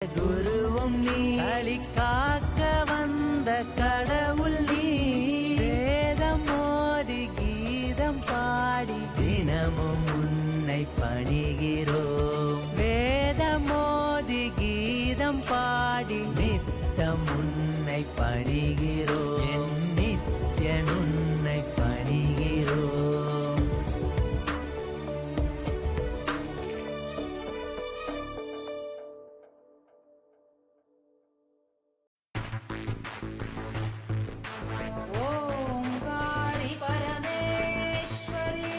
குருவும் நீ, களி காக்க வந்த கடவுள் நீ. வேதம் மோதி கீதம் பாடி தினமும் உன்னை பணிகிறோம். வேதம் மோதி கீதம் பாடி நித்தம் உன்னை பணிகிறோம். என் நித்யன் உன்னை பணிகிறோம். ओंकारी परमेश्वरी.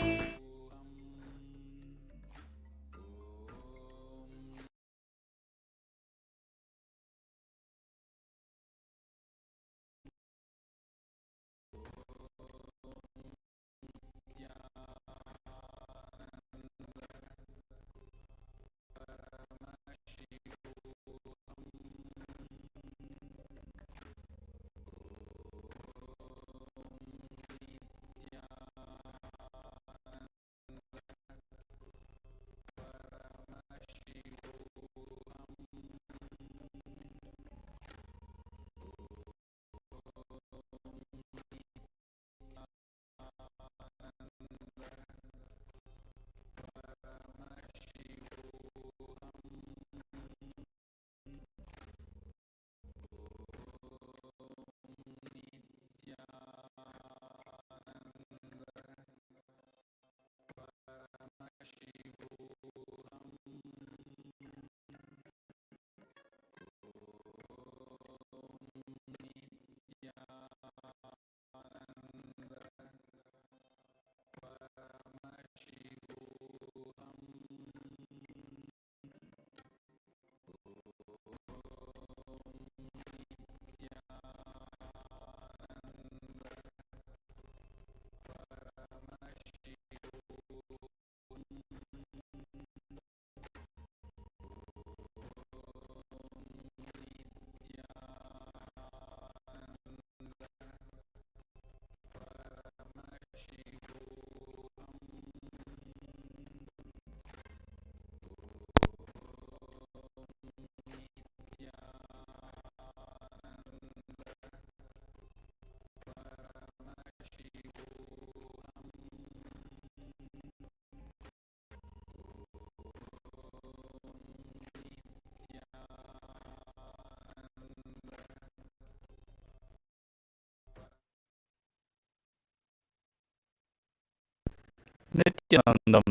Nithyanandam.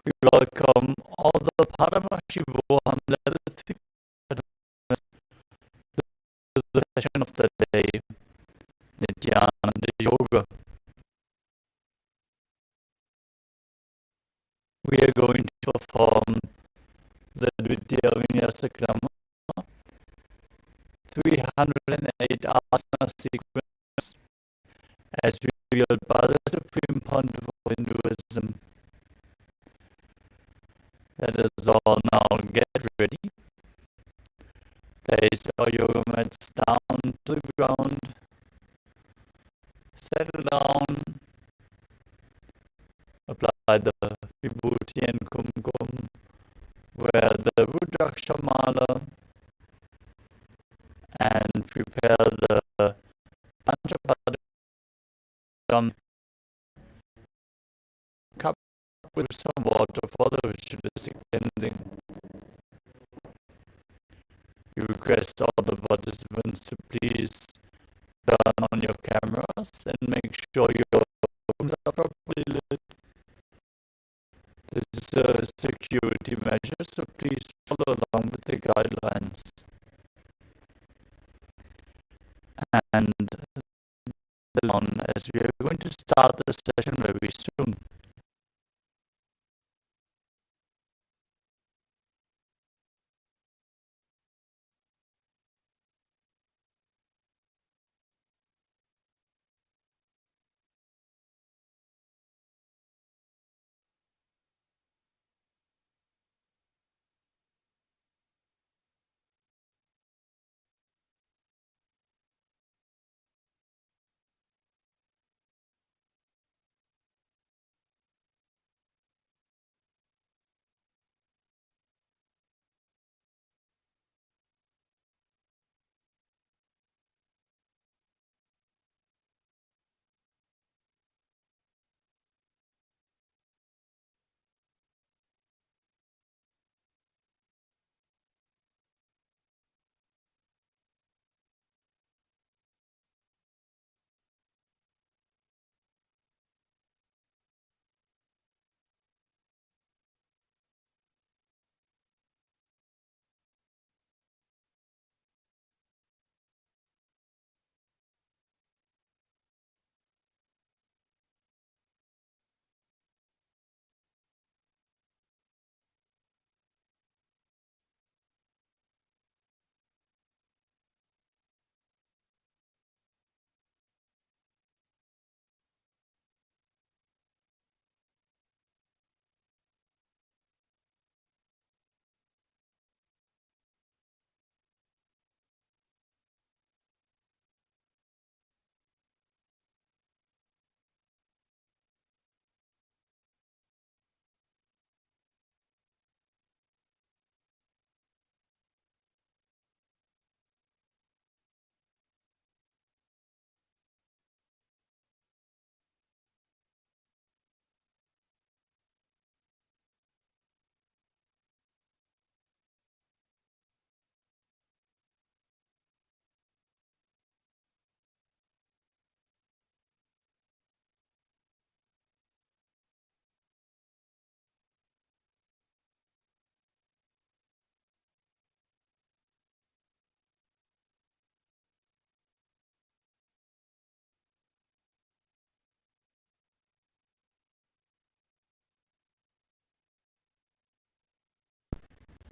We welcome all the Paramashivoham levels to the session of the day, Nithyananda Yoga. We are going to perform the Dvitiya Vinyasa Krama, 308 asana sequence, as revealed by the Supreme Pontiff of Hinduism. Let us all now get ready. Place your yoga mats down to the ground. Settle down. Apply the vibhuti and kumkum. Wear the rudraksha mala. And prepare the panchapadam cup with some water for the ritualistic cleansing. We request all the participants to please turn on your cameras and make sure your rooms are properly lit. This is a security measure, so please follow along with the guidelines. And on as we are going to start the session very soon.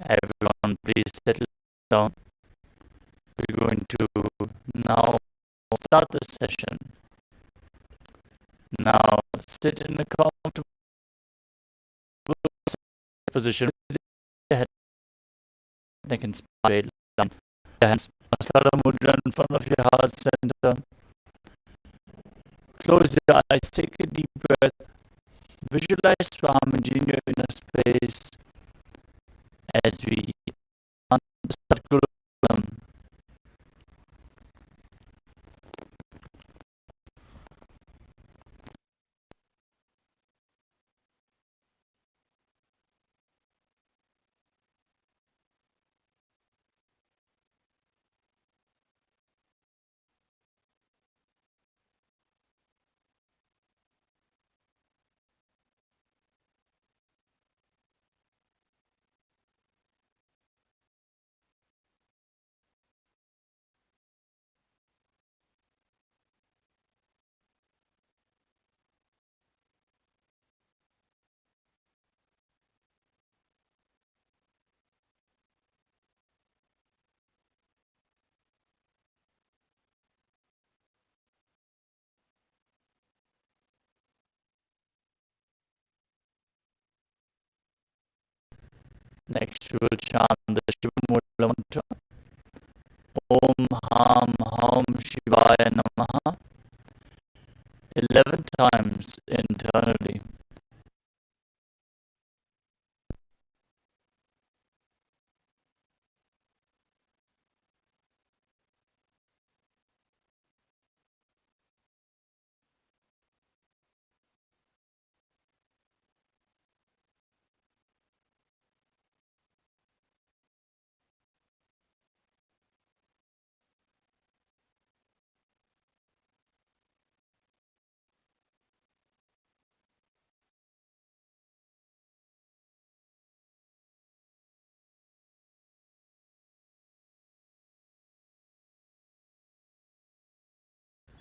Everyone, please settle down. We're going to now start the session. Now sit in a comfortable position with your head, neck and spine down. Your hands Namaskara mudra in front of your heart center. Close your eyes, take a deep breath. Visualize Swamiji in your inner space as we chant Sadguru. Next, we will chant the Shiva Mula mantra. Om Ham Ham Shivaya Namaha 11 times internally.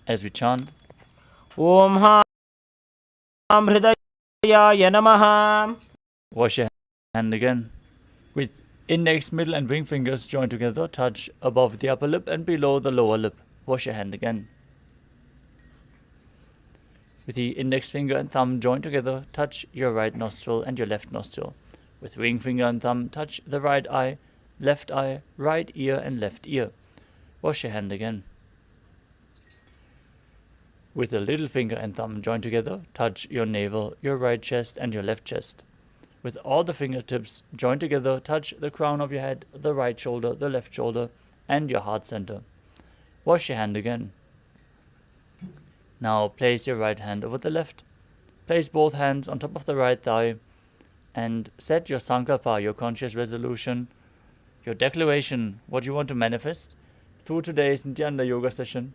As we chant, Om Ham Hridayaya Namaha. wash your hand again. With index, middle and ring fingers joined together, touch above the upper lip and below the lower lip. Wash your hand again. With the index finger and thumb joined together, touch your right nostril and your left nostril. With ring finger and thumb, touch the right eye, right ear and left ear. Wash your hand again. With the little finger and thumb joined together, touch your navel, your right chest and your left chest. With all the fingertips joined together, touch the crown of your head, the right shoulder, the left shoulder, and your heart center. Wash your hand again. Now place your right hand over the left. Place both hands on top of the right thigh and set your sankalpa, your conscious resolution, your declaration, what you want to manifest through today's Nithyananda Yoga session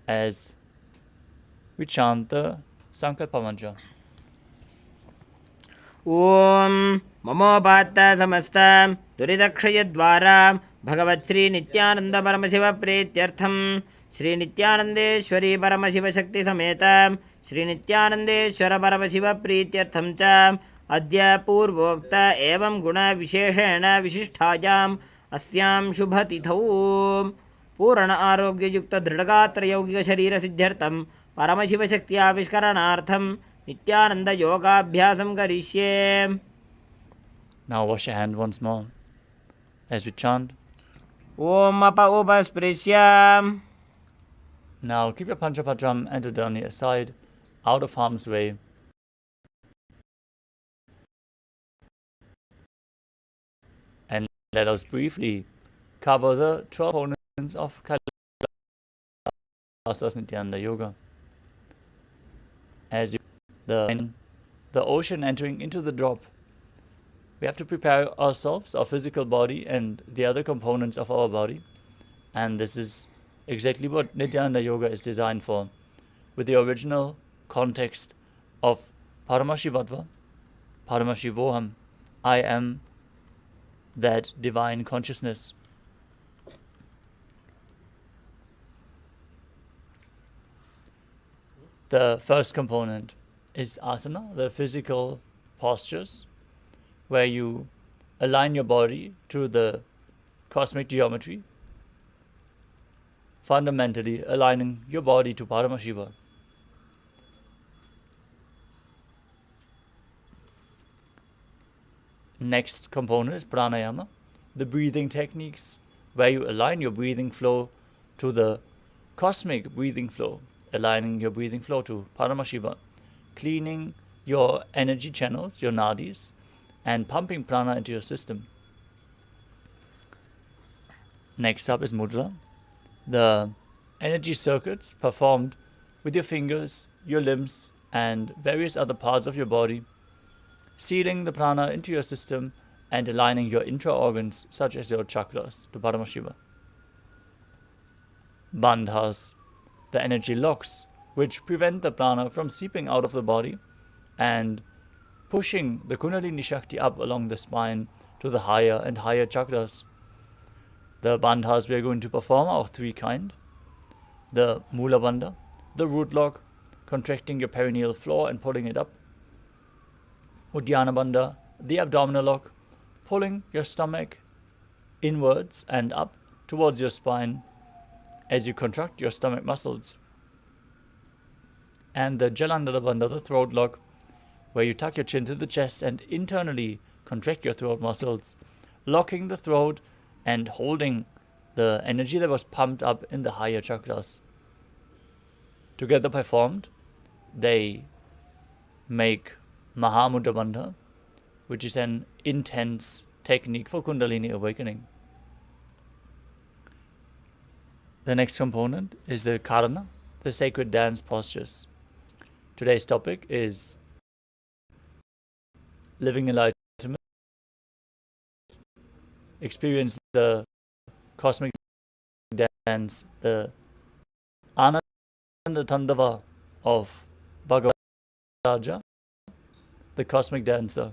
as we chant the Sankalpa mantra. Om Mamopatta Samasta Duridakshayadvara Bhagavat Sri Nithyananda Paramashiva Pretyartham Sri Nithyanandeshwari Paramashiva Shakti Sameta Sri Nithyanandeshwara Paramashiva Pretyartham Cha Adya Purvokta Evam Guna Visheshena Vishisthayam Asyam Shubhatithau Purana Arogya Yukta Dridagatra Yogiga Sharira Siddhyartham Paramashiva Shakti Aviskaranaartham Nithyananda Yoga Abhyasam Karishye. Now wash your hand once more as we chant. Om Apa Upasprishya. Now keep your Panchapatram and Dharani aside, out of harm's way. And let us briefly cover the 12 components of Kailasa Nithyananda Yoga. As the ocean entering into the drop, we have to prepare ourselves, our physical body and the other components of our body. And this is exactly what Nithyananda Yoga is designed for, with the original context of Paramashivoham, Paramashivoham, I am that divine consciousness. The first component is asana, the physical postures, where you align your body to the cosmic geometry, fundamentally aligning your body to Paramashiva. Next component is pranayama, the breathing techniques where you align your breathing flow to the cosmic breathing flow, aligning your breathing flow to Paramashiva, cleaning your energy channels, your nadis, and pumping prana into your system. Next up is mudra, the energy circuits performed with your fingers, your limbs, and various other parts of your body, sealing the prana into your system and aligning your intra-organs such as your chakras to Paramashiva. Bandhas, the energy locks which prevent the prana from seeping out of the body and pushing the Kundalini Shakti up along the spine to the higher and higher chakras. The bandhas we are going to perform are of three kinds. The Mula Bandha, the root lock, contracting your perineal floor and pulling it up. Uddiyana Bandha, the abdominal lock, pulling your stomach inwards and up towards your spine as you contract your stomach muscles. And the Jalandhara Bandha, the throat lock, where you tuck your chin to the chest and internally contract your throat muscles, locking the throat and holding the energy that was pumped up in the higher chakras. Together performed, they make Mahamudra Bandha, which is an intense technique for Kundalini awakening. The next component is the Karana, the sacred dance postures. Today's topic is living enlightenment, experience the cosmic dance, the Ananda Tandava of Bhagavan Raja, the cosmic dancer.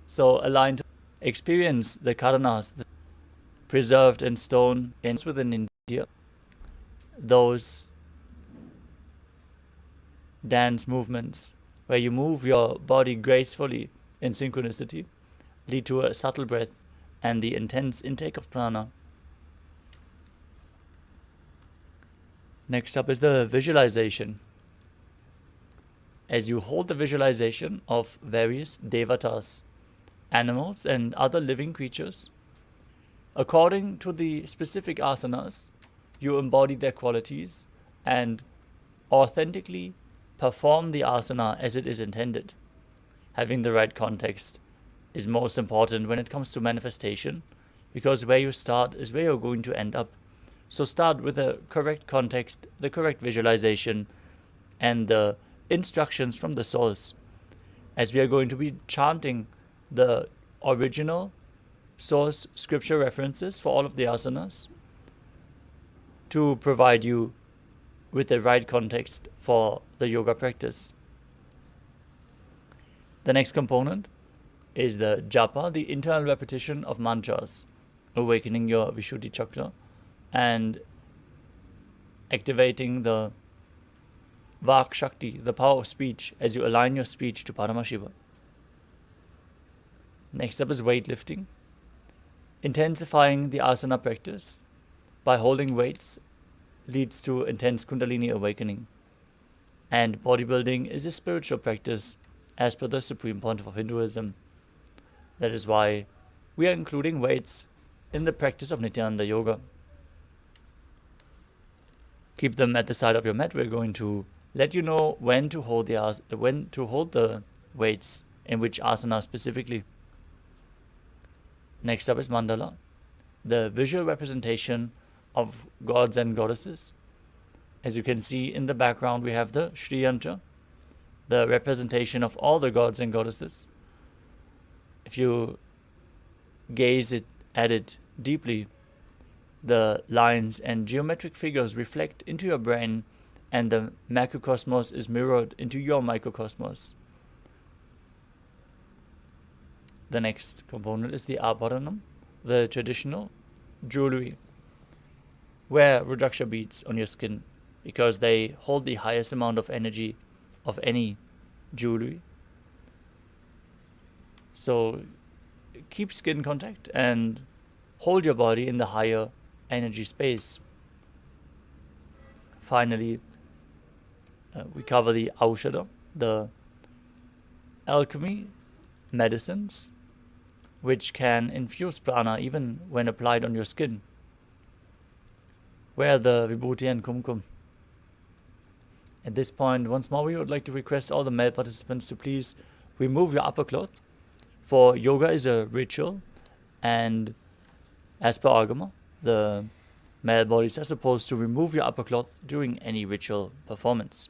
So aligned to experience the Karanas preserved in stone within India. Those dance movements where you move your body gracefully in synchronicity lead to a subtle breath and the intense intake of prana. Next up is the visualization. As you hold the visualization of various devatas, animals and other living creatures, according to the specific asanas, you embody their qualities and authentically perform the asana as it is intended. Having the right context is most important when it comes to manifestation, because where you start is where you're going to end up. So start with the correct context, the correct visualization, and the instructions from the source. As we are going to be chanting the original source scripture references for all of the asanas to provide you with the right context for the yoga practice. The next component is the japa, the internal repetition of mantras, awakening your Vishuddhi chakra and activating the Vak Shakti, the power of speech, as you align your speech to Paramashiva. Next up is weightlifting, intensifying the asana practice by holding weights leads to intense Kundalini awakening. And bodybuilding is a spiritual practice as per the Supreme Pontiff of Hinduism. That is why we are including weights in the practice of Nithyananda Yoga. Keep them at the side of your mat. We're going to let you know when to hold the weights in which asana specifically. Next up is mandala, the visual representation of gods and goddesses. As you can see in the background, we have the Shri Yantra, the representation of all the gods and goddesses. If you gaze at it deeply, the lines and geometric figures reflect into your brain, and the macrocosmos is mirrored into your microcosmos. The next component is the abharanam, the traditional jewelry. Wear Rudraksha beads on your skin because they hold the highest amount of energy of any jewelry. So keep skin contact and hold your body in the higher energy space. Finally, we cover the aushadha, the alchemy medicines, which can infuse prana even when applied on your skin. Wear the vibhuti and kumkum. At this point, once more, we would like to request all the male participants to please remove your upper cloth, for yoga is a ritual, and as per Agama, the male bodies are supposed to remove your upper cloth during any ritual performance.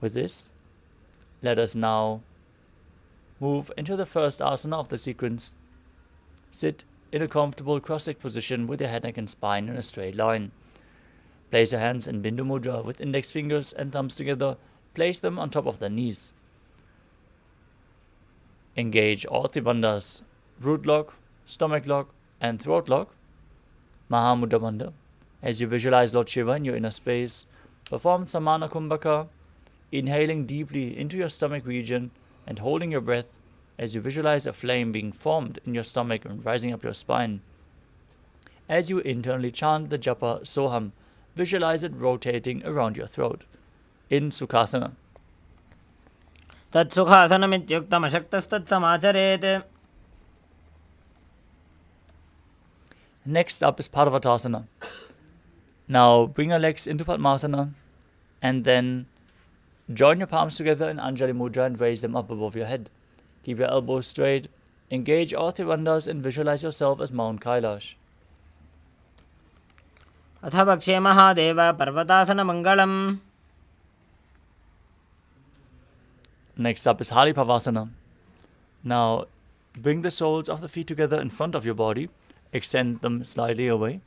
With this, let us now move into the first asana of the sequence. Sit in a comfortable cross-legged position with your head, neck and spine in a straight line. Place your hands in Bindu Mudra with index fingers and thumbs together. Place them on top of the knees. Engage all three bandhas, root lock, stomach lock and throat lock. Mahamudra Bandha. As you visualize Lord Shiva in your inner space, perform Samana Kumbhaka, inhaling deeply into your stomach region and holding your breath as you visualize a flame being formed in your stomach and rising up your spine. As you internally chant the japa Soham, visualize it rotating around your throat. In Sukhasana. तत्सुखासनमित्युक्तमशक्तस्तत्समाचरेत्. Next up is Parvatasana. Now bring your legs into Padmasana and then join your palms together in Anjali Mudra and raise them up above your head. Keep your elbows straight. Engage all three bandhas and visualize yourself as Mount Kailash. अथ वक्षे Mahadev पर्वतासनमङ्गलम्. Next up is Halipavasana. Now bring the soles of the feet together in front of your body. Extend them slightly away.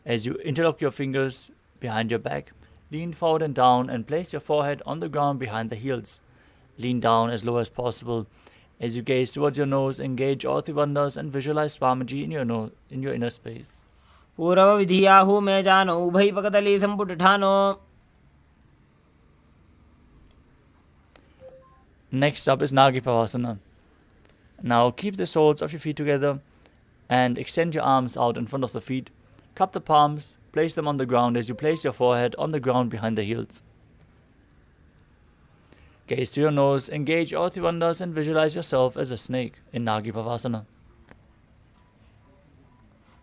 As you interlock your fingers behind your back, lean forward and down and place your forehead on the ground behind the heels. Lean down as low as possible. As you gaze towards your nose, engage all three bandhas and visualize Swamiji in your inner space. पूर्वविधियाहु मे जानो उभयपकदली सम्पुटठानो. Next up is Nagipavasana. Now keep the soles of your feet together and extend your arms out in front of the feet. Cup the palms, place them on the ground as you place your forehead on the ground behind the heels. Gaze to your nose, engage all three bandhas and visualize yourself as a snake in Nagipavasana.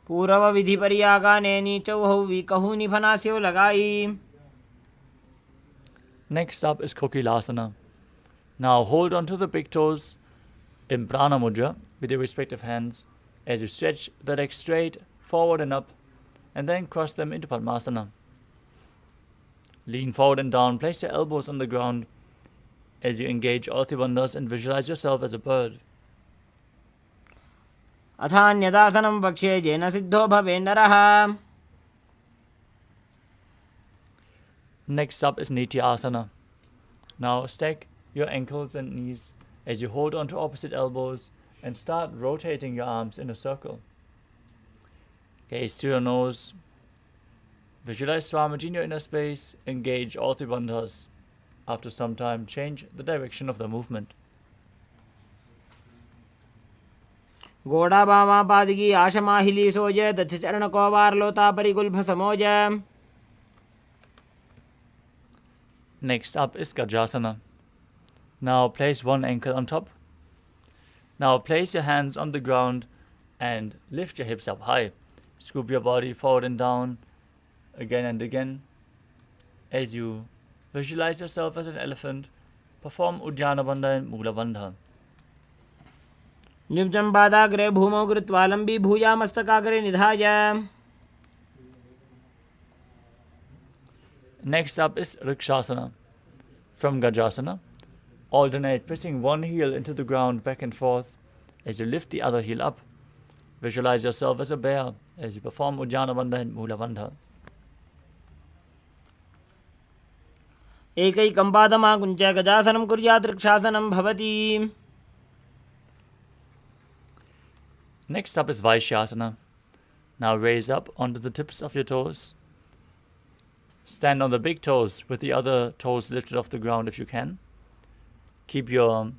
पूर्वविधिपर्यागाने नीचौहौ विकहु निफनास्यो लगाई. Next up is Kokilasana. Now hold on to the big toes in Prana Mudra with your respective hands as you stretch the legs straight, forward and up, and then cross them into Padmasana. Lean forward and down, place your elbows on the ground as you engage all three bandhas and visualize yourself as a bird. अथान्यदासनं वक्ष्ये येन सिद्धो भवे नरः. Next up is Nityasana. Now stack your ankles and knees as you hold on to opposite elbows and start rotating your arms in a circle. Gaze to your nose. Visualize Swamiji in your inner space. Engage all three bandhas. After some time, change the direction of the movement. गोड़ा बामा पादगी आशमाहिली सोज दक्ष चरण कोवार लोता परिगुल्भ समोज. Next up is Gajasana. Now place one ankle on top. Now place your hands on the ground and lift your hips up high. Scoop your body forward and down again and again. As you visualize yourself as an elephant, perform Uddiyana Bandha and Mula Bandha. निब्जं पादाग्रे भूमौ कृत्वा लम्बी भूया मस्तकाग्रे निधाय. Next up is Rikshasana. From Gajasana, alternate pressing one heel into the ground back and forth as you lift the other heel up. Visualize yourself as a bear as you perform Uddiyana Bandha and Mula Bandha. एकैकं पादमाकुञ्च गजासनं कुर्यात् रक्षासनं भवति. Next up is Vaishyasana. Now raise up onto the tips of your toes. Stand on the big toes with the other toes lifted off the ground if you can. Keep your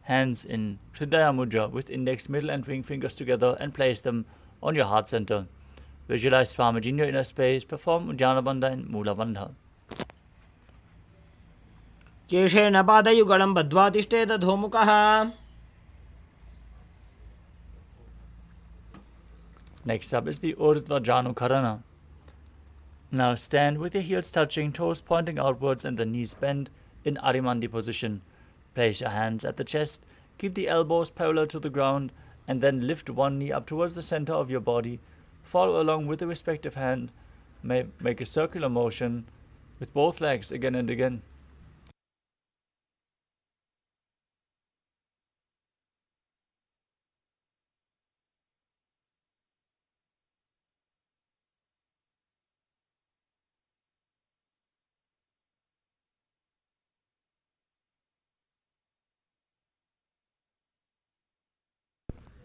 hands in Hridaya Mudra with index, middle and ring fingers together and place them on your heart center. Visualize Swamiji in your inner space. Perform Ujjana Bandha and Mula Bandha. केशेन पादयुगलं बद्ध्वा तिष्ठेत धूमुकः. Next up is the Urdhva Janu Karana. Now stand with your heels touching, toes pointing outwards and the knees bent in Arimandi position. Place your hands at the chest, keep the elbows parallel to the ground, and then lift one knee up towards the center of your body. Follow along with the respective hand. Make a circular motion with both legs again and again.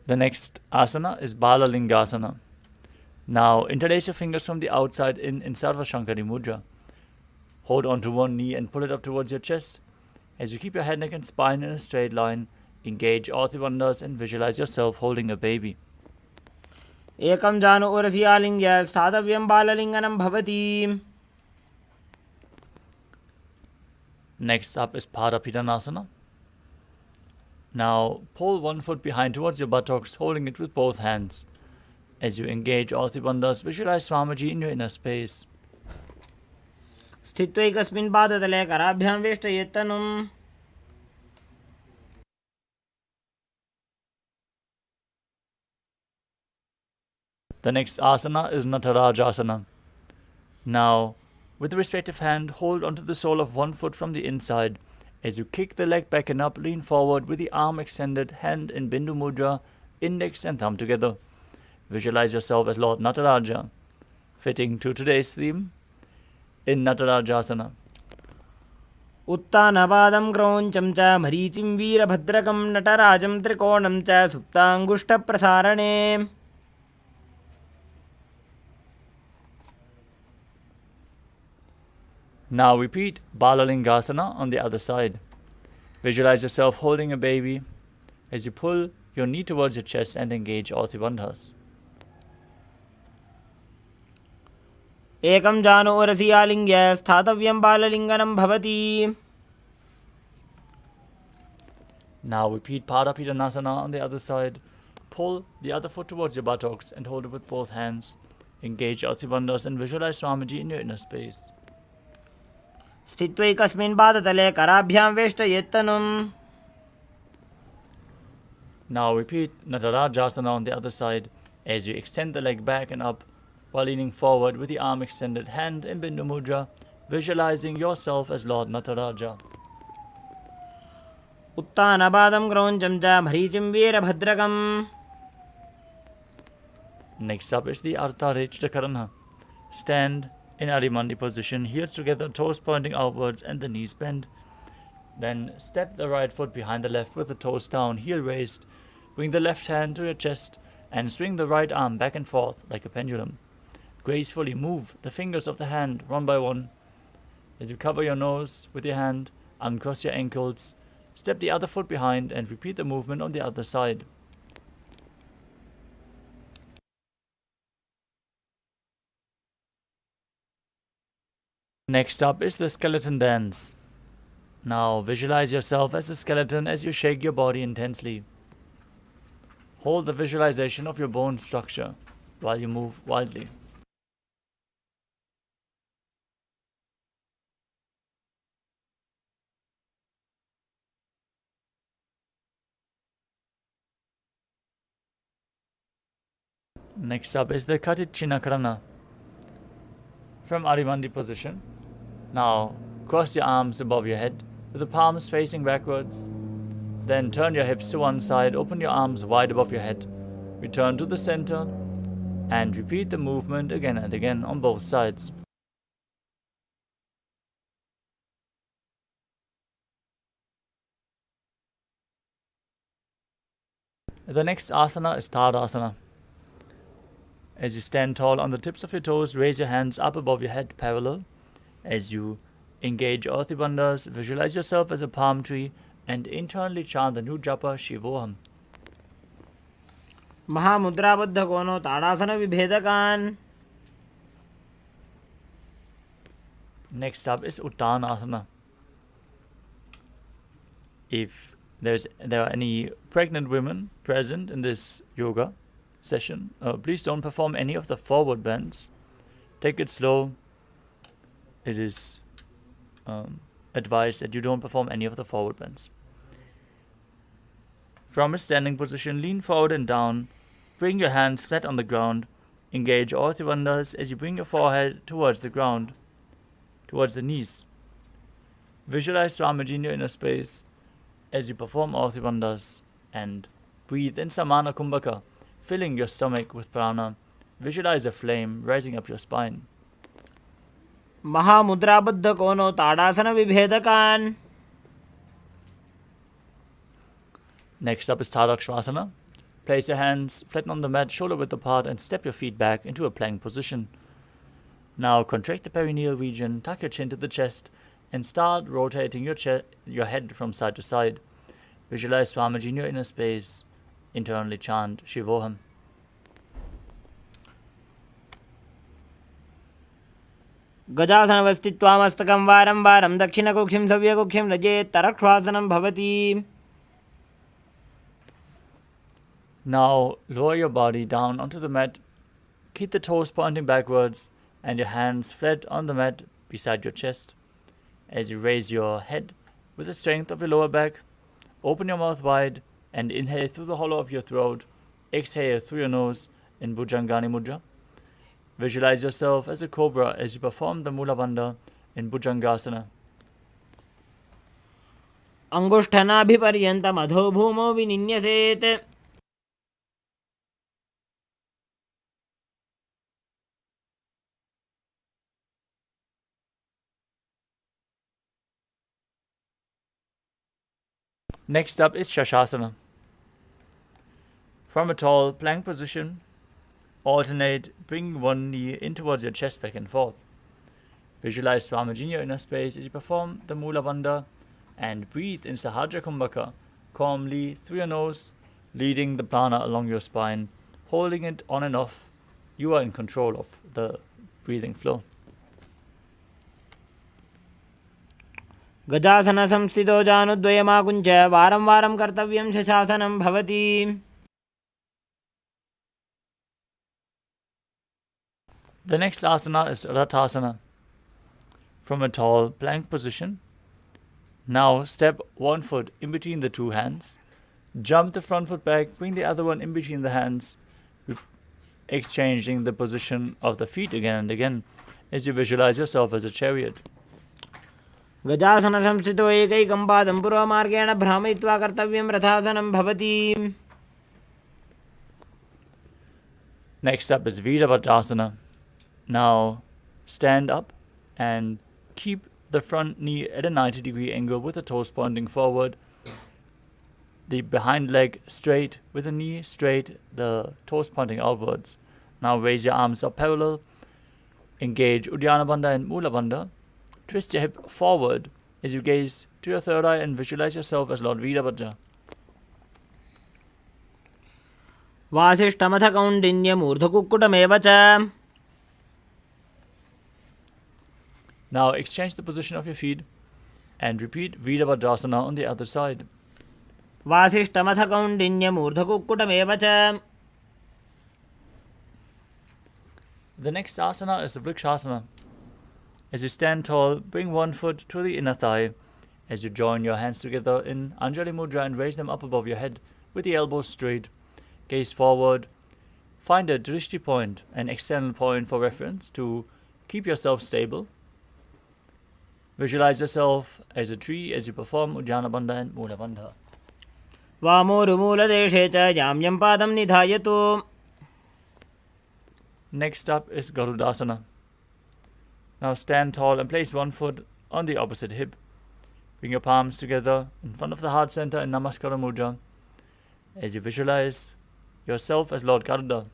The next asana is Balalingasana. Now interlace your fingers from the outside in Sarva Shankari Mudra. Hold on to one knee and pull it up towards your chest. As you keep your head, neck and spine in a straight line, engage all the bandhas and visualize yourself holding a baby. एकं जानु उरसि आलिङ्ग्य स्थातव्यं बाललिङ्गनं भवति. Next up is Padapidanasana. Now pull one foot behind towards your buttocks, holding it with both hands. As you engage all the bandhas, visualize Swamiji in your inner space. स्थित्वा एकस्मिन् पादतले कराभ्यां वेष्टयेत् तनुम्. The next asana is Natarajasana. Now, with the respective hand, hold onto the sole of one foot from the inside. As you kick the leg back and up, lean forward with the arm extended, hand in Bindu Mudra, index and thumb together. Visualize yourself as Lord Nataraja. Fitting to today's theme, in Natarajasana. उत्तानपादं क्रौञ्चं च मरीचिं वीरभद्रकं नटराजं त्रिकोणं च सुप्ताङ्गुष्ठप्रसारणे. Now repeat Balalingasana on the other side. Visualize yourself holding a baby as you pull your knee towards your chest and engage all the bandhas. एकं जानु उरसि आलिङ्ग्य स्थातव्यं बाललिङ्गनं भवति. Now repeat Padapidanasana on the other side. Pull the other foot towards your buttocks and hold it with both hands. Engage all the bandhas and visualize Swamiji in your inner space. स्थित्वा एकस्मिन् पादतले कराभ्यां वेष्टयेत् तनुम्. Now repeat Natarajasana on the other side as you extend the leg back and up while leaning forward with the arm extended, hand in Bindu Mudra, visualizing yourself as Lord Nataraja. उत्तानपादं क्रौञ्चं च मरीचिं वीरभद्रकम्. Next up is the Artharechta Karana. Stand in Arimandi position, heels together, toes pointing outwards and the knees bent. Then step the right foot behind the left with the toes down, heel raised. Bring the left hand to your chest and swing the right arm back and forth like a pendulum. Gracefully move the fingers of the hand one by one. As you cover your nose with your hand, uncross your ankles, step the other foot behind and repeat the movement on the other side. Next up is the skeleton dance. Now visualize yourself as a skeleton as you shake your body intensely. Hold the visualization of your bone structure while you move wildly. Next up is the Katichina Karana. From Arimandi position. Now cross your arms above your head with the palms facing backwards. Then turn your hips to one side, open your arms wide above your head. Return to the center and repeat the movement again and again on both sides. The next asana is Tadasana. As you stand tall on the tips of your toes, raise your hands up above your head parallel. As you engage all the bandhas, visualize yourself as a palm tree and internally chant the new japa Shivoham. महामुद्राबद्ध कोनो ताड़ासन विभेदकान्. Next up is Uttanasana. If there are any pregnant women present in this yoga session, please don't perform any of the forward bends. Take it slow. It is advised that you don't perform any of the forward bends. From a standing position, lean forward and down. Bring your hands flat on the ground. Engage all three bandhas as you bring your forehead towards the ground, towards the knees. Visualize Swamiji in your inner space as you perform all three bandhas, and breathe in Samana Kumbhaka, filling your stomach with prana. Visualize a flame rising up your spine. महामुद्राबद्ध कोनो ताड़ासन विभेदकान्. Next up is Tadakshvasana. Place your hands flat on the mat, shoulder width apart, and step your feet back into a plank position. Now contract the perineal region, tuck your chin to the chest, and start rotating your head from side to side. Visualize Swamiji in your inner space. Internally chant Shivoham. गजासनवस्थित्वा मस्तकं वारं वारं दक्षिणकुक्षिं सव्यकुक्षिं नजेत् तरक्ष्वासनं भवति. Now lower your body down onto the mat. Keep the toes pointing backwards and your hands flat on the mat beside your chest. As you raise your head with the strength of your lower back, open your mouth wide and inhale through the hollow of your throat. Exhale through your nose in Bhujangani Mudra. Visualize yourself as a cobra as you perform the Mula Bandha in Bhujangasana. अंगुष्ठनाभिपर्यन्तम् अधो भूमौ विनिन्यसेत्. Next up is Shashasana. From a tall plank position, alternate, bring one knee in towards your chest back and forth. Visualize Swamiji in your inner space as you perform the Mula Bandha and breathe in Sahaja Kumbhaka calmly through your nose, leading the prana along your spine, holding it on and off. You are in control of the breathing flow. गजासनसंस्थितो जानुद्वयमाकुञ्च वारं वारं कर्तव्यं शशासनं भवति. The next asana is Rathasana. From a tall plank position, now step one foot in between the two hands, jump the front foot back, bring the other one in between the hands, exchanging the position of the feet again and again as you visualize yourself as a chariot. गजासनसंस्थितो एकैकं पादं पूर्वमार्गेण भ्रामयित्वा कर्तव्यं रथासनं भवति. Next up is Virabhadrasana. Now stand up and keep the front knee at a 90-degree angle with the toes pointing forward, the behind leg straight with the knee straight, the toes pointing outwards. Now raise your arms up parallel, engage Uddiyana Bandha and Mula Bandha. Twist your hip forward as you gaze to your third eye and visualize yourself as Lord Virabhadra. वासिष्ठमथ कौण्डिन्यमूर्धकुक्कुटमेव च. Now exchange the position of your feet and repeat Virabhadrasana on the other side. वासिष्ठमथ कौण्डिन्यमूर्धकुक्कुटमेव च. The next asana is the Vrikshasana. As you stand tall, bring one foot to the inner thigh. As you join your hands together in Anjali Mudra and raise them up above your head with the elbows straight, gaze forward. Find a drishti point, an external point for reference to keep yourself stable. Visualize yourself as a tree as you perform Uddiyana Bandha and Mula Bandha. वामोरुमूलदेशे च जाम्यं पादं निधायतु. Next up is Garudasana. Now stand tall and place one foot on the opposite hip. Bring your palms together in front of the heart center in Namaskara Mudra as you visualize yourself as Lord Garuda.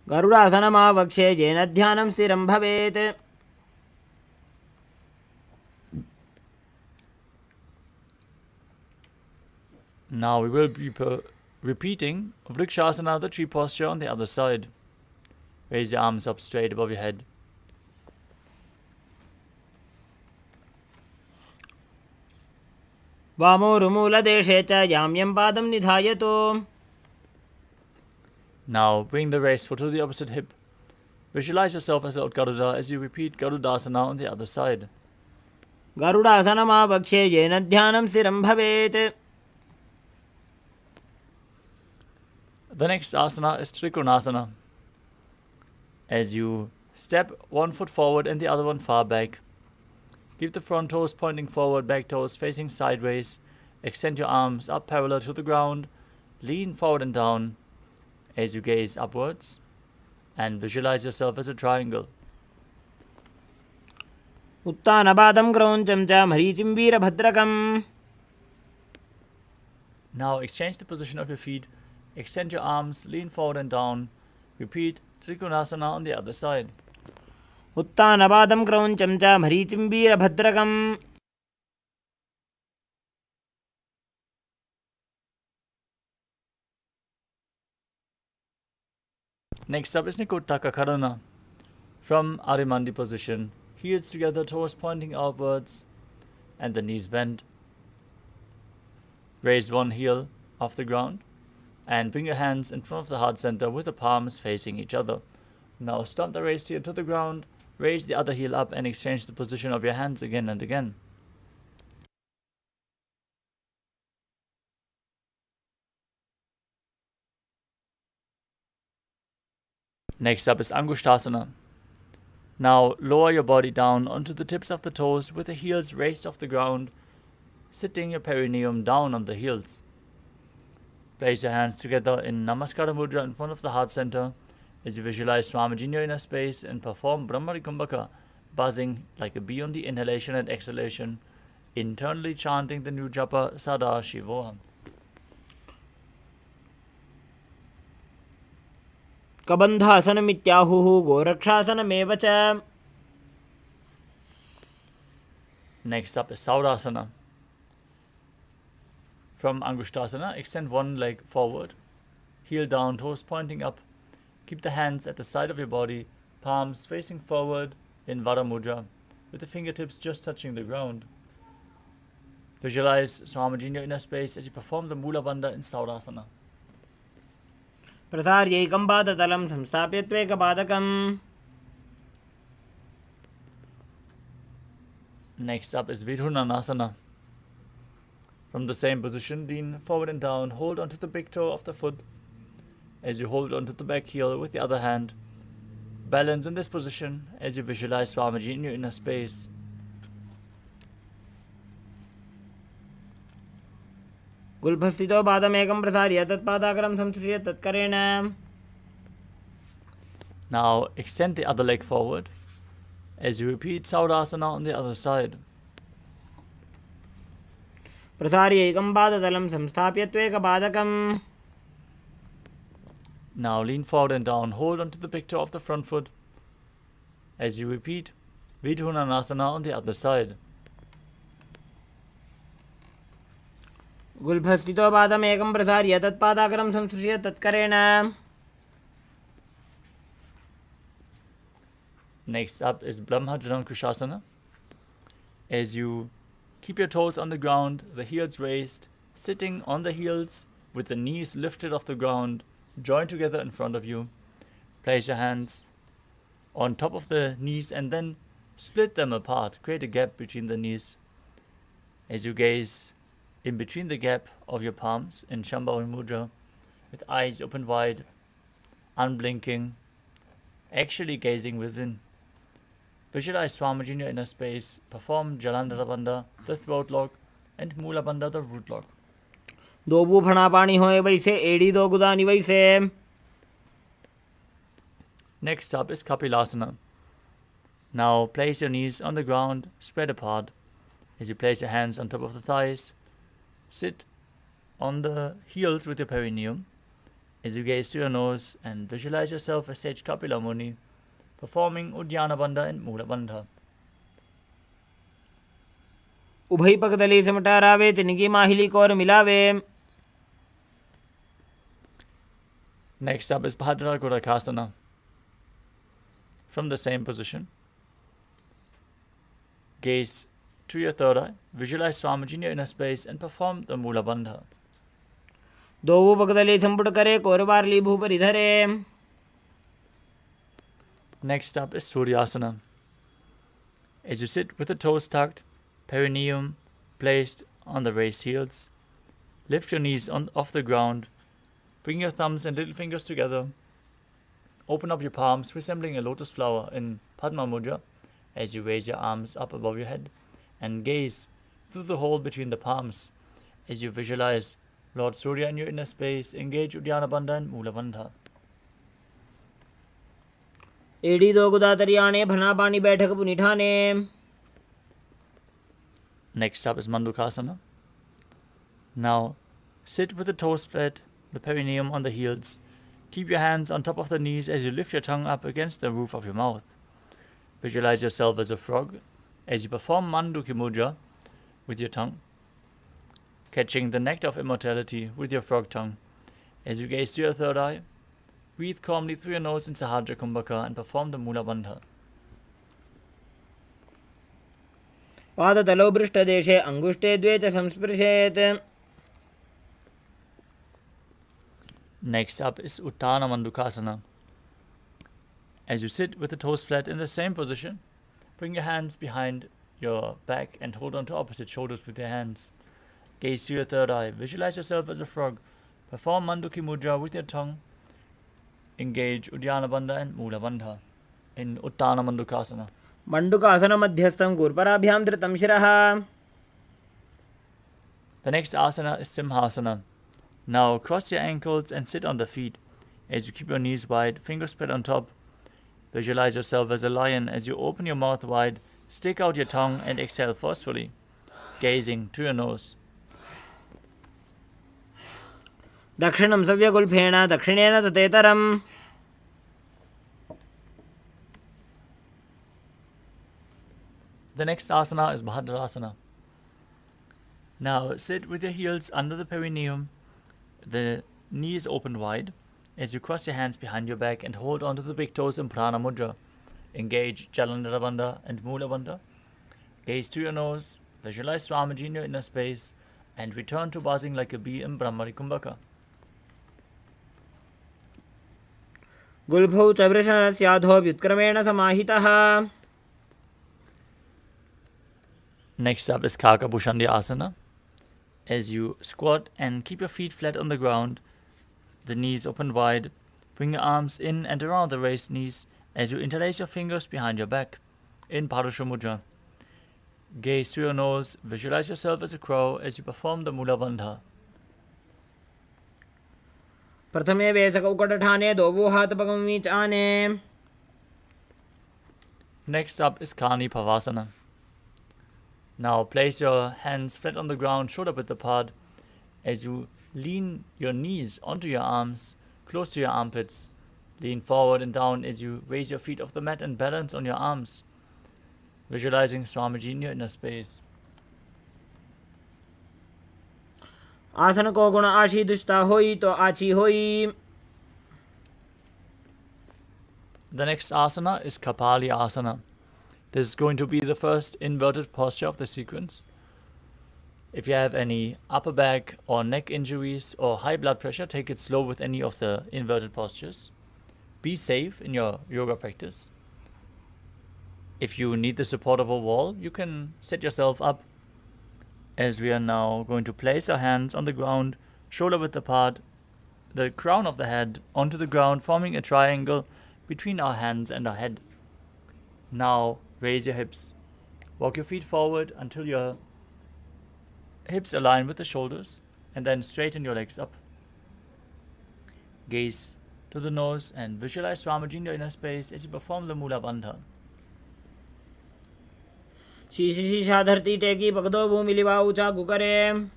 गरुडासनमावक्ष्ये येन ध्यानं स्थिरं भवेत्. Now we will be repeating Vrikshasana, the tree posture, on the other side. Raise your arms up straight above your head. वामोरुमूलदेशे च याम्यं पादं निधायतु. Now bring the raised foot to the opposite hip. Visualize yourself as Lord Garuda as you repeat Garudasana on the other side. गरुडासनमावक्ष्ये येन ध्यानं स्थिरं भवेत्. The next asana is Trikonasana. As you step one foot forward and the other one far back. Keep the front toes pointing forward, back toes facing sideways. Extend your arms up parallel to the ground. Lean forward and down as you gaze upwards. And visualize yourself as a triangle. उत्तानपादं क्रौञ्चं च मरीचिं वीरभद्रकम्. Now exchange the position of your feet. Extend your arms, lean forward and down. Repeat Trikonasana on the other side. उत्तानपादं क्रौञ्चं च मरीचिं वीरभद्रकम्. Next up is Nikuttaka Karana. From Arimandi position, heels together, toes pointing outwards, and the knees bent. Raise one heel off the ground, and bring your hands in front of the heart center with the palms facing each other. Now stomp the raised heel to the ground, raise the other heel up, and exchange the position of your hands again and again. Next up is Angushtasana. Now lower your body down onto the tips of the toes with the heels raised off the ground, sitting your perineum down on the heels. Place your hands together in Namaskara Mudra in front of the heart center as you visualize Swamiji in your inner space and perform Brahmari Kumbhaka, buzzing like a bee on the inhalation and exhalation, internally chanting the new japa Sadashivoham. कबन्धासनमित्याहुः गोरक्षासनमेव च. Next up is Saurasana. From Angushtasana, extend one leg forward, heel down, toes pointing up. Keep the hands at the side of your body, palms facing forward in Vara Mudra, with the fingertips just touching the ground. Visualize Swamiji in your inner space as you perform the Mula Bandha in Saurasana. प्रसार्यैकं पादतलं संस्थाप्य त्वेकपादकम्. Next up is Vidhunanasana. From the same position, lean forward and down, hold onto the big toe of the foot as you hold onto the back heel with the other hand. Balance in this position as you visualize Swamiji in your inner space. गुल्फस्थितो पादमेकं प्रसार्य तत्पादाग्रं संसृज्य तत्करेण. Now extend the other leg forward as you repeat Saurasana on the other side. प्रसार्यैकं पादतलं संस्थाप्य त्वेकपादकम्. Now lean forward and down, hold onto the big toe of the front foot as you repeat Vidhunanasana on the other side. गुल्फस्थितो पादमेकं प्रसार्य तत्पादाग्रं संसृज्य तत्करेण. Next up is Brahmajalankushasana. As you keep your toes on the ground, the heels raised, sitting on the heels with the knees lifted off the ground, joined together in front of you. Place your hands on top of the knees and then split them apart. Create a gap between the knees. As you gaze in between the gap of your palms in Shambhavi Mudra, with eyes open wide, unblinking, actually gazing within. Visualize Swamiji in your inner space, perform Jalandhara Bandha, the throat lock, and Mula Bandha, the root lock. दो बूफणा पानी होए वैसे एड़ी दो गुदानी वैसे. Next up is Kapilasana. Now place your knees on the ground, spread apart. As you place your hands on top of the thighs, sit on the heels with your perineum. As you gaze to your nose and visualize yourself as Sage Kapila Muni, performing Uddiyana Bandha and Mula Bandha. उभय पगदली समटारावे तिनकी माहिली core मिलावे. Next up is Bhadra Gorakasana. From the same position, gaze to your third eye, visualize Swamiji in your inner space and perform the Mula Bandha. दोवू पगदली संपुट करे कोरबारली भूपरि धरे. Next up is Suryasana. As you sit with the toes tucked, perineum placed on the raised heels, lift your knees off the ground, bring your thumbs and little fingers together, open up your palms resembling a lotus flower in Padma Mudra as you raise your arms up above your head and gaze through the hole between the palms as you visualize Lord Surya in your inner space, engage Uddiyana Bandha and Mula Bandha. एड़ी दो गुदा तरियाने भना पानी बैठक पुनिठाने. Next up is Mandukasana. Now, sit with the toes flat, the perineum on the heels. Keep your hands on top of the knees as you lift your tongue up against the roof of your mouth. Visualize yourself as a frog as you perform Manduki Mudra with your tongue, catching the nectar of immortality with your frog tongue. As you gaze to your third eye, breathe calmly through your nose in Sahadra Kumbhaka and perform the Mula Bandha. पादतलौ पृष्ठदेशे अङ्गुष्ठे द्वे च संस्पृशेत्. Next up is Uttana Mandukasana. As you sit with the toes flat in the same position, bring your hands behind your back and hold on to opposite shoulders with your hands. Gaze to your third eye. Visualize yourself as a frog. Perform Manduki Mudra with your tongue. Engage Uddiyana Bandha and Mula Bandha in Uttana Mandukasana. मंडुकासन मध्यस्थं गुरुपराभ्यां धृतं शिरः. The next asana is Simhasana. Now cross your ankles and sit on the feet. As you keep your knees wide, fingers spread on top. Visualize yourself as a lion as you open your mouth wide, stick out your tongue and exhale forcefully, gazing to your nose. दक्षिणं सव्यगुल्फेन दक्षिणेन ततेतरम्. The next asana is Bhadrasana. Now sit with your heels under the perineum, the knees open wide, as you cross your hands behind your back and hold onto the big toes in Prana Mudra. Engage Jalandhara Bandha and Mula Bandha. Gaze to your nose, visualize Swamiji in your inner space, and return to buzzing like a bee in Brahmari Kumbhaka. गुल्फौ च वृषणस्याधो व्युत्क्रमेण समाहितः. Next up is Kaka Bhushandi Asana. As you squat and keep your feet flat on the ground, the knees open wide, bring your arms in and around the raised knees as you interlace your fingers behind your back in Parusha Mudra. Gaze through your nose, visualize yourself as a crow as you perform the Mula Bandha. प्रथमे वेसकौकटठाने दोवो हातपगं वीचाने. Next up is Kani Pavasana. Now place your hands flat on the ground, shoulder width apart, as you lean your knees onto your arms, close to your armpits. Lean forward and down as you raise your feet off the mat and balance on your arms, visualizing Swamiji in your inner space. आसन को गुण आशी दुष्टा होई तो आची होई. The next asana is Kapali Asana. This is going to be the first inverted posture of the sequence. If you have any upper back or neck injuries or high blood pressure, take it slow with any of the inverted postures. Be safe in your yoga practice. If you need the support of a wall, you can set yourself up, as we are now going to place our hands on the ground, shoulder width apart, the crown of the head onto the ground, forming a triangle between our hands and our head. Now raise your hips. Walk your feet forward until your hips align with the shoulders, and then straighten your legs up. Gaze to the nose and visualize Swamiji in your inner space as you perform the Mula Bandha. शीशी शीशा धरती टेकी पगदो भूमि लिवा ऊंचा गुकरे.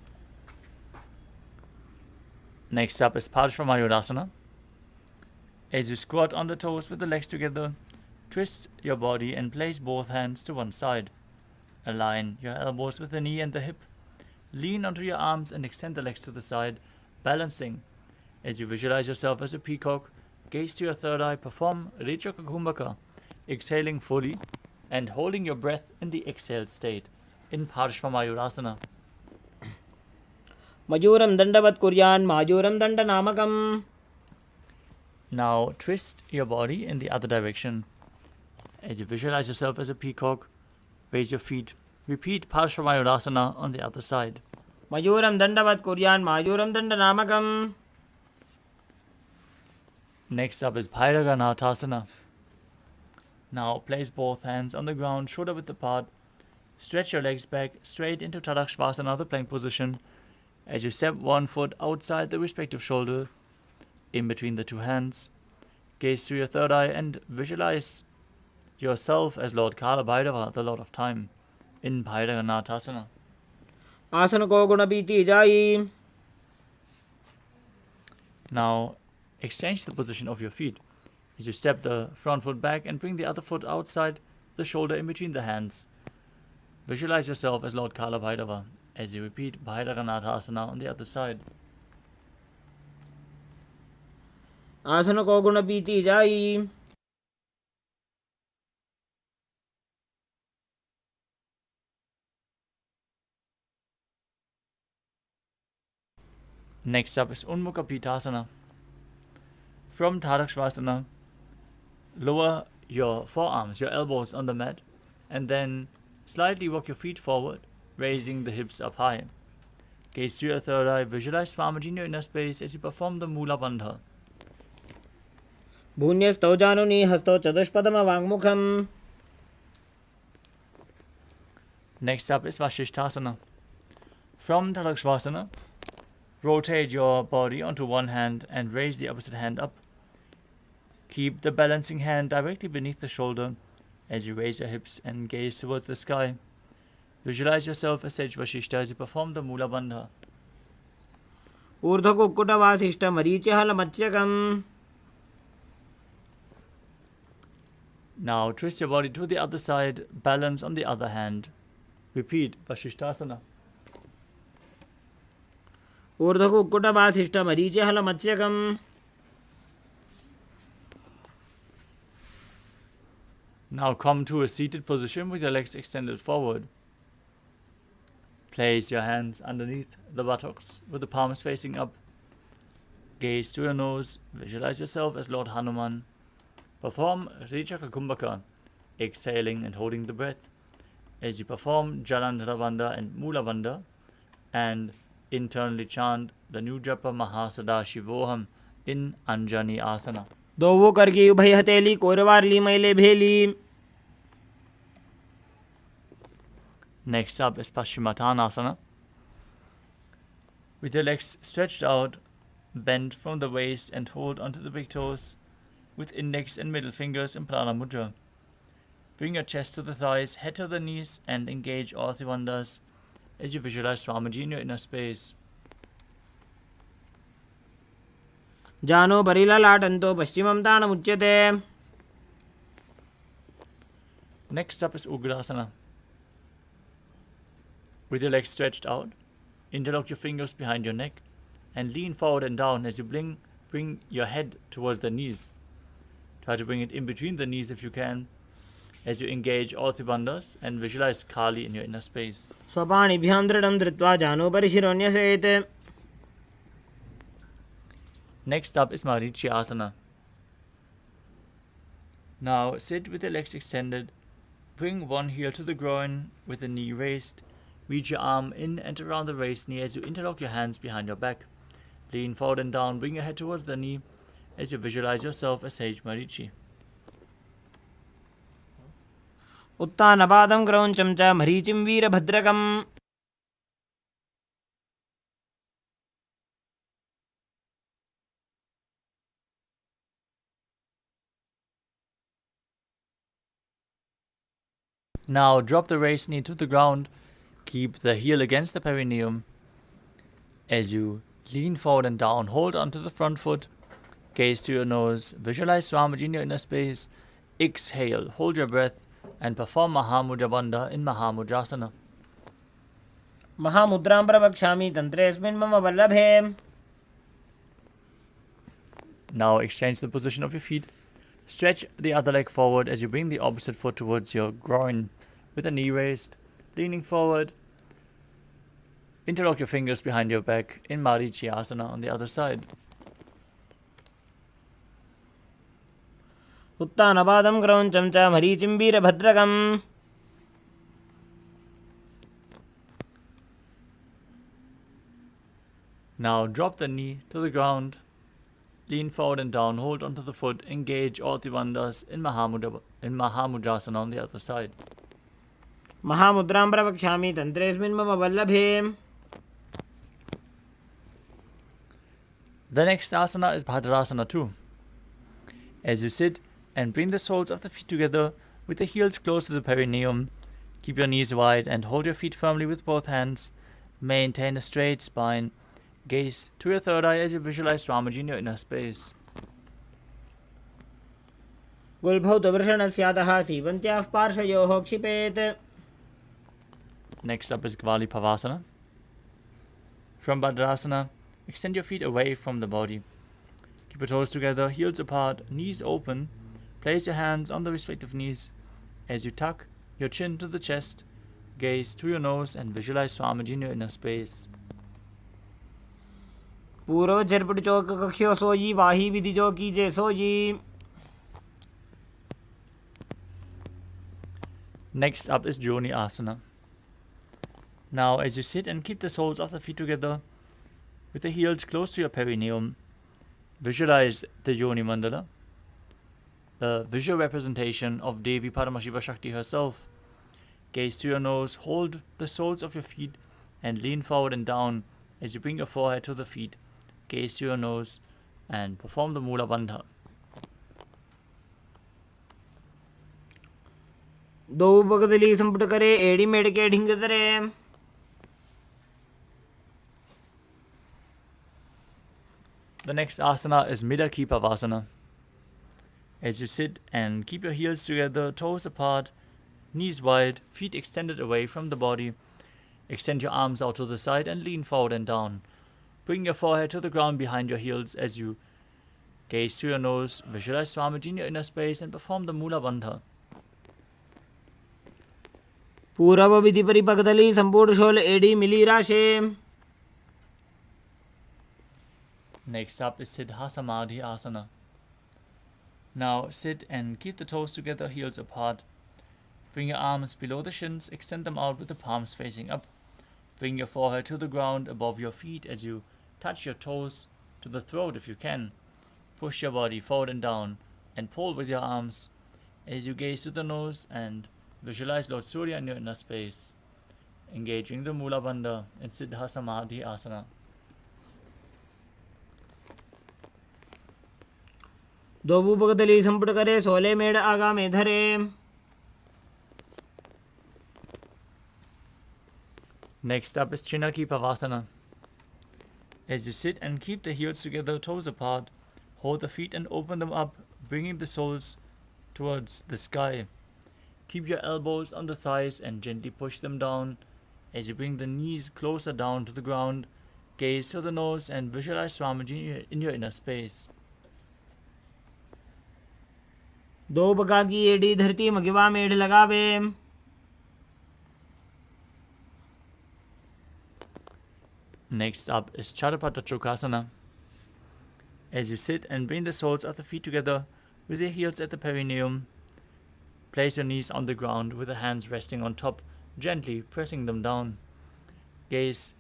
Next up is Parshvamayurasana. As you squat on the toes with the legs together, twist your body and place both hands to one side. Align your elbows with the knee and the hip. Lean onto your arms and extend the legs to the side, balancing As you visualize yourself as a peacock, gaze to your third eye, perform Rechaka Kumbhaka, exhaling fully and holding your breath in the exhaled state in Parshvamayurasana. मयूरं दण्डवत् कुर्यान् मायूरं दण्डनामकम्. Now twist your body in the other direction. As you visualize yourself as a peacock, raise your feet. Repeat Parshvamayurasana on the other side. मयूरं दण्डवत् कुर्यान् मायूरं दण्डनामकम्. Next up is Bhairaganathasana. Now place both hands on the ground, shoulder width apart. Stretch your legs back straight into Tadakshvasana, the plank position. As you step one foot outside the respective shoulder, in between the two hands, gaze through your third eye and visualize yourself as Lord Kala Bhairava, the Lord of Time, in Bhairaganathasana. आसन को गुण बीती जाई. Now exchange the position of your feet as you step the front foot back and bring the other foot outside the shoulder in between the hands. Visualize yourself as Lord Kala Bhairava as you repeat Bhairaganathasana on the other side. आसन को गुण बीती जाई. Next up is Unmukha Pitasana. From Tadakshvasana, lower your forearms, your elbows on the mat, and then slightly walk your feet forward, raising the hips up high. Gaze through your third eye, visualize Swamiji in your inner space as you perform the Mula Bandha. भून्यस्तौ जानुनी हस्तौ चतुष्पदमवाङ्मुखम्. Next up is Vashishthasana. From Tadakshvasana, rotate your body onto one hand and raise the opposite hand up. Keep the balancing hand directly beneath the shoulder as you raise your hips and gaze towards the sky. Visualize yourself as Sage Vashishta as you perform the Mula Bandha. ऊर्ध्वकुक्कुटवासिष्ठ मरीचिहलमत्स्यकम्. Now twist your body to the other side, balance on the other hand. Repeat Vashishthasana. ऊर्ध्वकुक्कुटवासिष्ठ मरीचिहलमत्स्यकम्. Now come to a seated position with your legs extended forward. Place your hands underneath the buttocks with the palms facing up. Gaze to your nose, visualize yourself as Lord Hanuman. Perform Rechaka Kumbhaka, exhaling and holding the breath as you perform Jalandhara Bandha and Mula Bandha, and internally chant the new japa Mahasada in Anjani Asana. दोवो करगी उभय हथेली कोरवारली मैले भेली. Next up is Paschimottanasana. With your legs stretched out, bend from the waist and hold onto the big toes with index and middle fingers in Prana Mudra. Bring your chest to the thighs, head to the knees, and engage all three bandhas as you visualize Swamiji in your inner space. जानो परिललाटन्तो पश्चिमं ताणमुच्यते. Next up is Ugrasana. With your legs stretched out, interlock your fingers behind your neck and lean forward and down as you bring your head towards the knees. Try to bring it in between the knees if you can, as you engage all three bandhas and visualize Kali in your inner space. स्वपाणिभ्यां दृढं धृत्वा जानो परिशिरोऽन्यसेत्. Next up is Marichi Asana. Now sit with your legs extended. Bring one heel to the groin with the knee raised. Reach your arm in and around the raised knee as you interlock your hands behind your back. Lean forward and down. Bring your head towards the knee as you visualize yourself as Sage Marichi. उत्तानपादं क्रौञ्चं च मरीचिं वीरभद्रकम्. Now drop the raised knee to the ground. Keep the heel against the perineum. As you lean forward and down, hold onto the front foot. Gaze to your nose. Visualize Swamiji in your inner space. Exhale, hold your breath, and perform Mahamudra Bandha in Mahamudrasana. महामुद्रां प्रवक्ष्यामि तन्त्रेऽस्मिन् मम वल्लभे. Now exchange the position of your feet. Stretch the other leg forward as you bring the opposite foot towards your groin with the knee raised, leaning forward. Interlock your fingers behind your back in Marichyasana on the other side. उत्तानपादं क्रौञ्चं च मरीचिं वीरभद्रकम्. Now drop the knee to the ground. Lean forward and down, hold onto the foot, engage all the bandhas in Mahamudrasana on the other side. महामुद्रां प्रवक्ष्यामि तन्त्रेऽस्मिन् मम वल्लभे. The next asana is Bhadrasana 2. As you sit and bring the soles of the feet together with the heels close to the perineum, keep your knees wide and hold your feet firmly with both hands. Maintain a straight spine. Gaze to your third eye as you visualize Swamiji in your inner space. गुल्भौ तु वृषणस्यातः सीवन्त्याः पार्श्वयोः क्षिपेत्. Next up is Gvali Pavasana. From Bhadrasana, extend your feet away from the body. Keep your toes together, heels apart, knees open. Place your hands on the respective knees. As you tuck your chin to the chest, gaze to your nose and visualize Swamiji in your inner space. पूर्व झरपट चौक कख्यो सोजी वाही विधि जो कीजे sooji. Next up is Joni Asana. Now as you sit and keep the soles of the feet together with the heels close to your perineum, visualize the Yoni Mandala, the visual representation of Devi Paramashiva Shakti herself. Gaze to your nose, hold the soles of your feet and lean forward and down as you bring your forehead to the feet. Gaze to your nose and perform the Mula Bandha. दो बगदली संपुट करे एड़ी मेड़ के ढिंग तरे. The next asana is Midaki Pavasana. As you sit and keep your heels together, toes apart, knees wide, feet extended away from the body, extend your arms out to the side and lean forward and down. Bring your forehead to the ground behind your heels as you gaze through your nose, visualize Swamiji in your inner space and perform the Mula Bandha. पूर्व विधि परिपकदली संपूर्ण शोल एड़ी मिली राशे. Next up is Siddha Samadhi Asana. Now sit and keep the toes together, heels apart. Bring your arms below the shins, extend them out with the palms facing up. Bring your forehead to the ground above your feet as you touch your toes to the throat if you can. Push your body forward and down and pull with your arms as you gaze to the nose and visualize Lord Surya in your inner space, engaging the Mula Bandha in Siddha Samadhi Asana. दो बगदली संपुट करे सोले मेड़ आगा में धरे. Next up is Chinaki Pavasana. As you sit and keep the heels together, toes apart, hold the feet and open them up, bringing the soles towards the sky. Keep your elbows on the thighs and gently push them down. As you bring the knees closer down to the ground, gaze to the nose and visualize Swamiji in your inner space. दो बगा की एड़ी धरती मगिवा मेढ़ लगावे. Next up is Charapata Chokasana. As you sit and bring the soles of the feet together with your heels at the perineum, place your knees on the ground with the hands resting on top, gently pressing them down. Gaze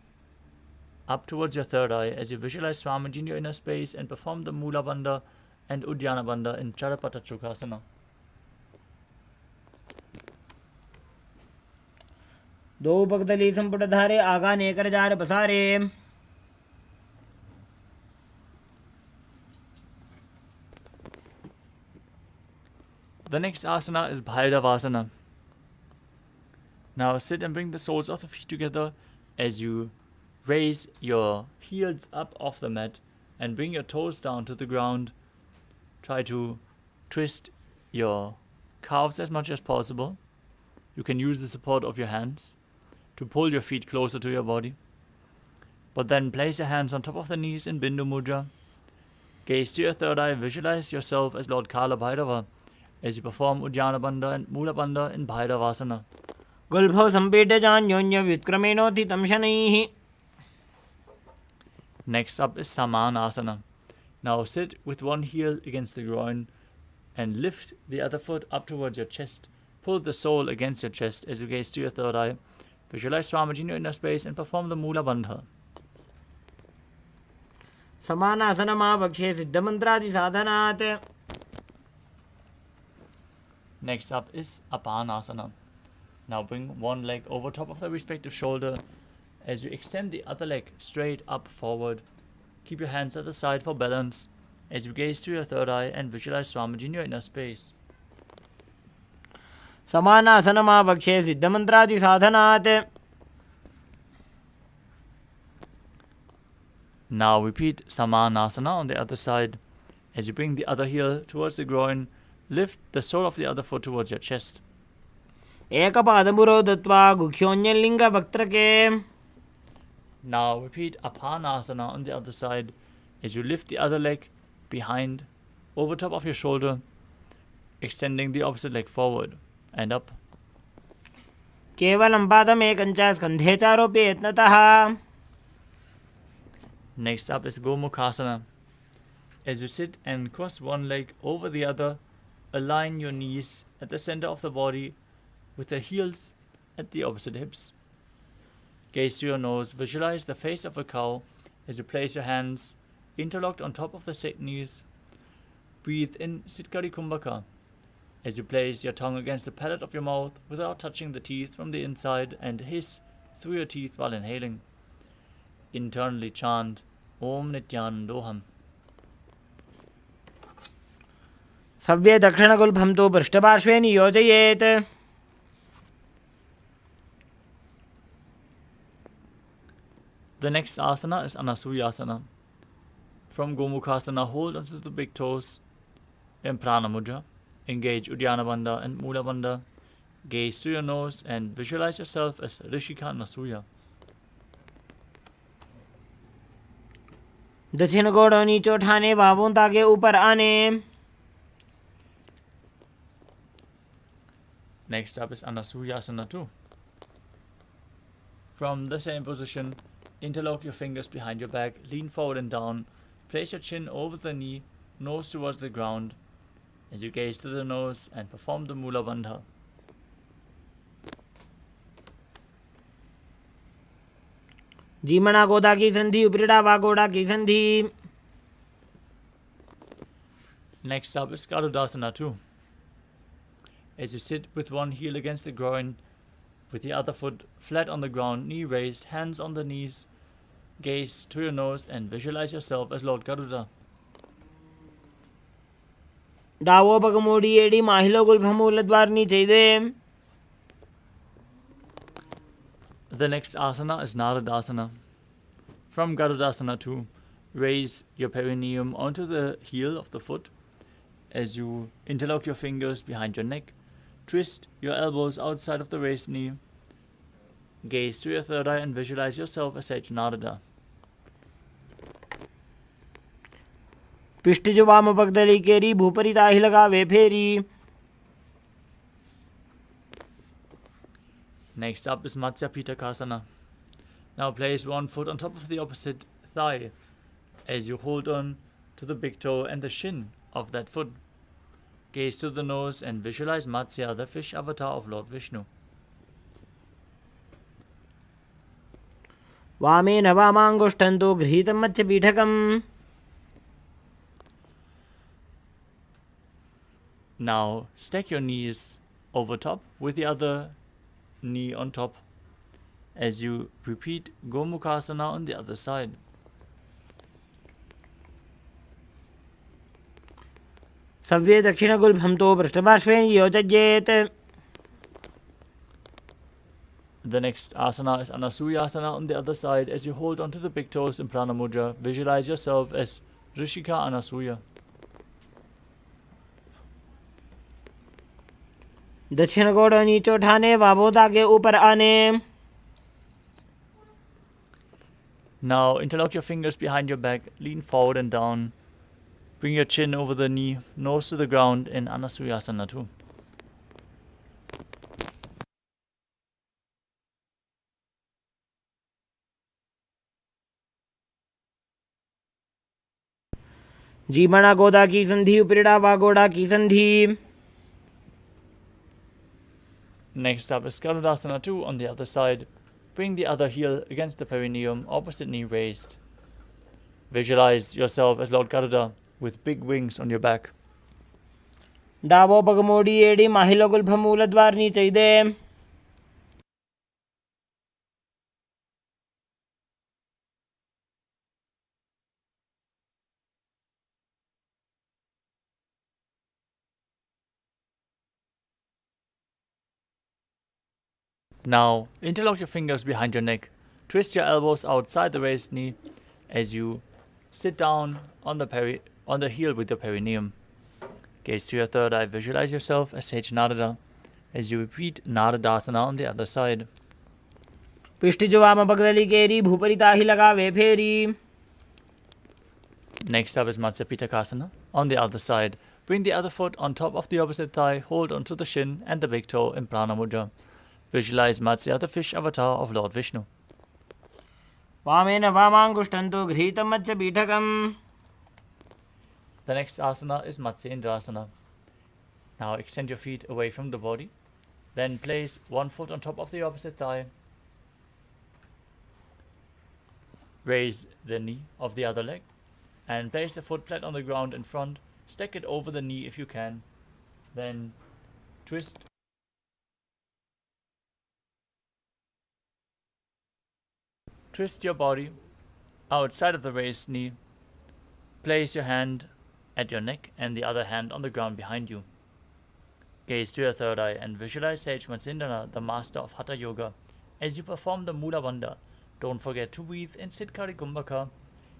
up towards your third eye as you visualize Swamiji in your inner space and perform the Mula Bandha and Uddiyana Bandha in Charapata Chokasana. दो बगदली संपुट धारे आगा नेकर jar बसारे. The next asana is Bhairavasana. Now sit and bring the soles of the feet together as you raise your heels up off the mat and bring your toes down to the ground. Try to twist your calves as much as possible. You can use the support of your hands to pull your feet closer to your body. But then place your hands on top of the knees in Bindu Mudra. Gaze to your third eye, visualize yourself as Lord Kala Bhairava as you perform Uddiyana Bandha and Mula Bandha in Bhairavasana. गुल्भौ सम्पीड्य चान्योन्य व्युत्क्रमेणोत्थितं शनैः. Next up is Samanasana. Now sit with one heel against the groin and lift the other foot up towards your chest. Pull the sole against your chest as you gaze to your third eye. Visualize Swamiji in your inner space and perform the Mula Bandha. समानासनमावक्षे सिद्धमन्त्रादिसाधनात्. Next up is Apanasana. Now bring one leg over top of the respective shoulder as you extend the other leg straight up forward. Keep your hands at the side for balance as you gaze to your third eye and visualize Swamiji in your inner space. समानासनमावक्षे सिद्धमन्त्रादिसाधनात्. Now repeat Samanasana on the other side. As you bring the other heel towards the groin, lift the sole of the other foot towards your chest. एकपादमुरो दत्वा गुह्योऽन्यलिङ्गवक्त्रके. Now repeat Apanasana on the other side as you lift the other leg behind, over top of your shoulder, extending the opposite leg forward and up. केवलं पादमेकञ्च स्कन्धे चारोप्य यत्नतः. Next up is Gomukhasana. As you sit and cross one leg over the other, align your knees at the center of the body with the heels at the opposite hips. Gaze to your nose, visualize the face of a cow as you place your hands interlocked on top of the set knees. Breathe in Sitkari Kumbhaka as you place your tongue against the palate of your mouth without touching the teeth from the inside and hiss through your teeth while inhaling. Internally chant Om Nithyanandoham. सव्ये दक्षिणगुल्भं तु पृष्ठपार्श्वे नियोजयेत्. The next asana is Anasuyasana. From Gomukhasana, hold onto the big toes in Prana Mudra. Engage Uddiyana Bandha and Mula Bandha. Gaze to your nose and visualize yourself as Rishika Anasuya. दक्षिण गोड़ नीचे उठाने, बाहों ताके ऊपर आने. Next up is Anasuyasana too. From the same position, interlock your fingers behind your back, lean forward and down, place your chin over the knee, nose towards the ground, as you gaze to the nose and perform the Mula Bandha. जीमणा गोदा की संधि, उपरिड़ा वागोड़ा की संधि. Next up is Garudasana too. As you sit with one heel against the groin, with the other foot flat on the ground, knee raised, hands on the knees, gaze to your nose and visualize yourself as Lord Garuda. डावो पगमोड़ी एडी माहिलो गुल्भमूलद्वार नीचे दे. The next asana is Naradasana. From Garudasana too, raise your perineum onto the heel of the foot as you interlock your fingers behind your neck. Twist your elbows outside of the raised knee. Gaze to your third eye and visualize yourself as Sage Narada. पिष्टिजु वाम पगदली केरी, भूपरी ताहि लगावे फेरी. Next up is Matsya Pitakasana. Now place one foot on top of the opposite thigh as you hold on to the big toe and the shin of that foot. Gaze to the nose and visualize Matsya, the fish avatar of Lord Vishnu. वामेन वामाङ्गुष्ठं तु गृहीतं मत्स्यपीठकम्. Now stack your knees over top with the other knee on top as you repeat Gomukhasana on the other side. सव्ये दक्षिणगुल्भं तु पृष्ठपार्श्वे नियोजयेत्. The next asana is Anasuyasana on the other side as you hold onto the big toes in Prana Mudra. Visualize yourself as Rishika Anasuya. दक्षिण गोड़ नीचे उठाने, बाहों ताके ऊपर आने. Now interlock your fingers behind your back, lean forward and down. Bring your chin over the knee, nose to the ground in Anasuyasana too. जीमणा गोदा की संधि उपरिड़ा वा गोड़ा की संधि. Next up is Garudasana 2 on the other side. Bring the other heel against the perineum, opposite knee raised. Visualize yourself as Lord Garuda with big wings on your back. डावो पगमोडी एडी माहिलो गुल्भमूलद्वारनी चैदे. Now, interlock your fingers behind your neck. Twist your elbows outside the raised knee as you sit down on the heel with your perineum. Gaze to your third eye. Visualize yourself as Sage Narada as you repeat Naradasana on the other side. पिष्टिजो वाम पगदली केरी भूपरिता ही लगावे फेरी. Next up is Matsya Pitakasana on the other side. Bring the other foot on top of the opposite thigh. Hold onto the shin and the big toe in Prana Mudra. Visualize Matsya, the fish avatar of Lord Vishnu. वामेन वामाङ्गुष्ठन्तु गृहीतं मत्स्यपीठकम्. The next asana is Matsyendrasana. Now extend your feet away from the body. Then place one foot on top of the opposite thigh. Raise the knee of the other leg. And place the foot flat on the ground in front. Stack it over the knee if you can. Then twist. Twist your body outside of the raised knee. Place your hand at your neck and the other hand on the ground behind you. Gaze to your third eye and visualize Sage Matsyendranath, the master of Hatha Yoga. As you perform the Mula Bandha, don't forget to breathe in Siddhkari Kumbhaka,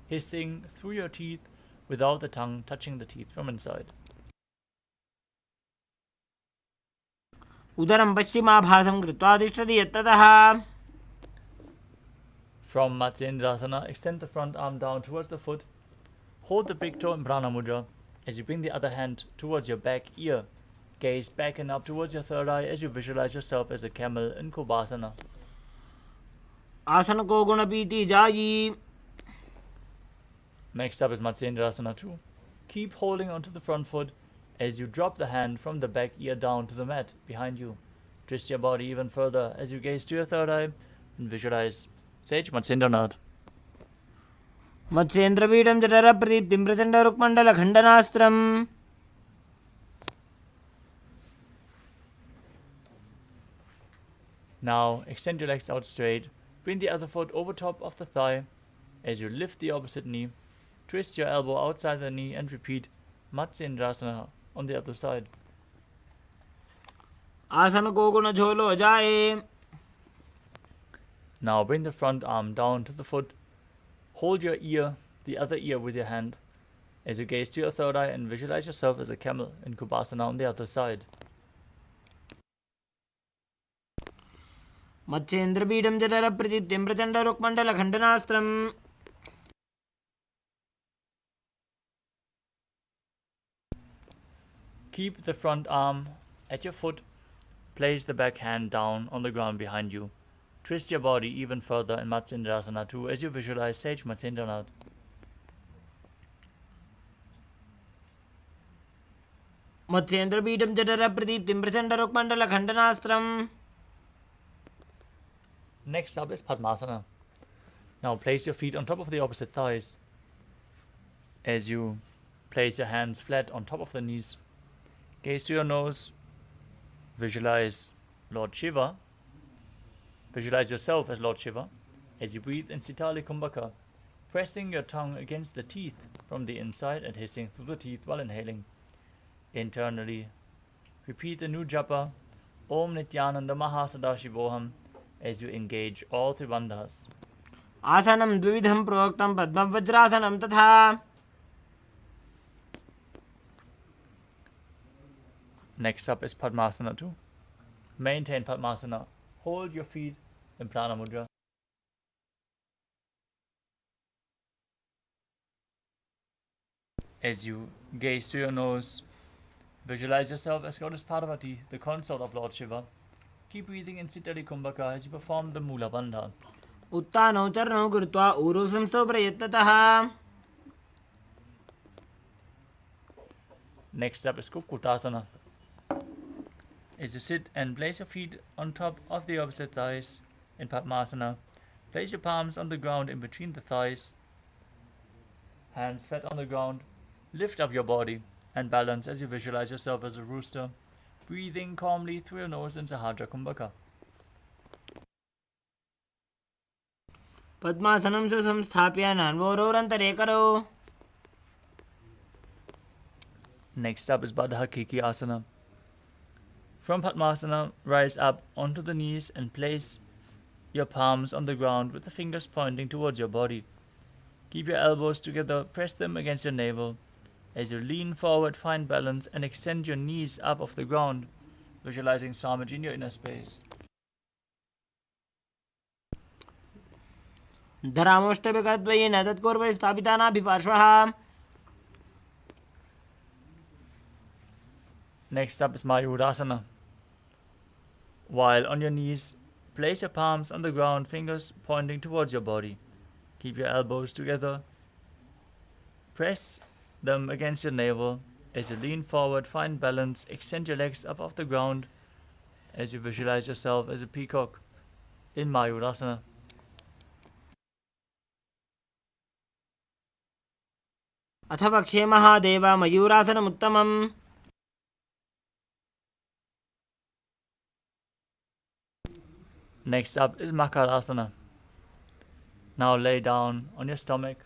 hissing through your teeth without the tongue touching the teeth from inside. उदरं पश्चिमाभासं कृत्वा तिष्ठति यत्ततः. From Matsyendrasana, extend the front arm down towards the foot. Hold the big toe in Prana Mudra as you bring the other hand towards your back ear. Gaze back and up towards your third eye as you visualize yourself as a camel in Kobasana. आसन को गुण पीति जाई. Next up is Matsyendrasana 2. Keep holding onto the front foot as you drop the hand from the back ear down to the mat behind you. Twist your body even further as you gaze to your third eye and visualize Sage Matsyendranath. मत्स्येन्द्रपीठं जठर प्रदीप्तिं Prachanda रुक्मण्डल खण्डनास्त्रम्. Now extend your legs out straight. Bring the other foot over top of the thigh as you lift the opposite knee. Twist your elbow outside the knee and repeat Matsyendrasana on the other side. आसन को गुण झोलो जाए. Now bring the front arm down to the foot. Hold your ear, the other ear with your hand, as you gaze to your third eye and visualize yourself as a camel in Kubasana on the other side. मत्स्येन्द्रपीठं जठर प्रदीप्तिं Prachanda रुक्मण्डल खण्डनास्त्रम्. Keep the front arm at your foot. Place the back hand down on the ground behind you. Twist your body even further in Matsyendrasana 2 as you visualize Sage Matsyendranath. मत्स्येन्द्रपीठं जठर प्रदीप्तिं Prachanda रुक्मण्डल खण्डनास्त्रम्. Next up is Padmasana. Now place your feet on top of the opposite thighs as you place your hands flat on top of the knees. Gaze to your nose. Visualize Lord Shiva. Visualize yourself as Lord Shiva as you breathe in Sitali Kumbhaka, pressing your tongue against the teeth from the inside and hissing through the teeth while inhaling. Internally, repeat the new japa, Om Nithyananda Paramashivam, as you engage all three bandhas. आसनं द्विविधं प्रोक्तं पद्मवज्रासनं तथा. Next up is Padmasana 2. Maintain Padmasana. Hold your feet in Prana Mudra. As you gaze to your nose, visualize yourself as Goddess Parvati, the consort of Lord Shiva. Keep breathing in Siddhari Kumbhaka as you perform the Mula Bandha. उत्तानौ चरणौ कृत्वा ऊरु संस्थौ प्रयत्नतः. Next up is Kukutasana. As you sit and place your feet on top of the opposite thighs in Padmasana, place your palms on the ground in between the thighs, hands flat on the ground, lift up your body and balance as you visualize yourself as a rooster, breathing calmly through your nose in Sahadra Kumbhaka. पद्मासनं सुसंस्थाप्य नान्वोरोरन्तरे करौ. Next up is Baddha Kiki Asana. From Padmasana, rise up onto the knees and place your palms on the ground with the fingers pointing towards your body. Keep your elbows together, press them against your navel. As you lean forward, find balance and extend your knees up off the ground, visualizing Swamiji in your inner space. धरामोष्टभिकद्वयेन तत्कोर्परि स्थापितानाभिपार्श्वः. Next up is Mayurasana. While on your knees, place your palms on the ground, fingers pointing towards your body. Keep your elbows together. Press them against your navel. As you lean forward, find balance. Extend your legs up off the ground as you visualize yourself as a peacock in Mayurasana. अथ पक्षे Mahadev मयूरासनमुत्तमम्. Next up is Makarasana. Now lay down on your stomach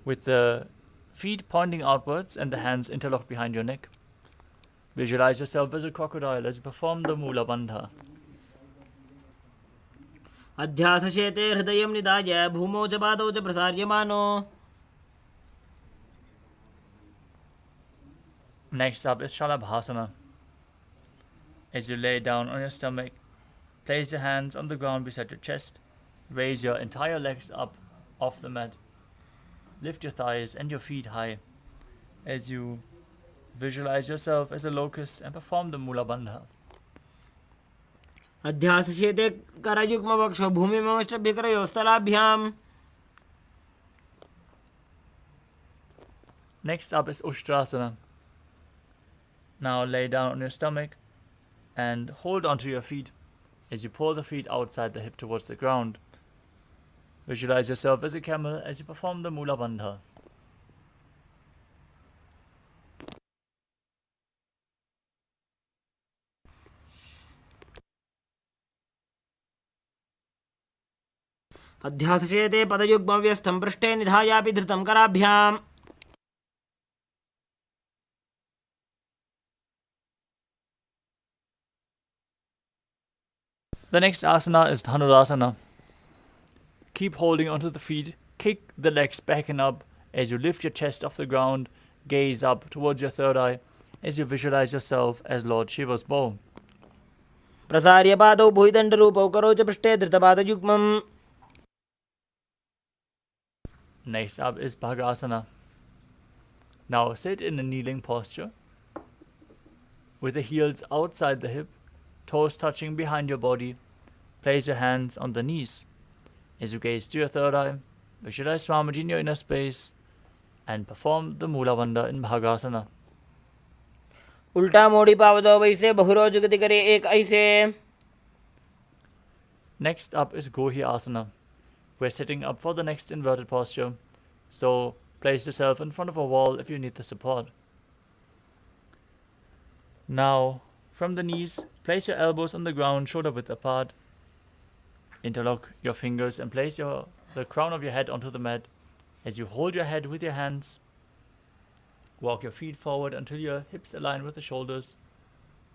with the feet pointing outwards and the hands interlocked behind your neck. Visualize yourself as a crocodile as you perform the Mula Bandha. अध्यासशेते हृदयं निधाय भूमौ च पादौ च प्रसार्यमानो. Next up is Shalabhasana. As you lay down on your stomach, place your hands on the ground beside your chest. Raise your entire legs up off the mat. Lift your thighs and your feet high as you visualize yourself as a locust and perform the Mula Bandha. अध्यासशेते करयुग्मवक्षो भूमिमवष्ट्रभ्यकरयोस्तलाभ्याम्. Next up is Ushtrasana. Now lay down on your stomach and hold onto your feet as you pull the feet outside the hip towards the ground. Visualize yourself as a camel as you perform the Mula Bandha. अध्यासशेते पदयुग्मव्यस्थं पृष्ठे निधायापि धृतं कराभ्याम्. The next asana is Dhanurasana. Keep holding onto the feet, kick the legs back and up as you lift your chest off the ground, gaze up towards your third eye as you visualize yourself as Lord Shiva's bow. प्रसार्य पादौ भुजदण्डरूपौ करौ च पृष्ठे धृतपादयुग्मम्. Next up is Bhagasana. Now sit in a kneeling posture with the heels outside the hip, toes touching behind your body. Place your hands on the knees. As you gaze to your third eye, visualize Swamiji in your inner space and perform the Mula Bandha in Bhagasana. उल्टा मोड़ी पावदो वैसे बहुरोज गति करे एक ऐसे. Next up is Gohi Asana. We're sitting up for the next inverted posture, so place yourself in front of a wall if you need the support. Now, from the knees, place your elbows on the ground, shoulder width apart. Interlock your fingers and place the crown of your head onto the mat. As you hold your head with your hands, walk your feet forward until your hips align with the shoulders,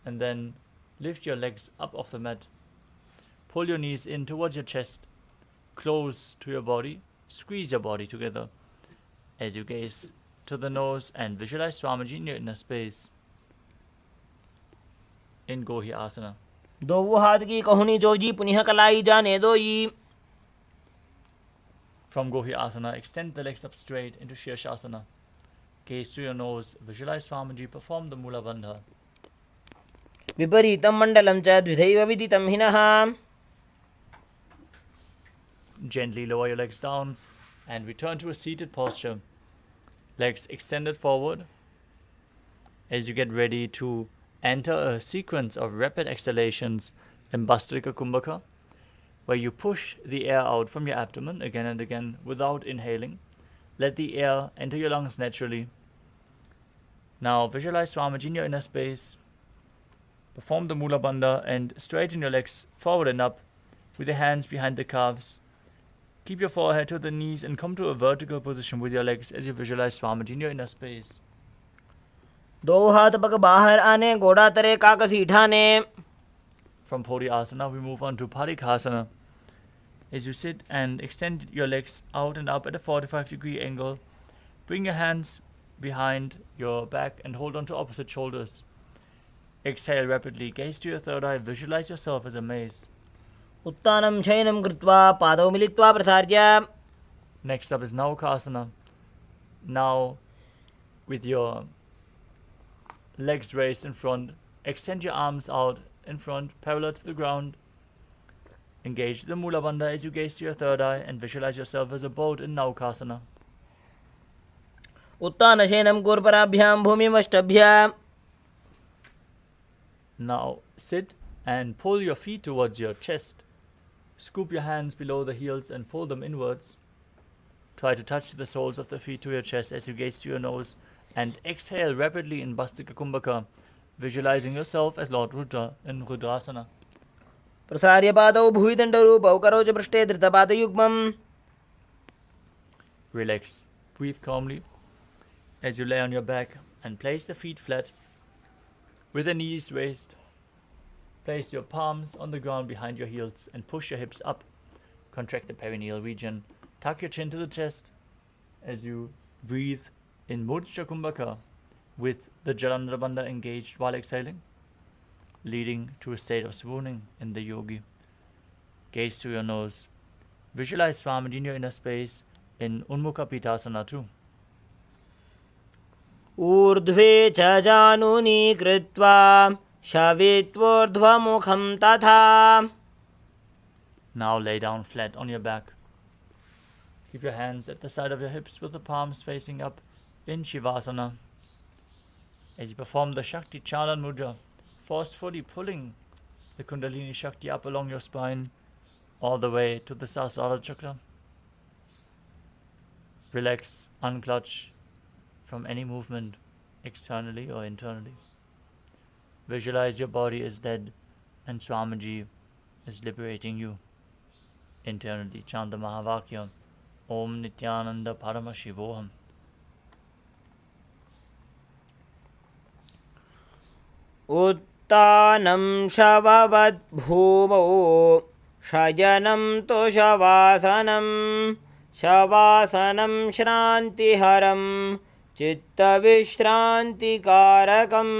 and then lift your legs up off the mat. Pull your knees in towards your chest, close to your body, squeeze your body together as you gaze to the nose and visualize Swamiji in your inner space in Gohi Asana. दो हाथ की कहुनी जोजी पुनः कलाई जाने दो. From Gohi-asana, extend the legs up straight into Shirshasana. Gaze through your nose. Visualize Swamiji perform the Mula Bandha. विपरीतं मण्डलं च द्विधैव विदितं हिनः Gently lower your legs down and return to a seated posture. Legs extended forward as you get ready to enter a sequence of rapid exhalations in Bastrika Kumbhaka, where you push the air out from your abdomen again and again without inhaling. Let the air enter your lungs naturally. Now visualize Swamiji in your inner space. Perform the Mula Bandha and straighten your legs forward and up with your hands behind the calves. Keep your forehead to the knees and come to a vertical position with your legs as you visualize Swamiji in your inner space. दो हाथ पग बाहर आने घोड़ा तरे काकसी ठाने From Asana, we move on to Parikhasana. As you sit and extend your legs out and up at a 45-degree angle, bring your hands behind your back and hold on to opposite shoulders. Exhale rapidly, gaze to your third eye, visualize yourself as a maze. उत्तानं शयनं कृत्वा पादौ मिलित्वा प्रसार्य Next up is Naukasana. Now, with your legs raised in front, extend your arms out in front, parallel to the ground. Engage the Mula Bandha as you gaze to your third eye and visualize yourself as a boat in Naukasana. उत्तानशयनं कूर्पराभ्यां भूमिमष्टभ्य Now sit and pull your feet towards your chest. Scoop your hands below the heels and pull them inwards. Try to touch the soles of the feet to your chest as you gaze to your nose and exhale rapidly in Bastika Kumbhaka, visualizing yourself as Lord Rudra in Rudrasana. प्रसार्य पादौ भुविदण्डरूपौ करोच पृष्ठे धृतपादयुग्मम् Relax. Breathe calmly as you lay on your back and place the feet flat with the knees raised. Place your palms on the ground behind your heels and push your hips up. Contract the perineal region. Tuck your chin to the chest as you breathe in Mudra Kumbhaka with the Jalandhara Bandha engaged while exhaling, leading to a state of swooning in the yogi. Gaze to your nose. Visualize Swamiji in your inner space in Unmukha Pitasana too. ऊर्ध्वे च जानुनी कृत्वा शवित्वोर्ध्वमुखं तथा Now lay down flat on your back. Keep your hands at the side of your hips with the palms facing up in Shivasana. As you perform the Shakti Chalan Mudra, forcefully pulling the Kundalini Shakti up along your spine all the way to the Sahasrara Chakra. Relax, unclutch from any movement externally or internally. Visualize your body as dead and Swamiji is liberating you. Internally chant the Mahavakya, Om Nithyananda Paramashivoham. उत्तानं शववद्भूमौ शयनं तु शवासनं शवासनं श्रान्तिहरं चित्तविश्रान्तिकारकम्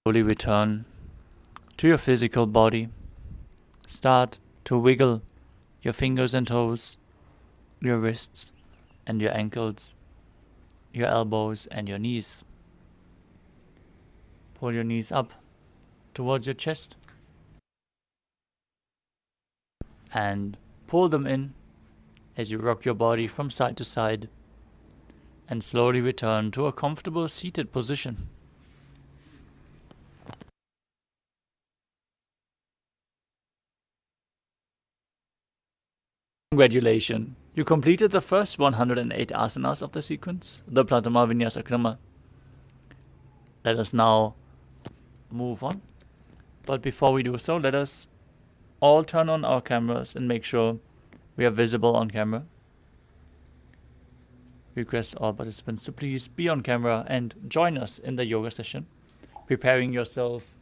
Slowly return to your physical body. Start to wiggle your fingers and toes, your wrists and your ankles, your elbows and your knees. Pull your knees up towards your chest and pull them in as you rock your body from side to side and slowly return to a comfortable seated position. Congratulations! You completed the first 108 asanas of the sequence, the Pratama Vinyasa Krama. Let us now move on. But before we do so, let us all turn on our cameras and make sure we are visible on camera. Request all participants to please be on camera and join us in the yoga session, preparing yourself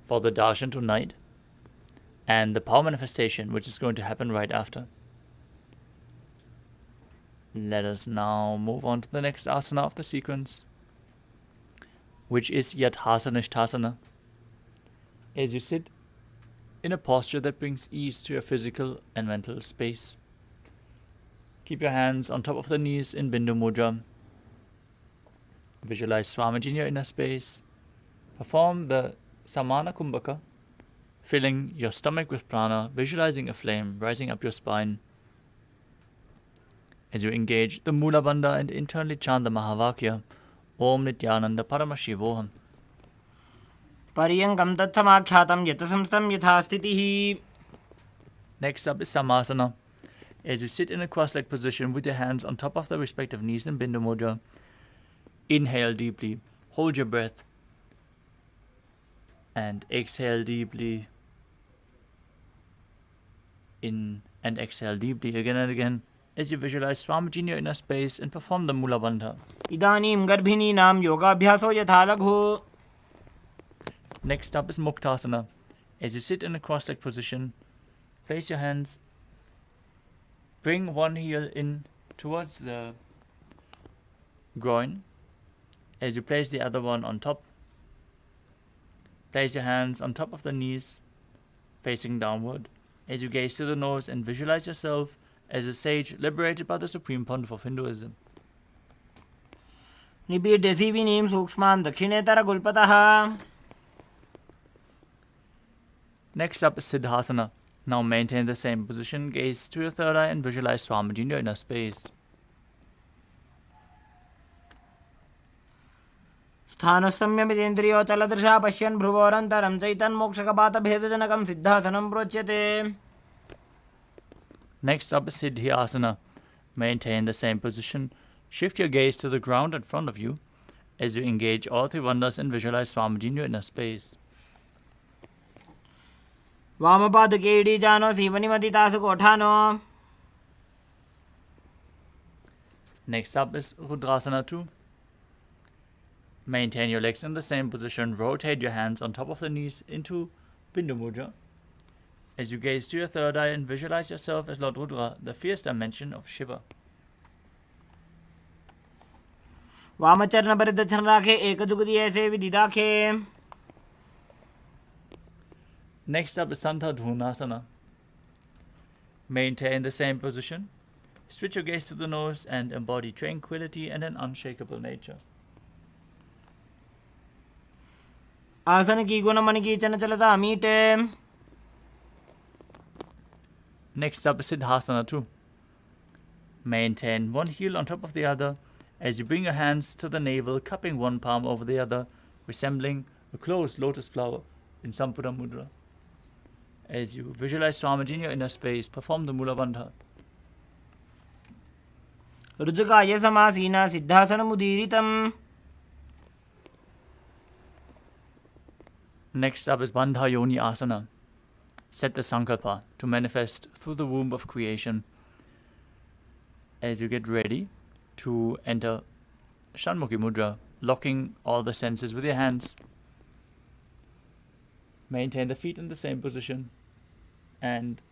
for the darshan tonight and the power manifestation, which is going to happen right after. Let us now move on to the next asana of the sequence, which is Yathasanishthasana. As you sit in a posture that brings ease to your physical and mental space. Keep your hands on top of the knees in Bindu Mudra. Visualize Swamiji in your inner space. Perform the Samana Kumbhaka, filling your stomach with prana, visualizing a flame rising up your spine. As you engage the Mula Bandha and internally chant the Mahavakya, Om Nithyananda Paramashivoham. Paryankam tatsamakhyatam yatasamstam yathastitihi. Next up is Samasana. As you sit in a cross-legged position with your hands on top of the respective knees in Bindu Mudra, inhale deeply, hold your breath, and exhale deeply. In and exhale deeply again and again as you visualize Swamiji in your inner space and perform the Mula Bandha. Idanim garbhini nam yogabhyaso yatha laghu. Next up is Muktasana. As you sit in a cross-legged position, place your hands, bring one heel in towards the groin. As you place the other one on top, place your hands on top of the knees, facing downward. As you gaze to the nose and visualize yourself as a sage liberated by the Supreme Pontiff of Hinduism. Nibidya sivinim sukshmam dakshinetara gulpataha. Next up is Siddhasana. Now maintain the same position, gaze to your third eye and visualize Swamiji in your inner space. Sthanastamyamidendriyo chaladrisha pashyan bhruvorantaram chaitan mokshakapata bhedajanakam siddhasanam procyate. Next up is Siddhyasana. Maintain the same position. Shift your gaze to the ground in front of you as you engage all three wonders and visualize Swamiji in your inner space. Vamapaduke idijano sivanimatidasu kothano. Next up is Rudrasana 2. Maintain your legs in the same position. Rotate your hands on top of the knees into Bindu Mudra. As you gaze to your third eye and visualize yourself as Lord Rudra, the fierce dimension of Shiva. Vamacharna paridachan rakhe ekajugudi aise vididakhe. Next up is Santa Dhunasana. Maintain the same position. Switch your gaze to the nose and embody tranquility and an unshakable nature. आसन की गुण मन की चंचलता मीटे. Next up is Siddhasana 2. Maintain one heel on top of the other as you bring your hands to the navel, cupping one palm over the other, resembling a closed lotus flower in Sampura Mudra. As you visualize Swamiji in your inner space, perform the Mula Bandha. रुजुकाय समासीना सिद्धासनमुदीरितम्. Next up is Bandha Yoni Asana. Set the Sankalpa to manifest through the womb of creation as you get ready to enter Shanmukhi Mudra, locking all the senses with your hands. Maintain the feet in the same position and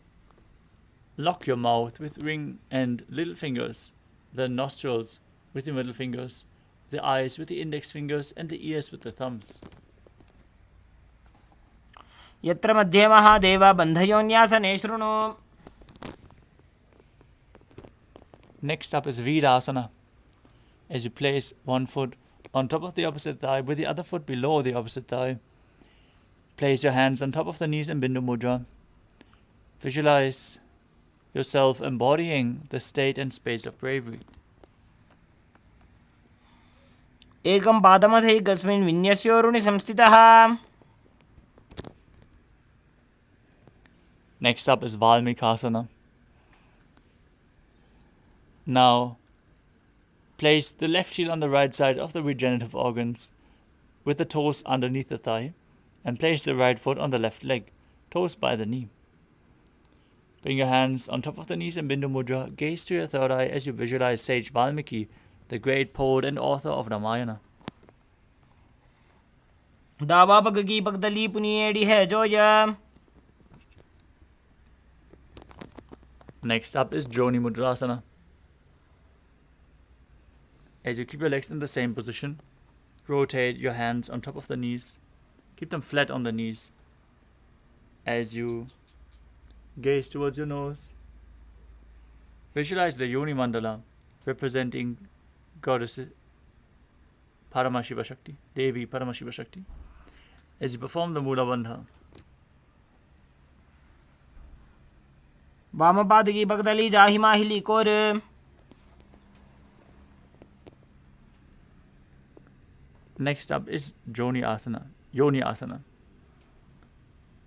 lock your mouth with ring and little fingers, the nostrils with the middle fingers, the eyes with the index fingers, and the ears with the thumbs. यत्र मध्ये महादेव बन्धयोन्यासने शृणु. Next up is Virasana. As you place one foot on top of the opposite thigh with the other foot below the opposite thigh. Place your hands on top of the knees in Bindu Mudra. Visualize yourself embodying the state and space of bravery. एकं पादमथैकस्मिन् विन्यस्योरुणि संस्थितः. Next up is Valmikasana. Now, place the left heel on the right side of the regenerative organs with the toes underneath the thigh and place the right foot on the left leg, toes by the knee. Bring your hands on top of the knees in Bindu Mudra. Gaze to your third eye as you visualize sage Valmiki, the great poet and author of Ramayana. डावा पग की पगदली पुनिएड़ी है Zoya. Next up is Joni Mudrasana. As you keep your legs in the same position, rotate your hands on top of the knees. Keep them flat on the knees. As you gaze towards your nose, visualize the Yoni Mandala representing Goddess Paramashiva Shakti, Devi Paramashiva Shakti. As you perform the Mula Bandha, वाम पाद की पगदली जाहि माहिली core. next up is Yoni Asana.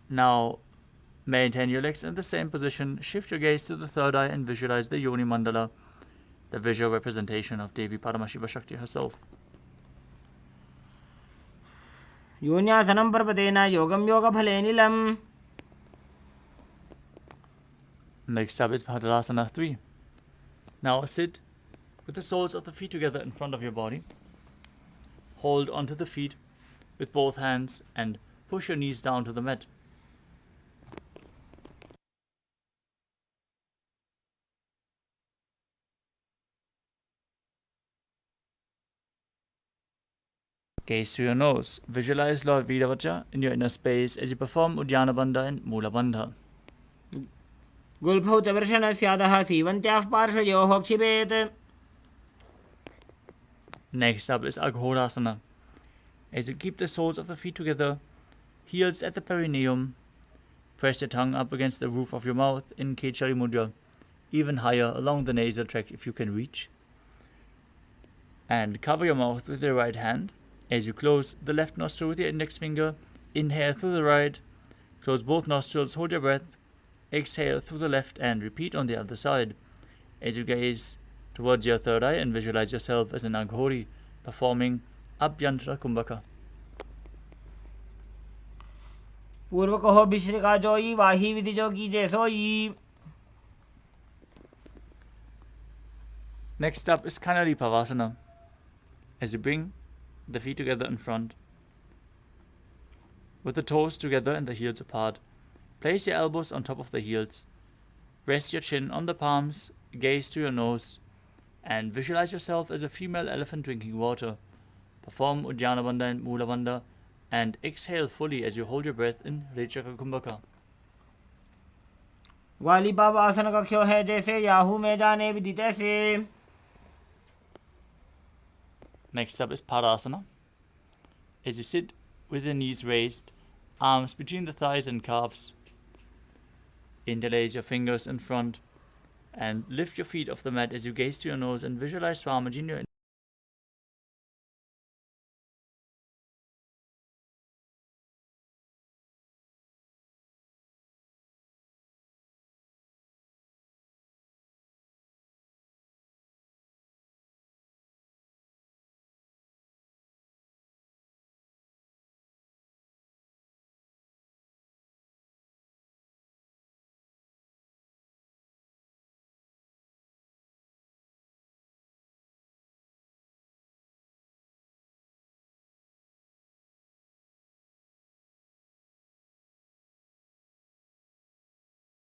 Now, maintain your legs in the same position. Shift your gaze to the third eye and visualize the Yoni Mandala, the visual representation of Devi Paramashiva Shakti herself. योन्यासनं पर्वतेन योगं योगफले नीलम्. Next up is Bhadrasana 3. Now sit with the soles of the feet together in front of your body. Hold onto the feet with both hands and push your knees down to the mat. Gaze to your nose. Visualize Lord Viravaja in your inner space as you perform Uddiyana Bandha and Mula Bandha. गुल्फौ च वर्षणस्यादः सीवन्त्याः पार्श्वयोः क्षिपेत्. Next up is Aghorasana. As you keep the soles of the feet together, heels at the perineum, press your tongue up against the roof of your mouth in Kechari Mudra, even higher along the nasal tract if you can reach. And cover your mouth with your right hand. As you close the left nostril with your index finger, inhale through the right, close both nostrils, hold your breath, exhale through the left and repeat on the other side. As you gaze towards your third eye and visualize yourself as an Aghori performing Abhyantra Kumbhaka. पूर्व कहो भिश्रिका जोई वाही विधि जो कीजे सोई. Next up is Kanari Pavasana. As you bring the feet together in front, with the toes together and the heels apart, place your elbows on top of the heels. Rest your chin on the palms, gaze to your nose, and visualize yourself as a female elephant drinking water. Perform Uddiyana Bandha and Mula Bandha, and exhale fully as you hold your breath in Rechaka Kumbhaka. वाली बाब आसन कख्यो है जैसे Yahoo में जाने विदित ऐसे. Next up is Padasana. As you sit with your knees raised, arms between the thighs and calves, interlace your fingers in front and lift your feet off the mat as you gaze to your nose and visualize Swamiji in your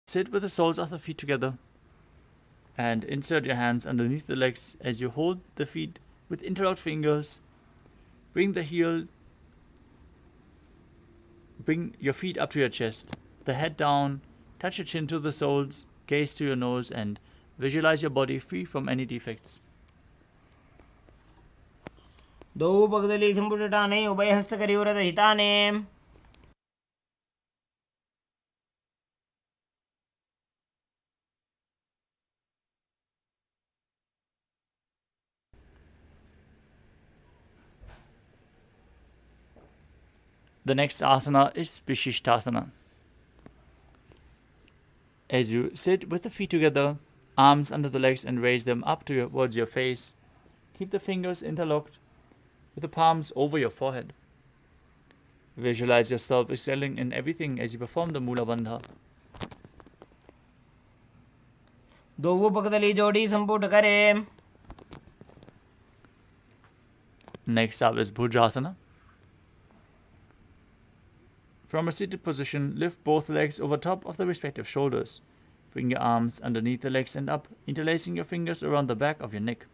Sit with the soles of the feet together and insert your hands underneath the legs as you hold the feet with interlocked fingers. Bring the heel bring your feet up to your chest, the head down, touch your chin to the soles, gaze to your nose, and visualize your body free from any defects. द्वौ पगदली संपुटटाने उभयहस्तकरिवरदहिताने The next asana is Vishishtasana. As you sit with the feet together, arms under the legs, and raise them up towards your face, keep the fingers interlocked with the palms over your forehead. Visualize yourself excelling in everything as you perform the Mula Bandha. द्वौ पगदली जोड़ी संपुट करे. Next up is Bhujasana. From a seated position, lift both legs over top of the respective shoulders. Bring your arms underneath the legs and up, interlacing your fingers around the back of your neck.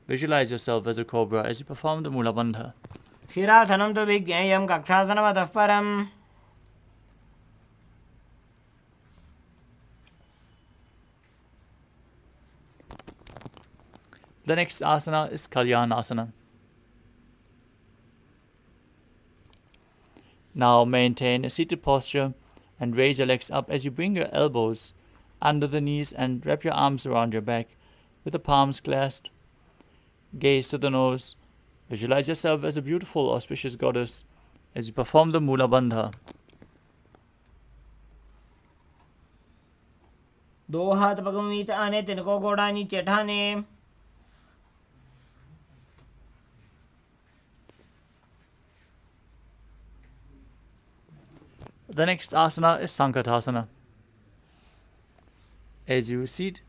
Visualize yourself as a cobra as you perform the Mula Bandha. शिरासनं तु विज्ञेयं कक्षासनमतः परम्. The next asana is Kalyanasana. Now maintain a seated posture and raise your legs up as you bring your elbows under the knees and wrap your arms around your back with the palms clasped. Gaze to the nose. Visualize yourself as a beautiful, auspicious goddess as you perform the Mula Bandha. दो हाथ पगों नीचे आने, तिनको गोड़ा नीचे ठाने. The next asana is Sankatasana. As you sit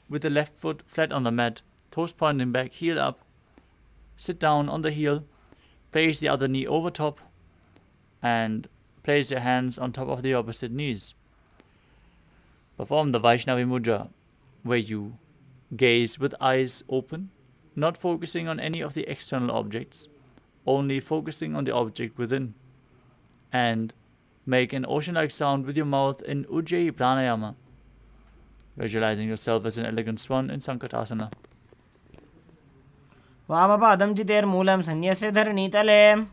with the left foot flat on the mat, toes pointing back, heel up. Sit down on the heel, place the other knee over top, and place your hands on top of the opposite knees. Perform the Vaishnavi Mudra, where you gaze with eyes open, not focusing on any of the external objects, only focusing on the object within, and make an ocean-like sound with your mouth in Ujjayi Pranayama, visualizing yourself as an elegant swan in Sankatasana. वामपादं चितेर्मूलं सन्न्यस्य धरणीतले.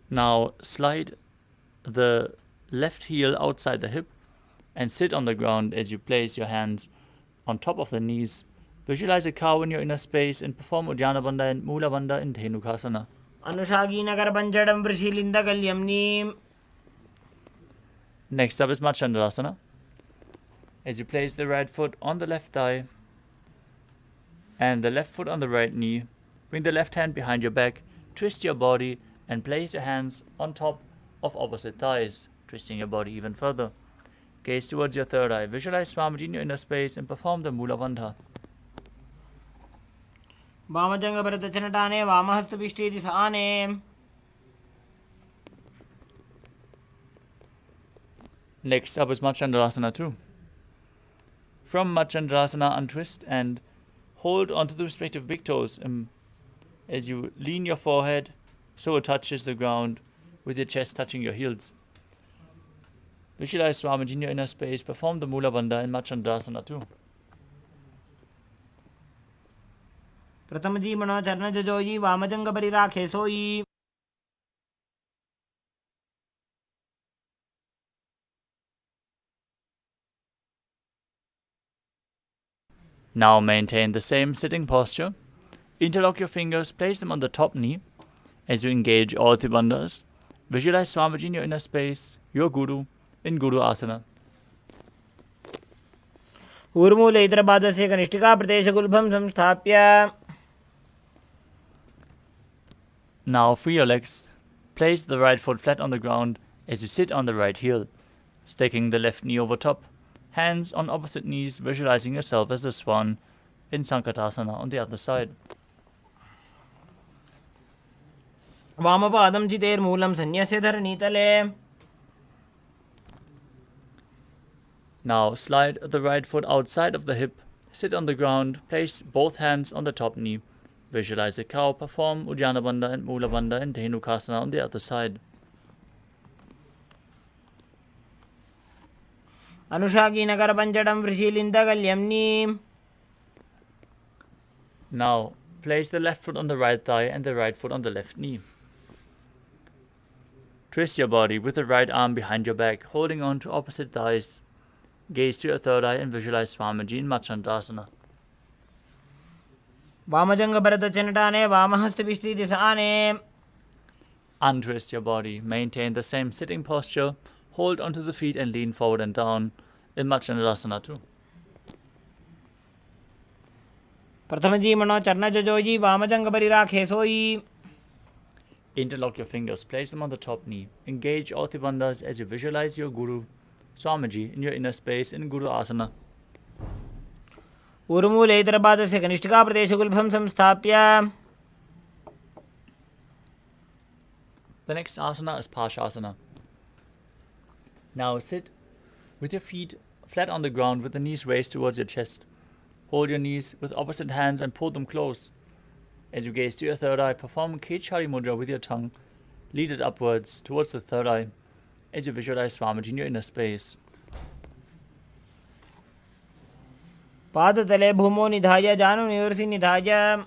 Now slide the left heel outside the hip and sit on the ground as you place your hands on top of the knees. Visualize a cow in your inner space and perform Uddiyana Bandha and Mula Bandha in Dhenukasana. अनुषागीनगरपञ्चडं वृषीलिन्दकल्यम्नीम्. Next up is Machandrasana. As you place the right foot on the left thigh and the left foot on the right knee, bring the left hand behind your back, twist your body, and place your hands on top of opposite thighs, twisting your body even further. Gaze towards your third eye. Visualize Swamiji in your inner space and perform the Mula Bandha. वामजङ्गभरतचनटाने वामहस्तपिष्ठेति Sane. Next up is Machandrasana too. From Machandrasana, untwist and hold onto the respective big toes as you lean your forehead so it touches the ground with your chest touching your heels. Visualize Swamiji in your inner space. Perform the Mula Bandha in Machandrasana too. प्रथम जी मनो चरण जजोई वामजंग परिराखे सोई. Now maintain the same sitting posture. Interlock your fingers, place them on the top knee as you engage all three bandhas. Visualize Swamiji in your inner space, your Guru, in Guru Asana. ऊर्मूले इतरपादस्य कनिष्ठिका प्रदेशगुल्भं संस्थाप्य. Now free your legs. Place the right foot flat on the ground as you sit on the right heel, staking the left knee over top. Hands on opposite knees, visualizing yourself as a swan in Sankatasana on the other side. वामपादं चितेर्मूलं सन्न्यस्य धरणीतले. Now slide the right foot outside of the hip, Sit on the ground, place both hands on the top knee. Visualize the cow, perform Uddiyana Bandha and Mula Bandha and Dhenukasana on the other side. Anushaki Nagar Panchadam Vrishilinda Galyamni. Now, place the left foot on the right thigh and the right foot on the left knee. Twist your body with the right arm behind your back, holding on to opposite thighs. Gaze to your third eye and visualize Swamiji in Machandasana. Vamajanga Bharata Chanatane, Vamahasta Vishti Disane. Untwist your body. Maintain the same sitting posture. Hold onto the feet and lean forward and down in Machandasana too. Prathamaji Mano Charna Jajoji, Vamajanga Barirake Soi. Interlock your fingers. Place them on the top knee. Engage all the bandhas as you visualize your Guru, Swamiji, in your inner space in Guru Asana. Urmule Itarabadasya Kanishtika Pradeshagulbham Samsthapya. The next asana is Pashasana. Now sit with your feet flat on the ground with the knees raised towards your chest. Hold your knees with opposite hands and pull them close. As you gaze to your third eye, perform Kechari Mudra with your tongue. Lead it upwards towards the third eye as you visualize Swamiji in your inner space. Padatale Bhumo Nidhaya Janu Nirsi Nidhaya.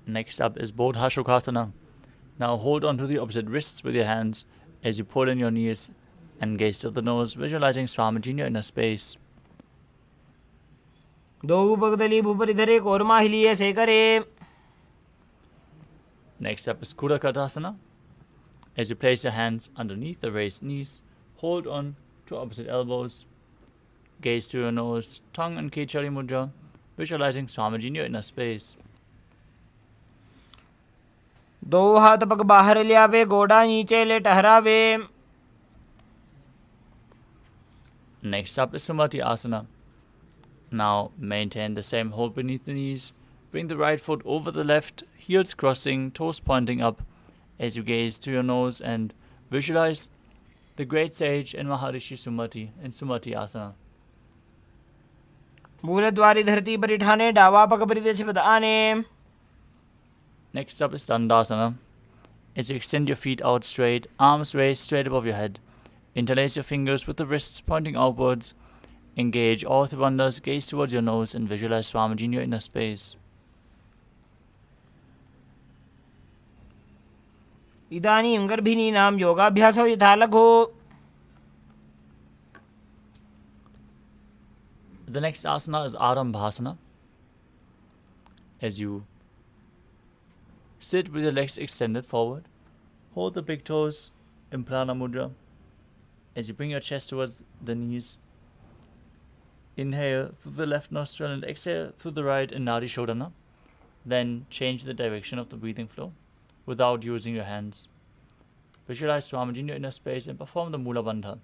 Next up is Bodhashukasana. Now hold on to the opposite wrists with your hands as you pull in your knees and gaze to the nose, visualizing Swamiji in your inner space. Do Bhagdali Bhuparidhare Korma Hiliye Sekare. Next up is Kudakatasana. As you place your hands underneath the raised knees, hold on to opposite elbows, gaze to your nose, tongue and Kechari Mudra, visualizing Swamiji in your inner space. Do हाथ पग बाहर ले आवे गोड़ा नीचे ले टहरावे. Next up is Sumati Asana. Now maintain the same hold beneath the knees. Bring the right foot over the left, heels crossing, toes pointing up as you gaze to your nose and visualize the great sage and Maharishi Sumati in Sumati Asana. मूलद्वारी धरती पर इठाने डावा पग परिदेश बदाने. Next up is Dandasana. As you extend your feet out straight, arms raised straight above your head. Interlace your fingers with the wrists pointing outwards. Engage all the bandhas, gaze towards your nose and visualize Swamiji in your inner space. इदानीं गर्भिणीनां योगाभ्यासो यथा लघु. The next asana is Arambhasana. As you sit with your legs extended forward, hold the big toes in Prana Mudra. As you bring your chest towards the knees, inhale through the left nostril and exhale through the right in Nadi Shodhana. Then change the direction of the breathing flow without using your hands. Visualize Swamiji in your inner space and perform the Mula Bandha.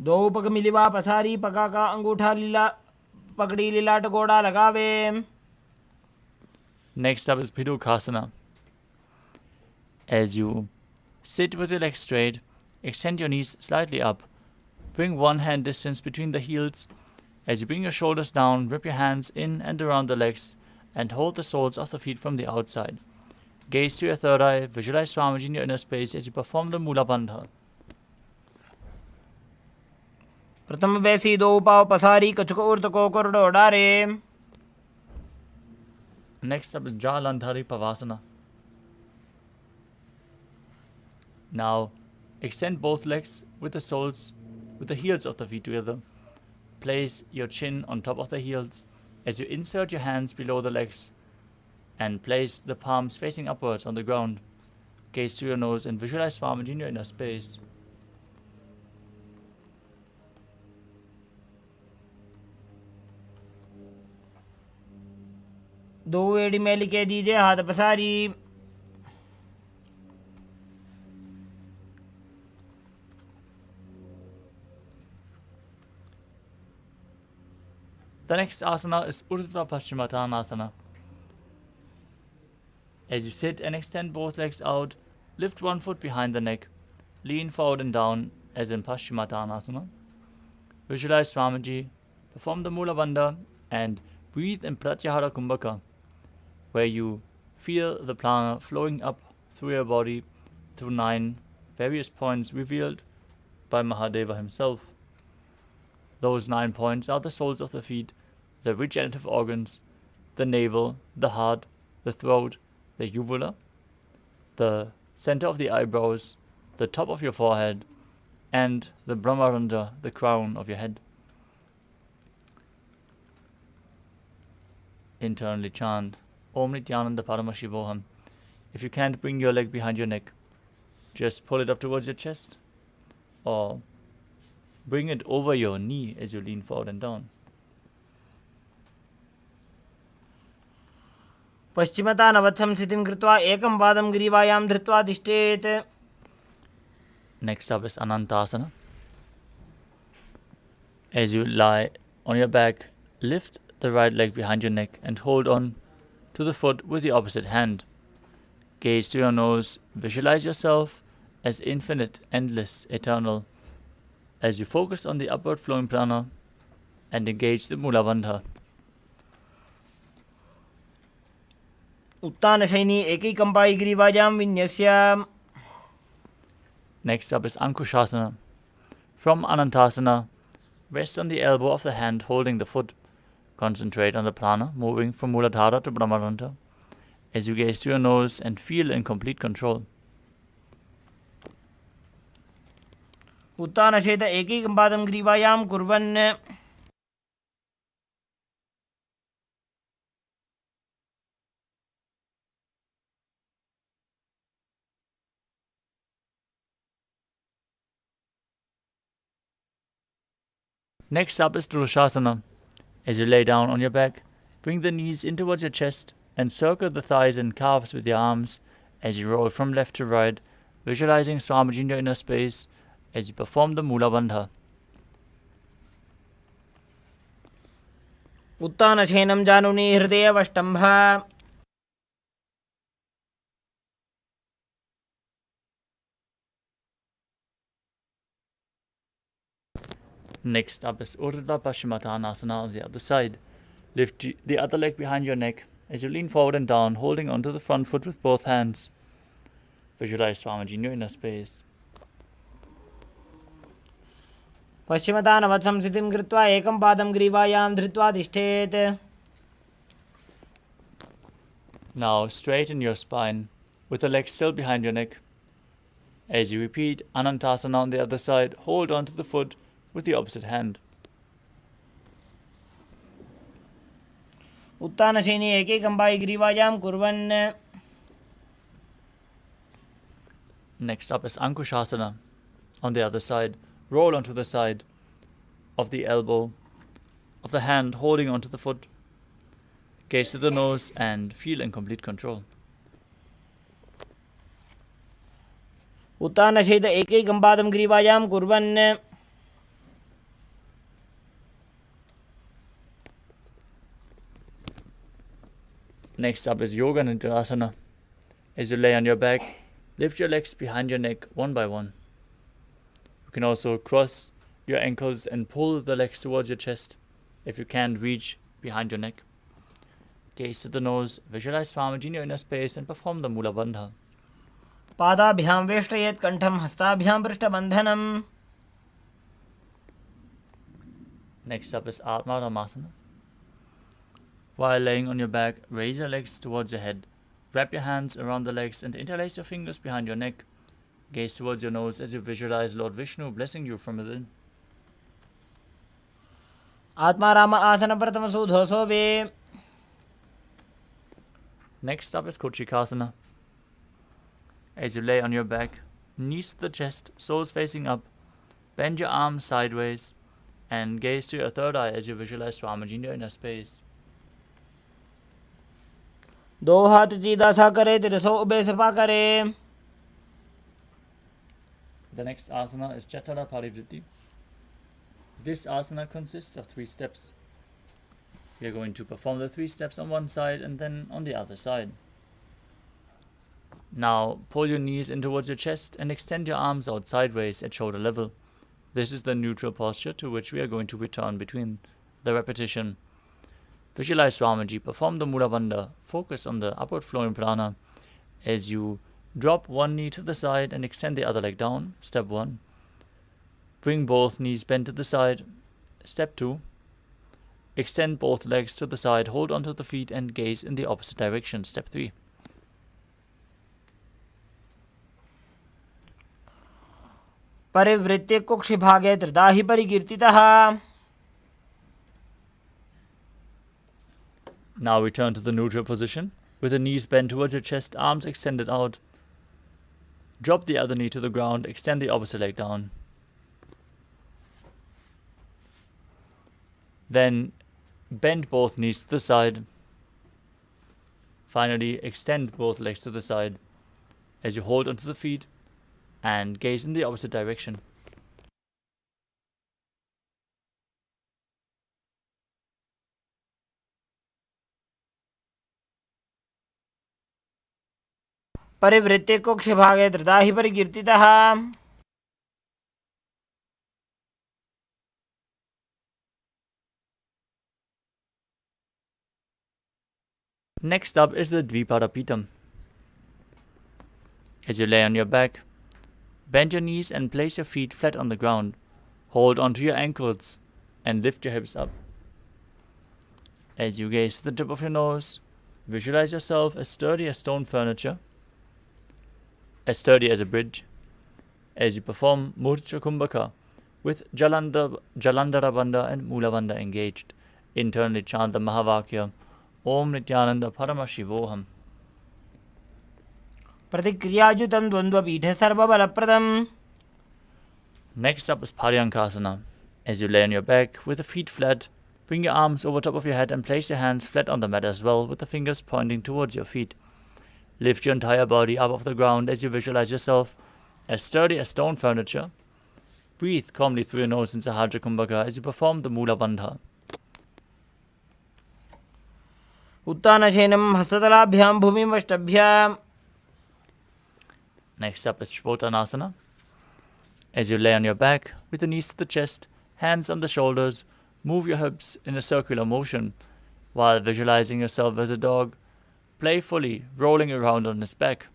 दो पग मिलिवा पसारी पगा का अंगूठा लीला पकड़ी लीलाट गोड़ा लगावे. Next up is Pidukasana. As you sit with your legs straight, extend your knees slightly up. Bring one hand distance between the heels. As you bring your shoulders down, wrap your hands in and around the legs and hold the soles of the feet from the outside. Gaze to your third eye, visualize Swamiji in your inner space as you perform the Mula Bandha. प्रथम वैसी दो पाव पसारी कछुक उर्त को करडो डारे. Next up is Jalandhari Pavasana. Now extend both legs with the heels of the feet together. Place your chin on top of the heels as you insert your hands below the legs and place the palms facing upwards on the ground. Gaze to your nose and visualize Swamiji in your inner space. दो एड़ी में लिखे दीजिए हाथ पसारी. The next asana is Urdhva Paschimottanasana. As you sit and extend both legs out, lift one foot behind the neck, lean forward and down as in Paschimottanasana. Visualize Swamiji, perform the Mula Bandha, and breathe in Pratyahara Kumbhaka, where you feel the prana flowing up through your body through 9 various points revealed by Mahadeva himself. Those 9 points are the soles of the feet, the regenerative organs, the navel, the heart, the throat, the uvula, the center of the eyebrows, the top of your forehead, and the Brahmarandha, the crown of your head. Internally chant Om Nithyananda Paramashivoham. If you can't bring your leg behind your neck, just pull it up towards your chest, or bring it over your knee as you lean forward and down. पश्चिमतानवत्सं स्थितिं कृत्वा एकं पादं ग्रीवायां धृत्वा तिष्ठेत्. Next up is Anantasana. As you lie on your back, lift the right leg behind your neck and hold on to the foot with the opposite hand. Gaze to your nose, visualize yourself as infinite, endless, eternal, as you focus on the upward flowing prana and engage the Mula Bandha. उत्तानशयनी एकैकम्पायि ग्रीवायां विन्यस्य. Next up is Ankushasana. From Anantasana, rest on the elbow of the hand holding the foot. Concentrate on the prana moving from Muladhara to Brahmarandha as you gaze to your nose and feel in complete control. उत्तानशयित एकैकं पादं ग्रीवायां कुर्वन्. Next up is Drushasana. As you lay down on your back, bring the knees in towards your chest and circle the thighs and calves with your arms as you roll from left to right, visualizing Swamiji in your inner space as you perform the Mula Bandha. उत्तानशयनं जानुनी हृदयवष्टम्भ. Next up is Urdhva Paschimottanasana on the other side. Lift the other leg behind your neck as you lean forward and down, holding onto the front foot with both hands. Visualize Swamiji in your inner space. पश्चिमतानवत्सं स्थितिं कृत्वा एकं पादं ग्रीवायां धृत्वा तिष्ठेत्. Now straighten your spine with the legs still behind your neck. As you repeat Anantasana on the other side, hold onto the foot with the opposite hand. उत्तानशयनी एकैकम्पायि ग्रीवायां कुर्वन्. Next up is Ankushasana. On the other side, roll onto the side of the elbow of the hand holding onto the foot. Gaze to the nose and feel in complete control. उत्तानशयित एकैकं पादं ग्रीवायां कुर्वन्. Next up is Yoga Nidrasana. As you lay on your back, lift your legs behind your neck one by one. You can also cross your ankles and pull the legs towards your chest if you can't reach behind your neck. Gaze to the nose, visualize Swamiji in your inner space and perform the Mula Bandha. पादाभ्यां वेष्टयेत् कण्ठं हस्ताभ्यां पृष्ठबन्धनम्. Next up is Atmaramasana. While laying on your back, raise your legs towards your head. Wrap your hands around the legs and interlace your fingers behind your neck. Gaze towards your nose as you visualize Lord Vishnu blessing you from within. Atmaram आसन प्रथमसूधोऽसो वे. Next up is Kochikasana. As you lay on your back, knees to the chest, soles facing up, bend your arms sideways and gaze to your third eye as you visualize Swamiji in your inner space. दो हाथ सीधा सा करे तिरसो ube Sapa करे. The next asana is Chatara Parivritti. This asana consists of 3 steps. We are going to perform the 3 steps on one side and then on the other side. Now pull your knees in towards your chest and extend your arms out sideways at shoulder level. This is the neutral posture to which we are going to return between the repetition. Visualize Swamiji, perform the Mula Bandha, focus on the upward flowing prana as you drop one knee to the side and extend the other leg down. Step 1. Bring both knees bent to the side. Step 2. Extend both legs to the side, hold onto the feet and gaze in the opposite direction. Step 3. परिवृत्य कुक्षिभागे त्रिदाहि परिकीर्तितः. Now return to the neutral position with the knees bent towards your chest, arms extended out. Drop the other knee to the ground, extend the opposite leg down. Then bend both knees to the side. Finally, extend both legs to the side as you hold onto the feet and gaze in the opposite direction. परिवृत्य कुक्षिभागे त्रिदाहि परिकीर्तितः. Next up is the Dvipadapitam. As you lay on your back, bend your knees and place your feet flat on the ground. Hold onto your ankles and lift your hips up. As you gaze to the tip of your nose, visualize yourself as sturdy as stone furniture, as sturdy as a bridge. As you perform Murcha Kumbhaka with Jalandhara Bandha and Mula Bandha engaged, internally chant the Mahavakya Om Nithyananda Paramashivoham. प्रतिक्रियाजुतं द्वन्द्वपीठे सर्वबलप्रदम्. Next up is Paryankasana. As you lay on your back with the feet flat, bring your arms over top of your head and place your hands flat on the mat as well, with the fingers pointing towards your feet. Lift your entire body up off the ground as you visualize yourself as sturdy as stone furniture. Breathe calmly through your nose in Sahajra Kumbhaka as you perform the Mula Bandha. उत्तानशयनं हस्ततलाभ्यां भूमिमष्टभ्याम्. Next up is Shvotanasana. As you lay on your back with the knees to the chest, hands on the shoulders, move your hips in a circular motion while visualizing yourself as a dog, playfully rolling around on his back.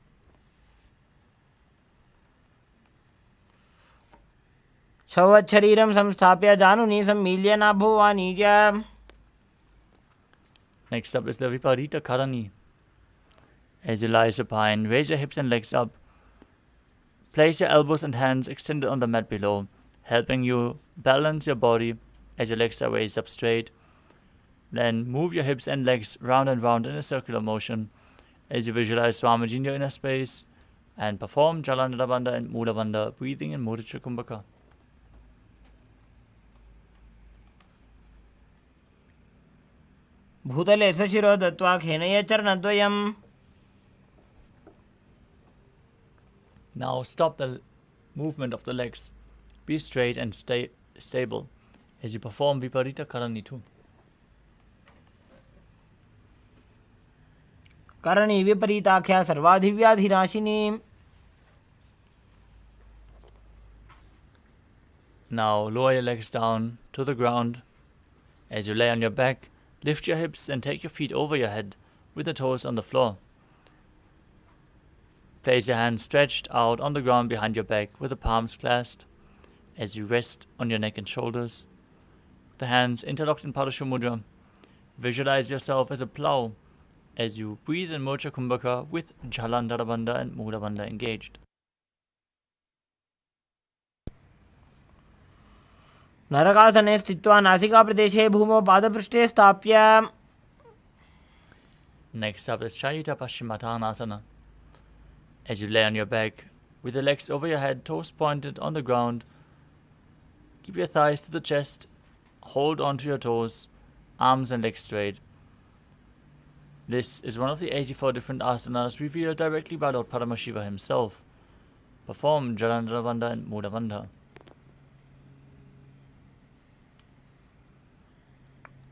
शरीरं संस्थाप्य जानुनी सम्मील्य नाभुवानीज. Next up is the Viparita Karani. As you lie supine, raise your hips and legs up. Place your elbows and hands extended on the mat below, helping you balance your body as your legs are raised up straight. Then move your hips and legs round and round in a circular motion as you visualize Swamiji in your inner space and perform Jalandhara Bandha and Mula Bandha, breathing in Mudra Kumbhaka. भूतले सशिरो दत्वा खेनय चरणद्वयम्. Now stop the movement of the legs. Be straight and stay stable as you perform Viparita Karani too. Karni विपरीताख्या सर्वाधिव्याधिनाशिनी. Now lower your legs down to the ground. As you lay on your back, lift your hips and take your feet over your head with the toes on the floor. Place your hands stretched out on the ground behind your back with the palms clasped as you rest on your neck and shoulders. The hands interlocked in Padasha Mudra. Visualize yourself as a plow as you breathe in Murcha Kumbhaka with Jalandhara Bandha and Mula Bandha engaged. नरकासने स्थित्वा नासिकाप्रदेशे भूमौ पादपृष्ठे स्थाप्य. Next up is Shayita Paschimottanasana. As you lay on your back, with your legs over your head, toes pointed on the ground, keep your thighs to the chest, hold onto your toes, arms and legs straight. This is one of the 84 different asanas revealed directly by Lord Paramashiva himself. Perform Jalandhara Bandha and Mula Bandha.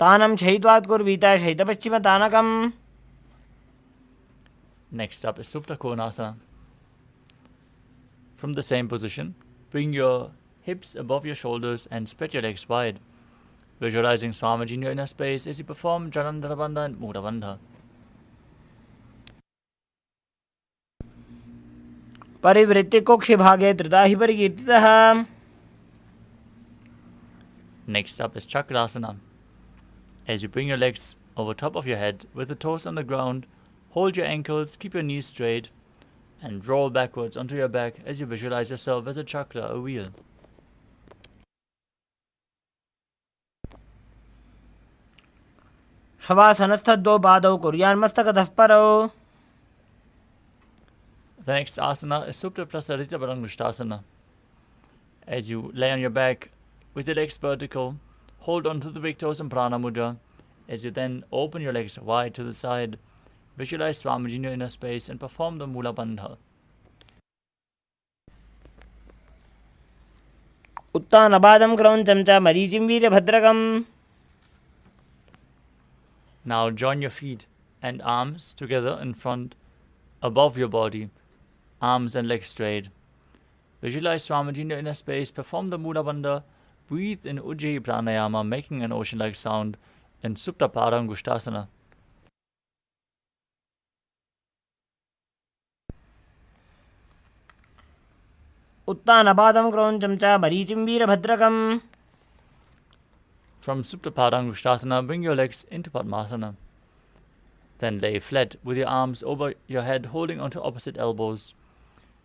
तानं शयित्वात् कुर्वीत शयितपश्चिमतानकम्. Next up is Supta Konasana. From the same position, bring your hips above your shoulders and spread your legs wide, visualizing Swamiji in your inner space as you perform Jalandhara Bandha and Mudha Bandha. परिवृत्ति कुक्षि भागे त्रिदा हि परिकीर्तितः. Next up is Chakrasana. As you bring your legs over top of your head with the toes on the ground, hold your ankles, keep your knees straight, and roll backwards onto your back as you visualize yourself as a chakra, a wheel. शवासनस्थद्वौ पादौ कुर्यान्मस्तकतः परौ. The next asana is Supta Prasarita Balangushtasana. As you lay on your back with your legs vertical, hold on to the big toes in Prana Mudra. As you then open your legs wide to the side, visualize Swamiji in your inner space and perform the Mula Bandha. उत्तानपादं क्रौञ्चं च मरीचिं वीरभद्रकम्. Now join your feet and arms together in front, above your body, arms and legs straight. Visualize Swamiji in your inner space, perform the Mula Bandha, breathe in Ujjayi Pranayama, making an ocean-like sound in Supta Parangushtasana. उत्तानपादं क्रौञ्चं च मरीचिं वीरभद्रकम्. From Supta Parangushtasana, bring your legs into Padmasana. Then lay flat with your arms over your head, holding onto opposite elbows.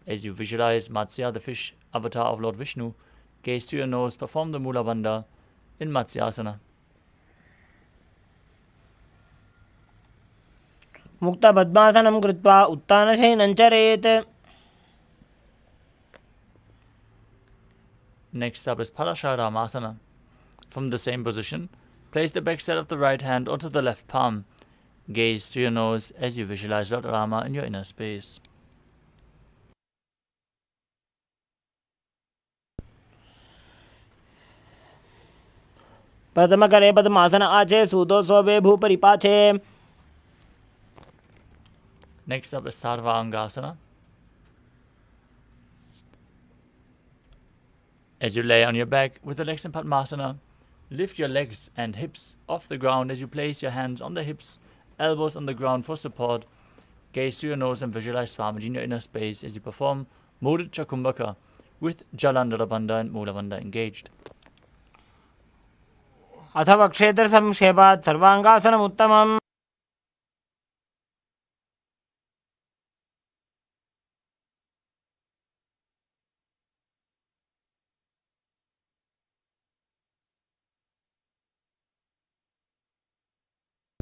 As you visualize Matsya, the fish avatar of Lord Vishnu, gaze to your nose, perform the Mula Bandha in Matsyasana. मुक्तपद्मासनं कृत्वा उत्तानशयनं चरेत्. Next up is Parasharamasana. From the same position, place the back side of the right hand onto the left palm. Gaze to your nose as you visualize Lord Rama in your inner space. प्रथमकरे पद्मासन आचे सूतो सोबे भूपरिपाचे. Next up is Sarvangasana. As you lay on your back with the legs in Padmasana, lift your legs and hips off the ground as you place your hands on the hips, elbows on the ground for support. Gaze to your nose and visualize Swamiji in your inner space as you perform Mudita Kumbhaka with Jalandhara Bandha and Mula Bandha engaged. अथवा क्षेत्र संक्षेपात् सर्वांगासनम् उत्तमम्.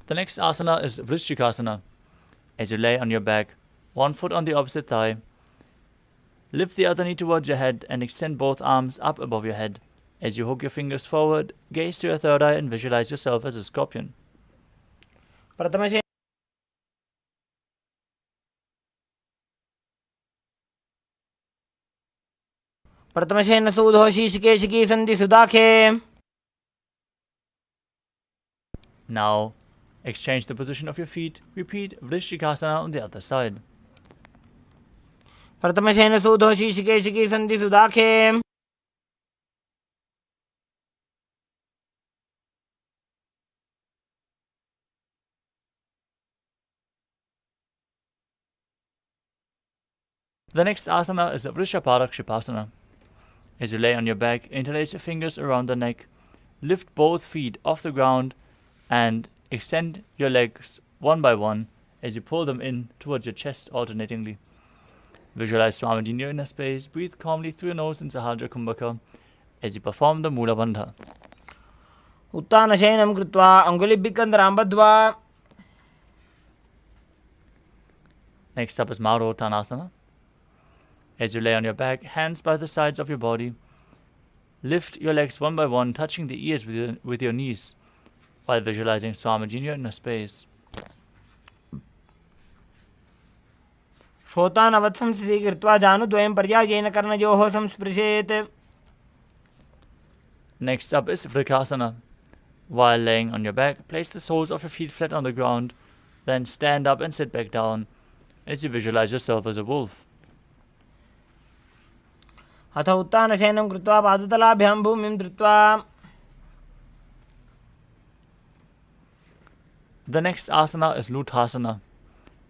The next asana is Vrishchikasana. As you lay on your back, one foot on the opposite thigh, lift the other knee towards your head and extend both arms up above your head. As you hook your fingers forward, gaze to your third eye and visualize yourself as a scorpion. प्रथमशेन सूधो शीर्षकेशिकी सन्धि सुदाखे. Now, exchange the position of your feet. Repeat Vrishchikasana on the other side. प्रथमशेन सूधो शीर्षकेशिकी सन्धि सुदाखे. The next asana is Vrishaparakshipasana. As you lay on your back, interlace your fingers around the neck, lift both feet off the ground, and extend your legs one by one as you pull them in towards your chest alternatingly. Visualize Swamiji in your inner space, breathe calmly through your nose in Sahajra Kumbhaka as you perform the Mula Bandha. उत्तानशयनं कृत्वा अङ्गुलिभ्यकन्दरां बद्ध्वा. Next up is Marottanasana. As you lay on your back, hands by the sides of your body, lift your legs one by one, touching the ears with your knees, while visualizing Swamiji in your inner space. श्रोतानवत्सं स्थितीकृत्वा जानुद्वयं पर्यायेन कर्णयोः संस्पृशेत्. Next up is Vrikasana. While laying on your back, place the soles of your feet flat on the ground, then stand up and sit back down. as you visualize yourself as a wolf. अथ उत्थानशयनं कृत्वा पादतलाभ्यां भूमिं धृत्वा The next asana is Luthasana.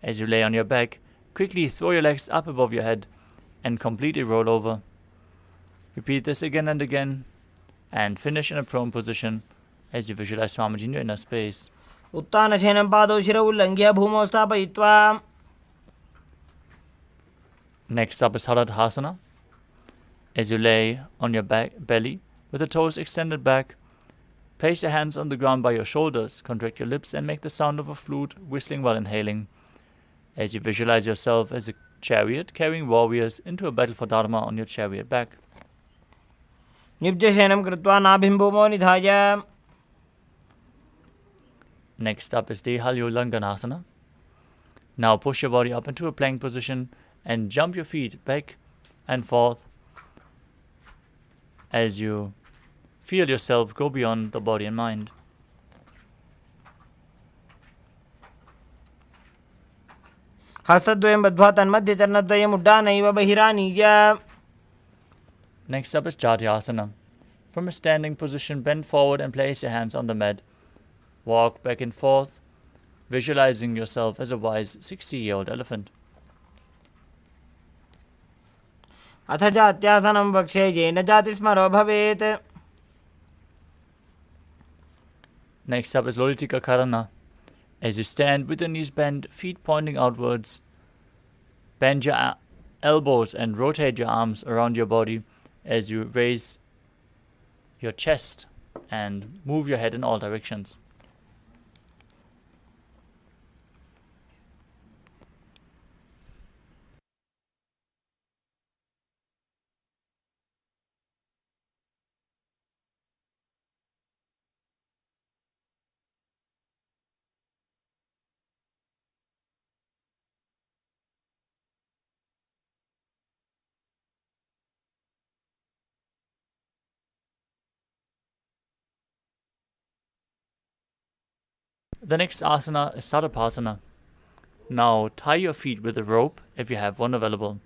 As you lay on your back, quickly throw your legs up above your head and completely roll over. Repeat this again and again and finish in a prone position as you visualize Swamiji in your inner space. उत्थानशयनं पादौ शिरौ उल्लङ्घ्य भूमौ स्थापयित्वा Next up is Haladhasana. As you lay on your belly with the toes extended back, place your hands on the ground by your shoulders, contract your lips and make the sound of a flute whistling while inhaling. As you visualize yourself as a chariot carrying warriors into a battle for Dharma on your chariot back. निब्जशयनं कृत्वा नाभिं भूमौ निधाय Next up is Dehalyolanganasana. Now push your body up into a plank position and jump your feet back and forth as you feel yourself go beyond the body and mind. हस्तद्वयं बद्ध्वा तन्मध्ये चरणद्वयम् उड्डानैव बहिरानीय Next up is Jatyasana. From a standing position, bend forward and place your hands on the mat. Walk back and forth, visualizing yourself as a wise 60-year-old elephant. अथ जात्यासनं वक्षे येन जातिस्मरो भवेत् Next up is Lolitika Karana. As you stand with your knees bent, feet pointing outwards, bend your elbows and rotate your arms around your body as you raise your chest and move your head in all directions. The next asana is Sarapasana. Now tie your feet with a rope if you have one available.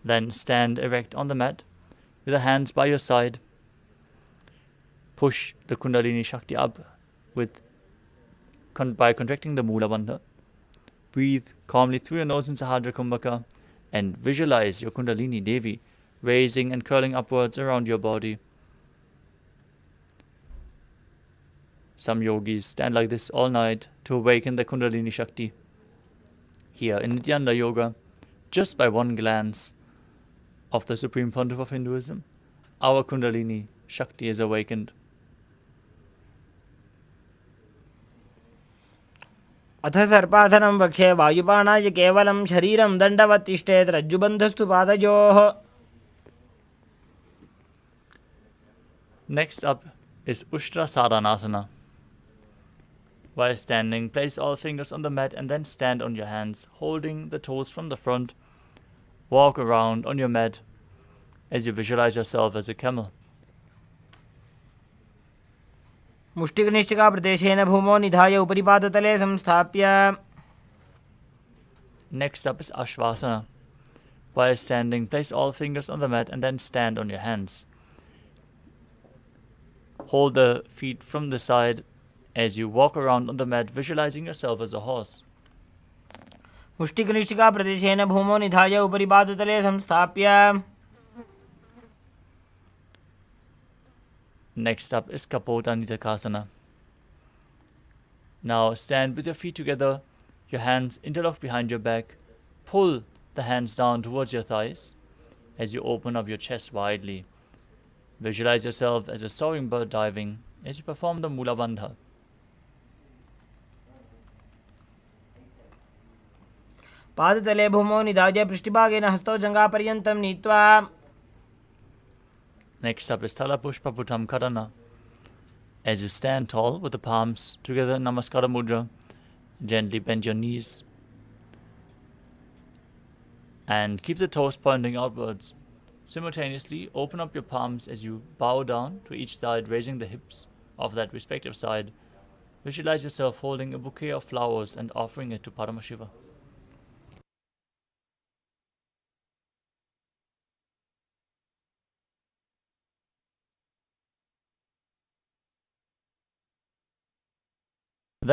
Then stand erect on the mat with the hands by your side. Push the Kundalini Shakti up by contracting the Mula Bandha. Breathe calmly through your nose in Sahadra Kumbhaka and visualize your Kundalini Devi raising and curling upwards around your body. Some yogis stand like this all night to awaken the Kundalini Shakti. Here in Nithyananda Yoga, just by one glance of the Supreme Pontiff of Hinduism, our Kundalini Shakti is awakened. अथ सर्पासनं वक्षे वायुपानाय केवलं शरीरं दण्डवत् तिष्ठेत् रज्जुबन्धस्तु पादयोः Next up is Ushtra Sadhanasana. While standing, place all fingers on the mat and then stand on your hands, holding the toes from the front. Walk around on your mat as you visualize yourself as a camel. मुष्टिकनिष्ठिकाप्रदेशेन भूमौ निधाय उपरि पादतले संस्थाप्य Next up is Ashvasana. While standing, place all fingers on the mat and then stand on your hands. Hold the feet from the side as you walk around on the mat, visualizing yourself as a horse. मुष्टिकनिष्ठिकाप्रदेशेन भूमौ निधाय उपरि पादतले संस्थाप्य Next up is Kapota Nitakasana. Now stand with your feet together, your hands interlocked behind your back. Pull the hands down towards your thighs as you open up your chest widely. Visualize yourself as a soaring bird diving as you perform the Mula Bandha. पादतले भूमौ निधाय पृष्ठभागेन हस्तौ जङ्घापर्यन्तं नीत्वा Next up is Talapushpa Putam Karana. As you stand tall with the palms together in Namaskara Mudra, gently bend your knees and keep the toes pointing outwards. Simultaneously, open up your palms as you bow down to each side, raising the hips of that respective side. Visualize yourself holding a bouquet of flowers and offering it to Paramashiva.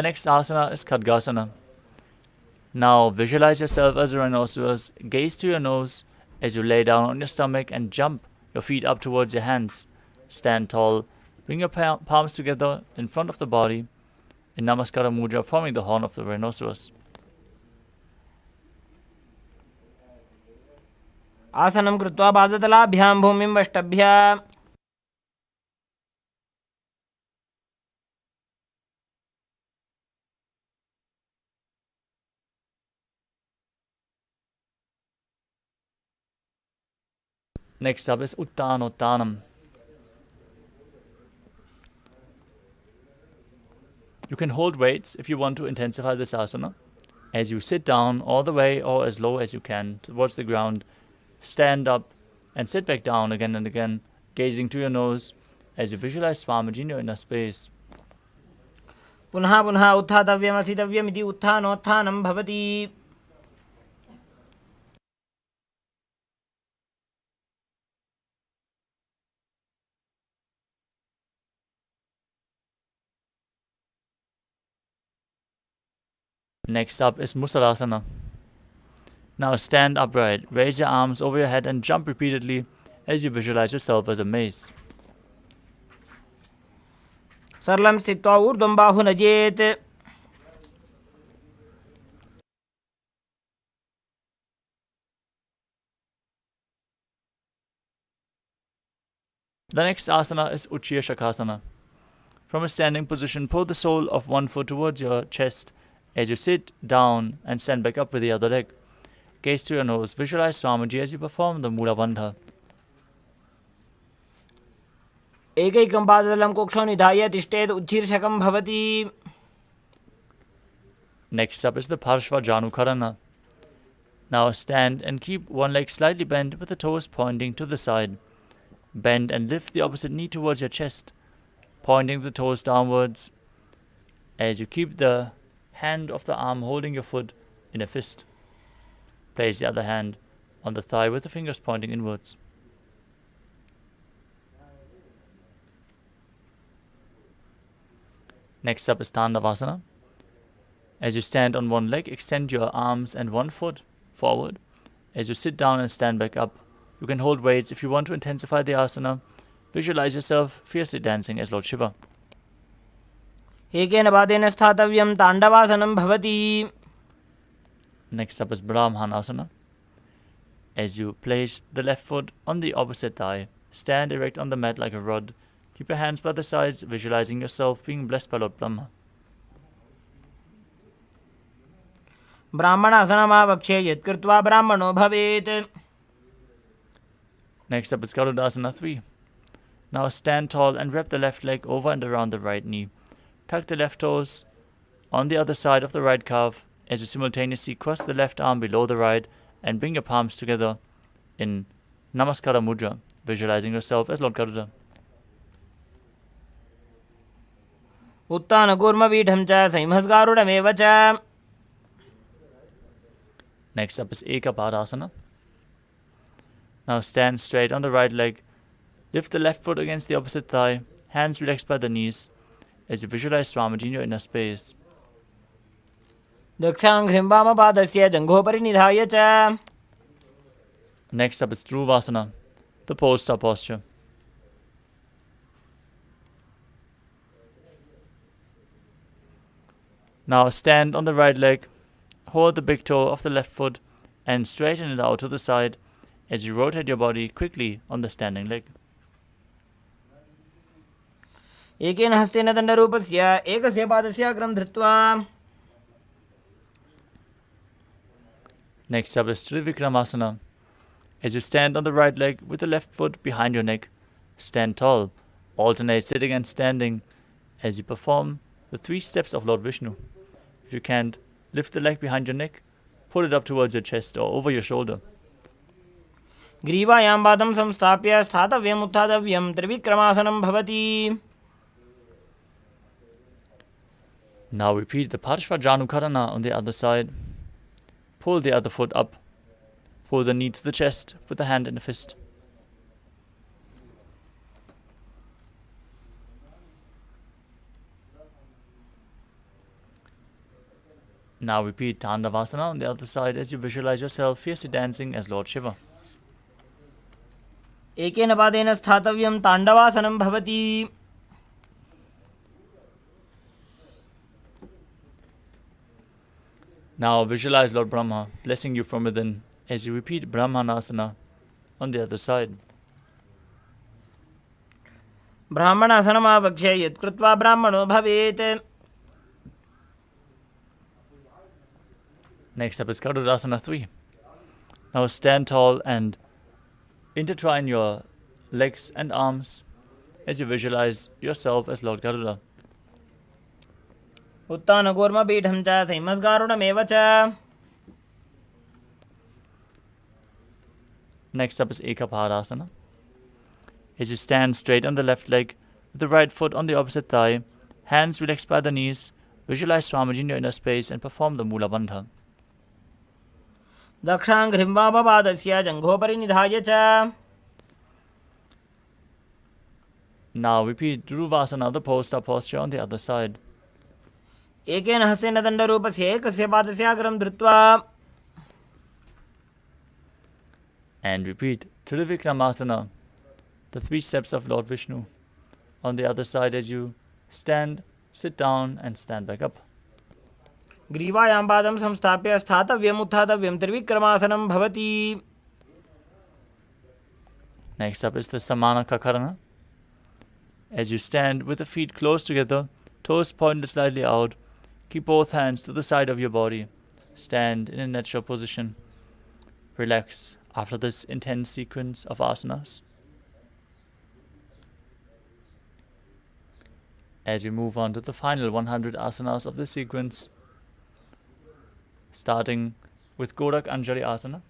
The next asana is Khadgasana. Now visualize yourself as a rhinoceros. Gaze to your nose as you lay down on your stomach and jump your feet up towards your hands. Stand tall. Bring your palms together in front of the body in Namaskara Mudra, forming the horn of the rhinoceros. आसनं कृत्वा पादतलाभ्यां भूमिं वष्टभ्य Next up is Uttanottanam. You can hold weights if you want to intensify this asana. As you sit down all the way or as low as you can towards the ground, stand up and sit back down again and again, gazing to your nose as you visualize Swamiji in your inner space. पुनः पुनः उत्थातव्यमसितव्यमिति उत्थानोत्थानं भवति. Next up is Musalasana. Now stand upright, raise your arms over your head and jump repeatedly as you visualize yourself as a mace. सरलं स्थित्वा ऊर्ध्वं बाहु नजेत्. The next asana is Uchchiya Shakasana. From a standing position, pull the sole of one foot towards your chest as you sit down and stand back up with the other leg. Gaze to your nose. Visualize Swamiji as you perform the Mula Bandha. एकैकं पादतलं कुक्षौ निधाय तिष्ठेत् उच्छीर्षकं भवति. Next up is the Parshva Janukarana. Now stand and keep one leg slightly bent with the toes pointing to the side. Bend and lift the opposite knee towards your chest, pointing the toes downwards as you keep the hand of the arm holding your foot in a fist. Place the other hand on the thigh with the fingers pointing inwards. Next up is Tandavasana. As you stand on one leg, extend your arms and one foot forward. As you sit down and stand back up, you can hold weights if you want to intensify the asana. Visualize yourself fiercely dancing as Lord Shiva. एकेन पादेन स्थातव्यं ताण्डवासनं भवति. Next up is Brahmanasana. As you place the left foot on the opposite thigh, stand erect on the mat like a rod. Keep your hands by the sides, visualizing yourself being blessed by Lord Brahma. ब्राह्मणासनमावक्षे यत्कृत्वा ब्राह्मणो भवेत्. Next up is Garudasana 3. Now stand tall and wrap the left leg over and around the right knee. Tuck the left toes on the other side of the right calf as you simultaneously cross the left arm below the right and bring your palms together in Namaskara Mudra, visualizing yourself as Lord Garuda. उत्तानकूर्मपीठं च संहस्गारुडमेव च. Next up is Ekapadasana. Now stand straight on the right leg. Lift the left foot against the opposite thigh, hands relaxed by the knees, as you visualize Swamiji in your inner space. दक्षाङ्घ्रिं वामपादस्य जङ्घोपरि निधाय च. Next up is Dhruvasana, the pole star posture. Now stand on the right leg, hold the big toe of the left foot and straighten it out to the side as you rotate your body quickly on the standing leg. एकेन हस्तेन दण्डरूपस्य एकस्य पादस्य अग्रं धृत्वा. Next up is Trivikramasana. As you stand on the right leg with the left foot behind your neck, stand tall. Alternate sitting and standing as you perform the 3 steps of Lord Vishnu. If you can't, lift the leg behind your neck, pull it up towards your chest or over your shoulder. ग्रीवायां पादं संस्थाप्य स्थातव्यम् उत्थातव्यं त्रिविक्रमासनं भवति. Now repeat the Parshva Janukarana on the other side. Pull the other foot up. Pull the knee to the chest with the hand in a fist. Now repeat Tandavasana on the other side as you visualize yourself fiercely dancing as Lord Shiva. एकेन पादेन स्थातव्यं ताण्डवासनं भवति. Now visualize Lord Brahma blessing you from within as you repeat Brahmanasana on the other side. ब्राह्मणासनमावक्ष्य यत्कृत्वा ब्राह्मणो भवेत्. Next up is Garudasana 3. Now stand tall and intertwine your legs and arms as you visualize yourself as Lord Garuda. उत्तानकूर्मपीठं च संहिमस्गारुडमेव च. Next up is Ekapadasana. As you stand straight on the left leg, with the right foot on the opposite thigh, hands relaxed by the knees, visualize Swamiji in your inner space and perform the Mula Bandha. दक्षाङ्घ्रिम्बाबपादस्य जङ्घोपरि निधाय च. Now repeat Dhuruvasana, the pole-star posture on the other side. एकेन हस्तेन दण्डरूपस्य एकस्य पादस्य अग्रं धृत्वा. And repeat Trivikramasana, the 3 steps of Lord Vishnu, on the other side as you stand, sit down and stand back up. ग्रीवायां पादं संस्थाप्य स्थातव्यम् उत्थातव्यं त्रिविक्रमासनं भवति. Next up is the Samana Kakarana. As you stand with the feet close together, toes pointed slightly out, keep both hands to the side of your body. Stand in a natural position. Relax after this intense sequence of asanas. As we move on to the final 100 asanas of this sequence, starting with Gorak Anjali Asana.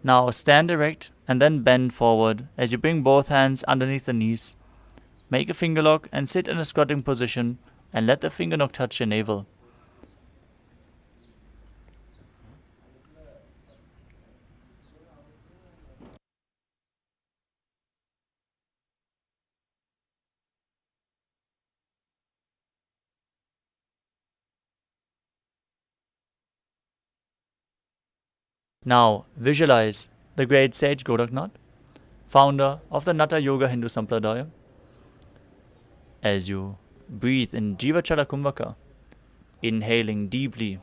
Now stand erect and then bend forward as you bring both hands underneath the knees. Make a finger lock and sit in a squatting position and let the finger lock touch your navel. Now visualize the great sage Goraknath, founder of the Nata Yoga Hindu Sampradaya. As you breathe in Jivachala Kumbhaka, inhaling deeply,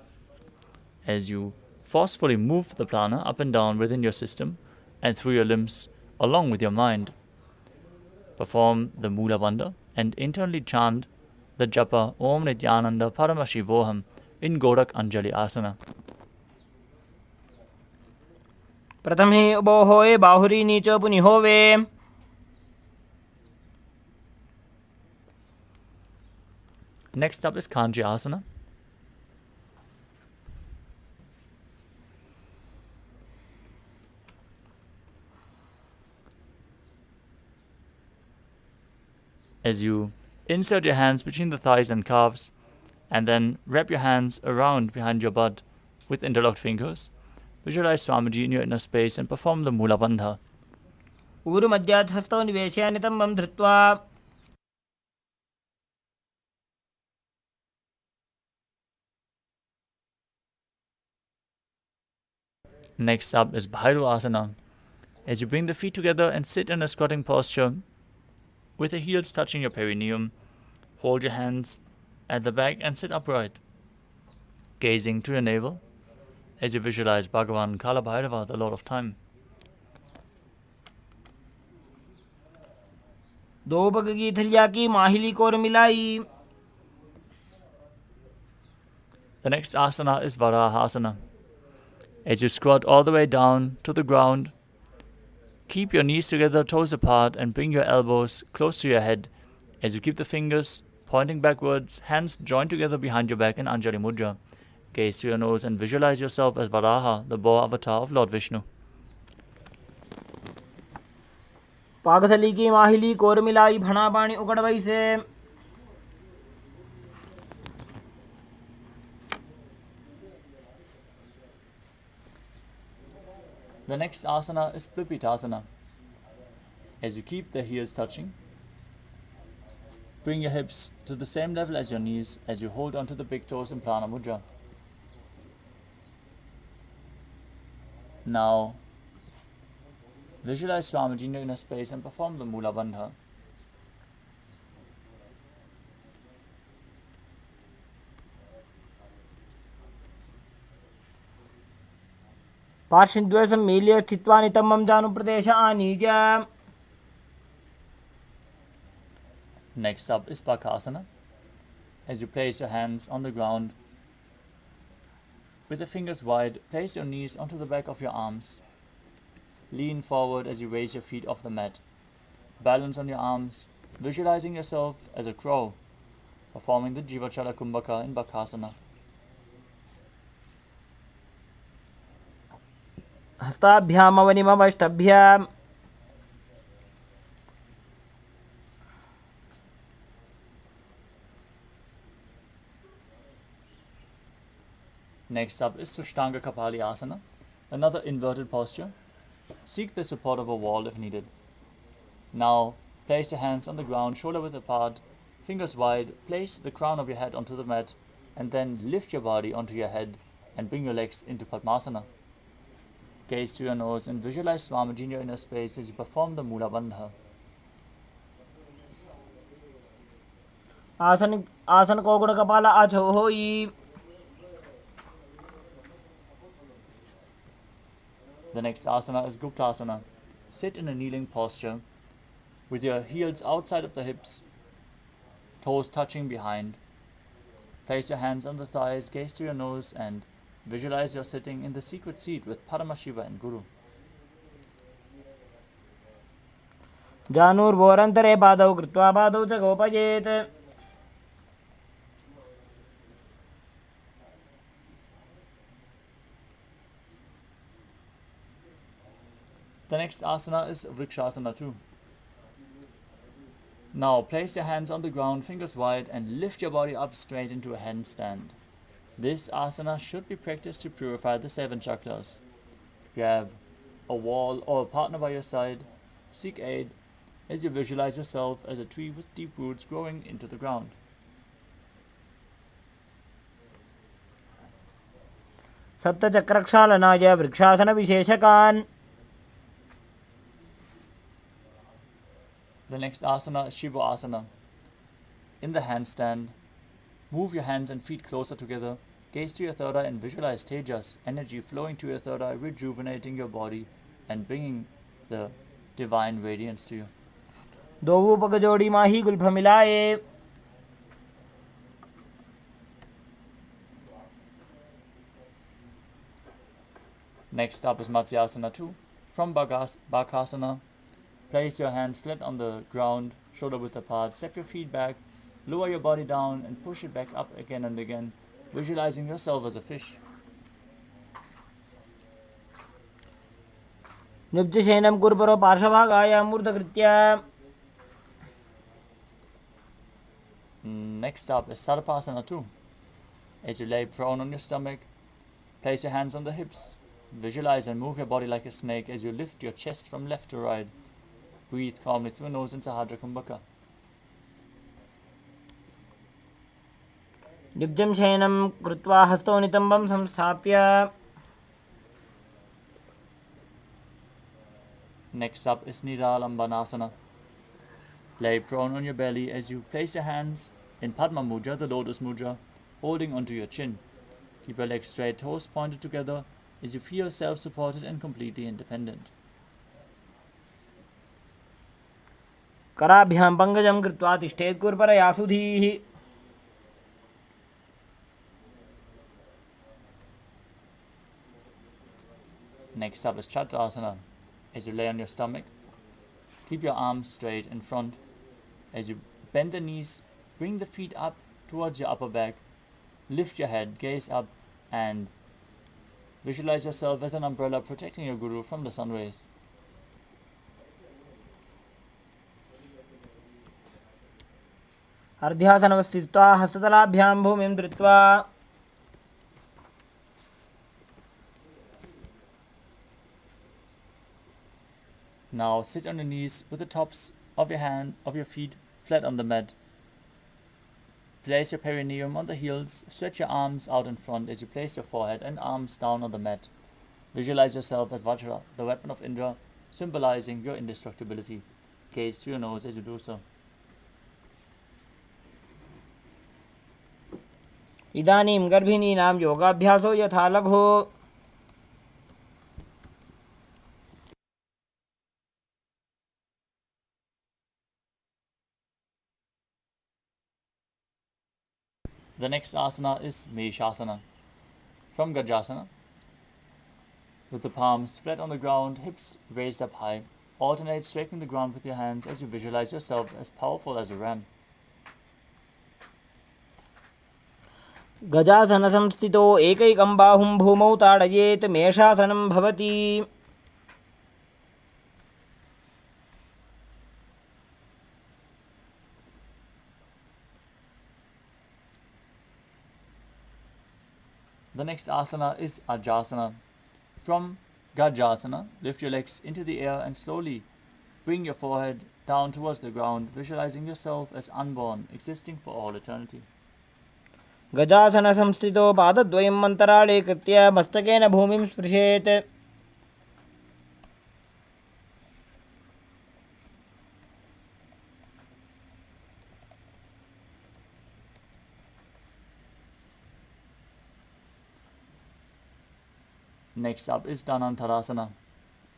as you forcefully move the prana up and down within your system and through your limbs along with your mind. Perform the Mula Bandha and internally chant the japa Om Nithyananda Paramashivoham in Gorak Anjali Asana. प्रथमे उभो होए बाहुरी नीचो पुनि होवे. Next up is Kanji Asana. As you insert your hands between the thighs and calves, and then wrap your hands around behind your butt with interlocked fingers, visualize Swamiji in your inner space and perform the Mula Bandha. ऊरुमध्यात् हस्तौ निवेश्य नितम्बं धृत्वा. Next up is Bhairu Asana. As you bring the feet together and sit in a squatting posture with the heels touching your perineum, hold your hands at the back and sit upright, gazing to your navel as you visualize Bhagavan Kalabhairava, the Lord of Time. दो पग की थलिया की माहिली core मिलाई. The next asana is Varahasana. As you squat all the way down to the ground, keep your knees together, toes apart, and bring your elbows close to your head as you keep the fingers pointing backwards, hands joined together behind your back in Anjali Mudra. Gaze to your nose and visualize yourself as Varaha, the boar avatar of Lord Vishnu. पागथली की माहिली core मिलाई भणा पानी उकड़वई से। The next asana is Plipitasana. As you keep the heels touching, bring your hips to the same level as your knees as you hold onto the big toes in Prana Mudra. Now, visualize Swamiji in your inner space and perform the Mula Bandha. पार्श्वद्वयं मील्य स्थित्वा नितम्बं जानुप्रदेश आनीय। Next up is Bakasana. As you place your hands on the ground, with the fingers wide, place your knees onto the back of your arms. Lean forward as you raise your feet off the mat. Balance on your arms, visualizing yourself as a crow, performing the Jivachala Kumbhaka in Bakasana. हस्ताभ्यामवनिमवष्टभ्याम्। Next up is Sushtanga Kapali Asana, another inverted posture. Seek the support of a wall if needed. Now, place your hands on the ground, shoulder width apart, fingers wide, place the crown of your head onto the mat, and then lift your body onto your head and bring your legs into Padmasana. Gaze to your nose and visualize Swamiji in your inner space as you perform the Mula Bandha. आसन को गुण कपाला आछो होई। The next asana is Guptasana. Sit in a kneeling posture with your heels outside of the hips, toes touching behind. Place your hands on the thighs, gaze to your nose, and visualize you're sitting in the secret seat with Paramashiva and Guru. जानुर्भोरन्तरे पादौ कृत्वा पादौ च गोपयेत्। The next asana is Vrikshasana too. Now place your hands on the ground, fingers wide, and lift your body up straight into a handstand. This asana should be practiced to purify the 7 chakras. If you have a wall or a partner by your side, seek aid as you visualize yourself as a tree with deep roots growing into the ground. सप्तचक्रक्षालनाय vrikshasana विशेषकान्। The next asana is Shiva Asana. In the handstand, move your hands and feet closer together. Gaze to your third eye and visualize Tejas, energy flowing to your third eye, rejuvenating your body and bringing the divine radiance to you. दो पग जोड़ी माही Gulf मिलाए। Next up is Matsyasana 2. From Bakasana, place your hands flat on the ground, shoulder width apart. Step your feet back, lower your body down and push it back up again and again, visualizing yourself as a fish. निब्जशयनं कुर्परो पार्श्वभागाय मूर्धकृत्य। Next up is Sarpasana 2. As you lay prone on your stomach, place your hands on the hips. Visualize and move your body like a snake as you lift your chest from left to right. Breathe calmly through your nose in Sahadra Kumbhaka. निब्जं शयनं कृत्वा हस्तौ नितम्बं संस्थाप्य। Next up is Niralambanasana. Lay prone on your belly as you place your hands in Padma Mudra, the lotus mudra, holding onto your chin. Keep your legs straight, toes pointed together as you feel self-supported and completely independent. कराभ्यां पङ्कजं कृत्वा तिष्ठेत् कुर्परया सुधीः। Next up is Chakrasana. As you lay on your stomach, keep your arms straight in front. As you bend the knees, bring the feet up towards your upper back. Lift your head, gaze up, and visualize yourself as an umbrella protecting your Guru from the sun rays. अर्ध्यासनवस्थित्वा हस्ततलाभ्यां भूमिं धृत्वा Now sit on your knees with the tops of your feet flat on the mat. Place your perineum on the heels, stretch your arms out in front as you place your forehead and arms down on the mat. Visualize yourself as Vajra, the weapon of Indra, symbolizing your indestructibility. Gaze to your nose as you do so. इदानीं गर्भिणीनां योगाभ्यासो यथा लघु The next asana is Meshasana. From Gajasana, with the palms flat on the ground, hips raised up high, alternate striking the ground with your hands as you visualize yourself as powerful as a ram. गजासनसंस्थितो एकैकं बाहुं भूमौ ताडयेत् मेषासनं भवति The next asana is Ajasana. From Gajasana, lift your legs into the air and slowly bring your forehead down towards the ground, visualizing yourself as unborn, existing for all eternity. गजासनसंस्थितो पादद्वयं मन्तराळे कृत्य मस्तकेन भूमिं स्पृशेत् Next up is Dhanantarasana.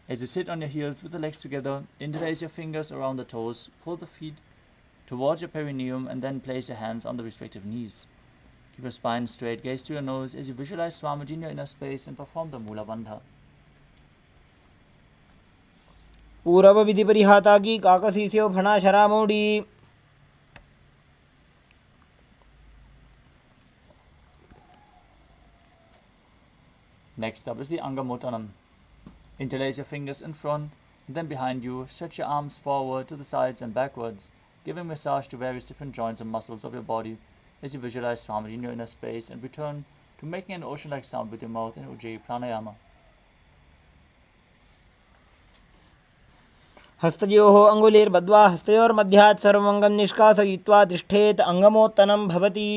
As you sit on your heels with the legs together, interlace your fingers around the toes, pull the feet towards your perineum, and then place your hands on the respective knees. Keep your spine straight, gaze to your nose as you visualize Swamiji in your inner space and perform the Mula Bandha. पूरव विधि परिहाता की काकसीस्यो फणा शरामोडी Next up is the Angamottanam. Interlace your fingers in front and then behind you. Stretch your arms forward to the sides and backwards, giving massage to various different joints and muscles of your body as you visualize Swamiji in your inner space and return to making an ocean-like sound with your mouth in Ujjayi Pranayama. हस्तयोः अङ्गुलीर्बद्ध्वा हस्तयोर्मध्यात् सर्वमङ्गं निष्कासयित्वा तिष्ठेत् अङ्गमोत्तनं भवति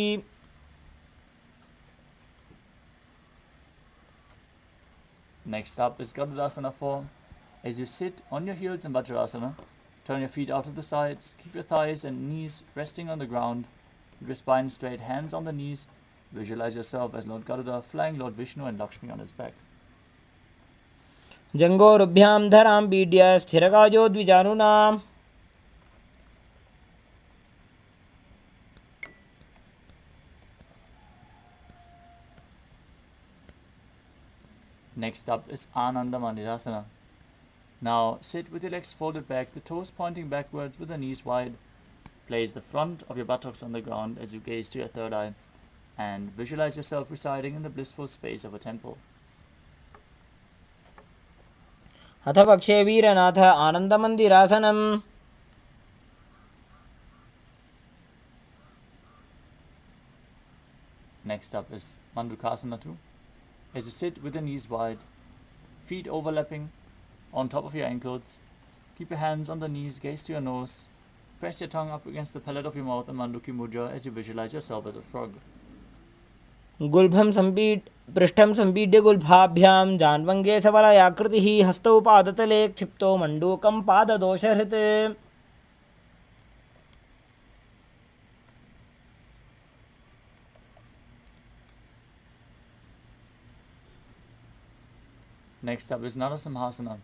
Next up is Garudasana form. As you sit on your heels in Vajrasana, turn your feet out to the sides, keep your thighs and knees resting on the ground, keep your spine straight, hands on the knees, visualize yourself as Lord Garuda flying Lord Vishnu and Lakshmi on his back. जङ्गोरुभ्यां धरां पीड्य स्थिरकायो द्विजानुनाम् Next up is Ananda Mandirasana. Now sit with your legs folded back, the toes pointing backwards with the knees wide. Place the front of your buttocks on the ground as you gaze to your third eye and visualize yourself residing in the blissful space of a temple. अथ पक्षे वीरनाथ आनन्दमन्दिरासनम् Next up is Mandukasana 2. As you sit with the knees wide, feet overlapping on top of your ankles, keep your hands on the knees, gaze to your nose, press your tongue up against the palate of your mouth and Manduki Mudra as you visualize yourself as a frog. गुल्भं पृष्ठं सम्पीड्य गुल्भाभ्यां जान्वङ्गे सबलायाकृतिः हस्तौ पादतले क्षिप्तो मण्डूकं पाददोषहृत् Next up is Narasimhasana.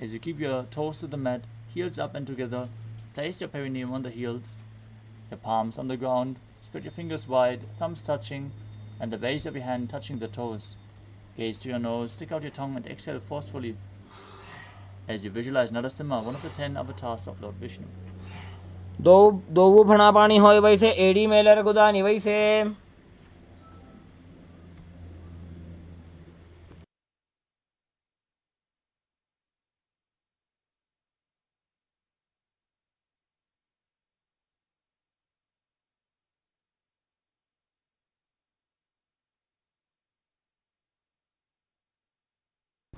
As you keep your toes to the mat, heels up and together, place your perineum on the heels, your palms on the ground, spread your fingers wide, thumbs touching, and the base of your hand touching the toes. Gaze to your nose, stick out your tongue and exhale forcefully as you visualize Narasimha, one of the 10 avatars of Lord Vishnu. दो फणा पाणी होय वैसे AD Mailer गुदानी वैसे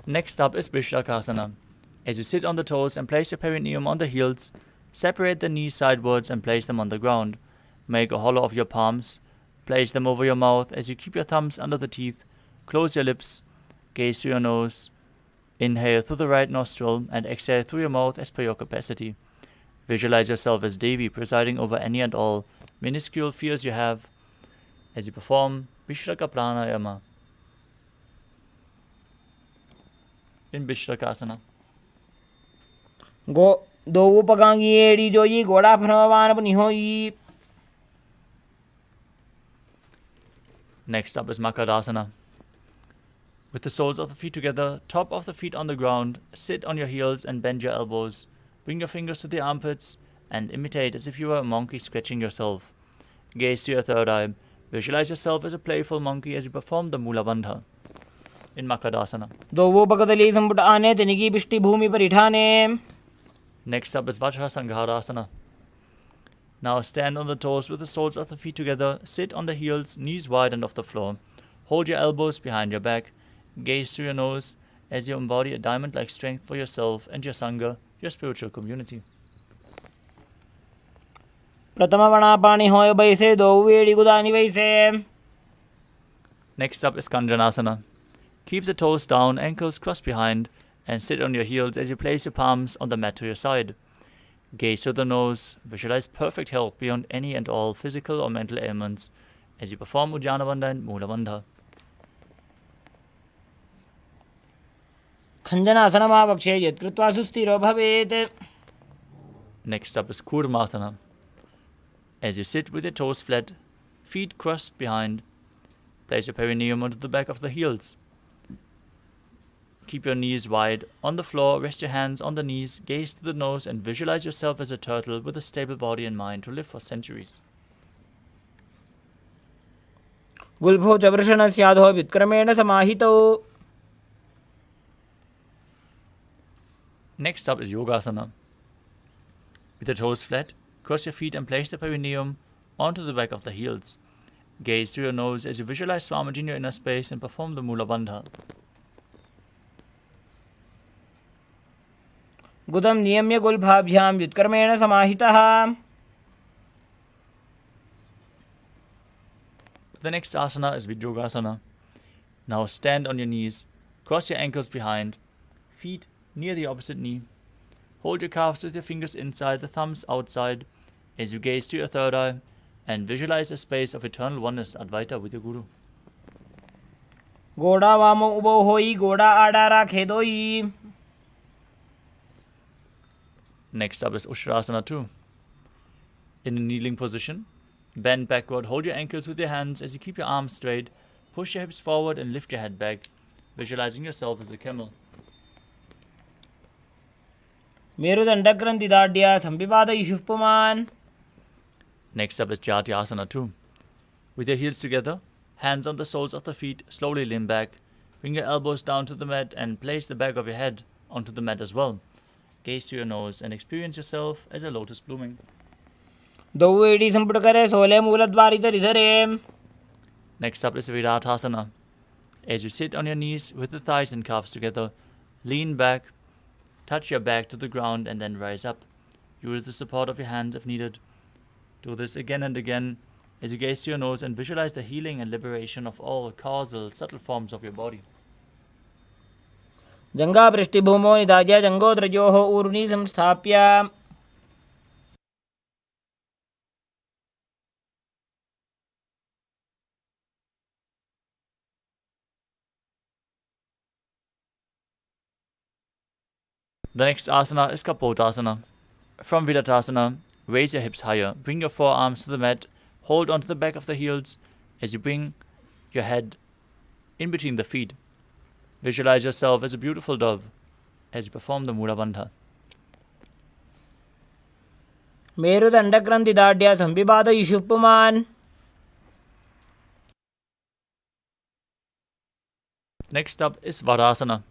Next up is Vishlakasana. As you sit on the toes and place your perineum on the heels, separate the knees sidewards and place them on the ground. Make a hollow of your palms. Place them over your mouth as you keep your thumbs under the teeth. Close your lips. Gaze through your nose. Inhale through the right nostril and exhale through your mouth as per your capacity. Visualize yourself as Devi presiding over any and all minuscule fears you have as you perform Vishraka Pranayama in Vishlakasana. Go do upagangi edi joyi goda pranavana punihoyi. Next up is Makadasana. With the soles of the feet together, top of the feet on the ground, sit on your heels and bend your elbows. Bring your fingers to the armpits and imitate as if you were a monkey scratching yourself. Gaze to your third eye. Visualize yourself as a playful monkey as you perform the Mula Bandha in Makadasana. Do upakadali samputa ane teniki pishti bhumi parithane. Next up is Vajrasanghadasana. Now stand on the toes with the soles of the feet together. Sit on the heels, knees wide and off the floor. Hold your elbows behind your back. Gaze through your nose as you embody a diamond-like strength for yourself and your Sangha, your spiritual community. Pratama vanapani hoya baise do edi gudani baise. Next up is Kanjanasana. Keep the toes down, ankles crossed behind, and sit on your heels as you place your palms on the mat to your side. Gaze through the nose, visualize perfect health beyond any and all physical or mental ailments as you perform Ujjana Bandha and Mula Bandha. Khanjanasana mahapakshe yat krutva sustiro bhavet. Next up is Kurmasana. As you sit with your toes flat, feet crossed behind, place your perineum onto the back of the heels. Keep your knees wide. On the floor, rest your hands on the knees, gaze to the nose, and visualize yourself as a turtle with a stable body and mind to live for centuries. Gulbho chavrashana syadho vitkramena samahito. Next up is Yogasana. With the toes flat, cross your feet and place the perineum onto the back of the heels. Gaze through your nose as you visualize Swamiji in your inner space and perform the Mula Bandha. Gudam niyamya gulbhabhyam vyutkarmena samahitaha. The next asana is Vijyogasana. Now stand on your knees, cross your ankles behind, feet near the opposite knee. Hold your calves with your fingers inside, the thumbs outside, as you gaze to your third eye and visualize a space of eternal oneness, Advaita, with your Guru. Goda vamo ubo hoi goda adara khedoi. Next up is Ushtrasana 2. In a kneeling position, bend backward, hold your ankles with your hands as you keep your arms straight, push your hips forward and lift your head back, visualizing yourself as a camel. Merudandakranti dadya sampipada ishufpuman. Next up is Jatyasana 2. With your heels together, hands on the soles of the feet, slowly lean back, bring your elbows down to the mat and place the back of your head onto the mat as well. Gaze to your nose and experience yourself as a lotus blooming. Do edi samputa kare sole mooladvarita ridhare. Next up is Viratasana. As you sit on your knees with the thighs and calves together, lean back, touch your back to the ground and then rise up. Use the support of your hands if needed. Do this again and again as you gaze to your nose and visualize the healing and liberation of all causal, subtle forms of your body. Janga prishti bhumo nidajya jangodrajoho uruni samsthapya. The next asana is Kapotasana. From Vidatasana, raise your hips higher. Bring your forearms to the mat. Hold onto the back of the heels as you bring your head in between the feet. Visualize yourself as a beautiful dove as you perform the Mula Bandha. Merudandakranti dadya sampipada ishufpuman. Next up is Varasana.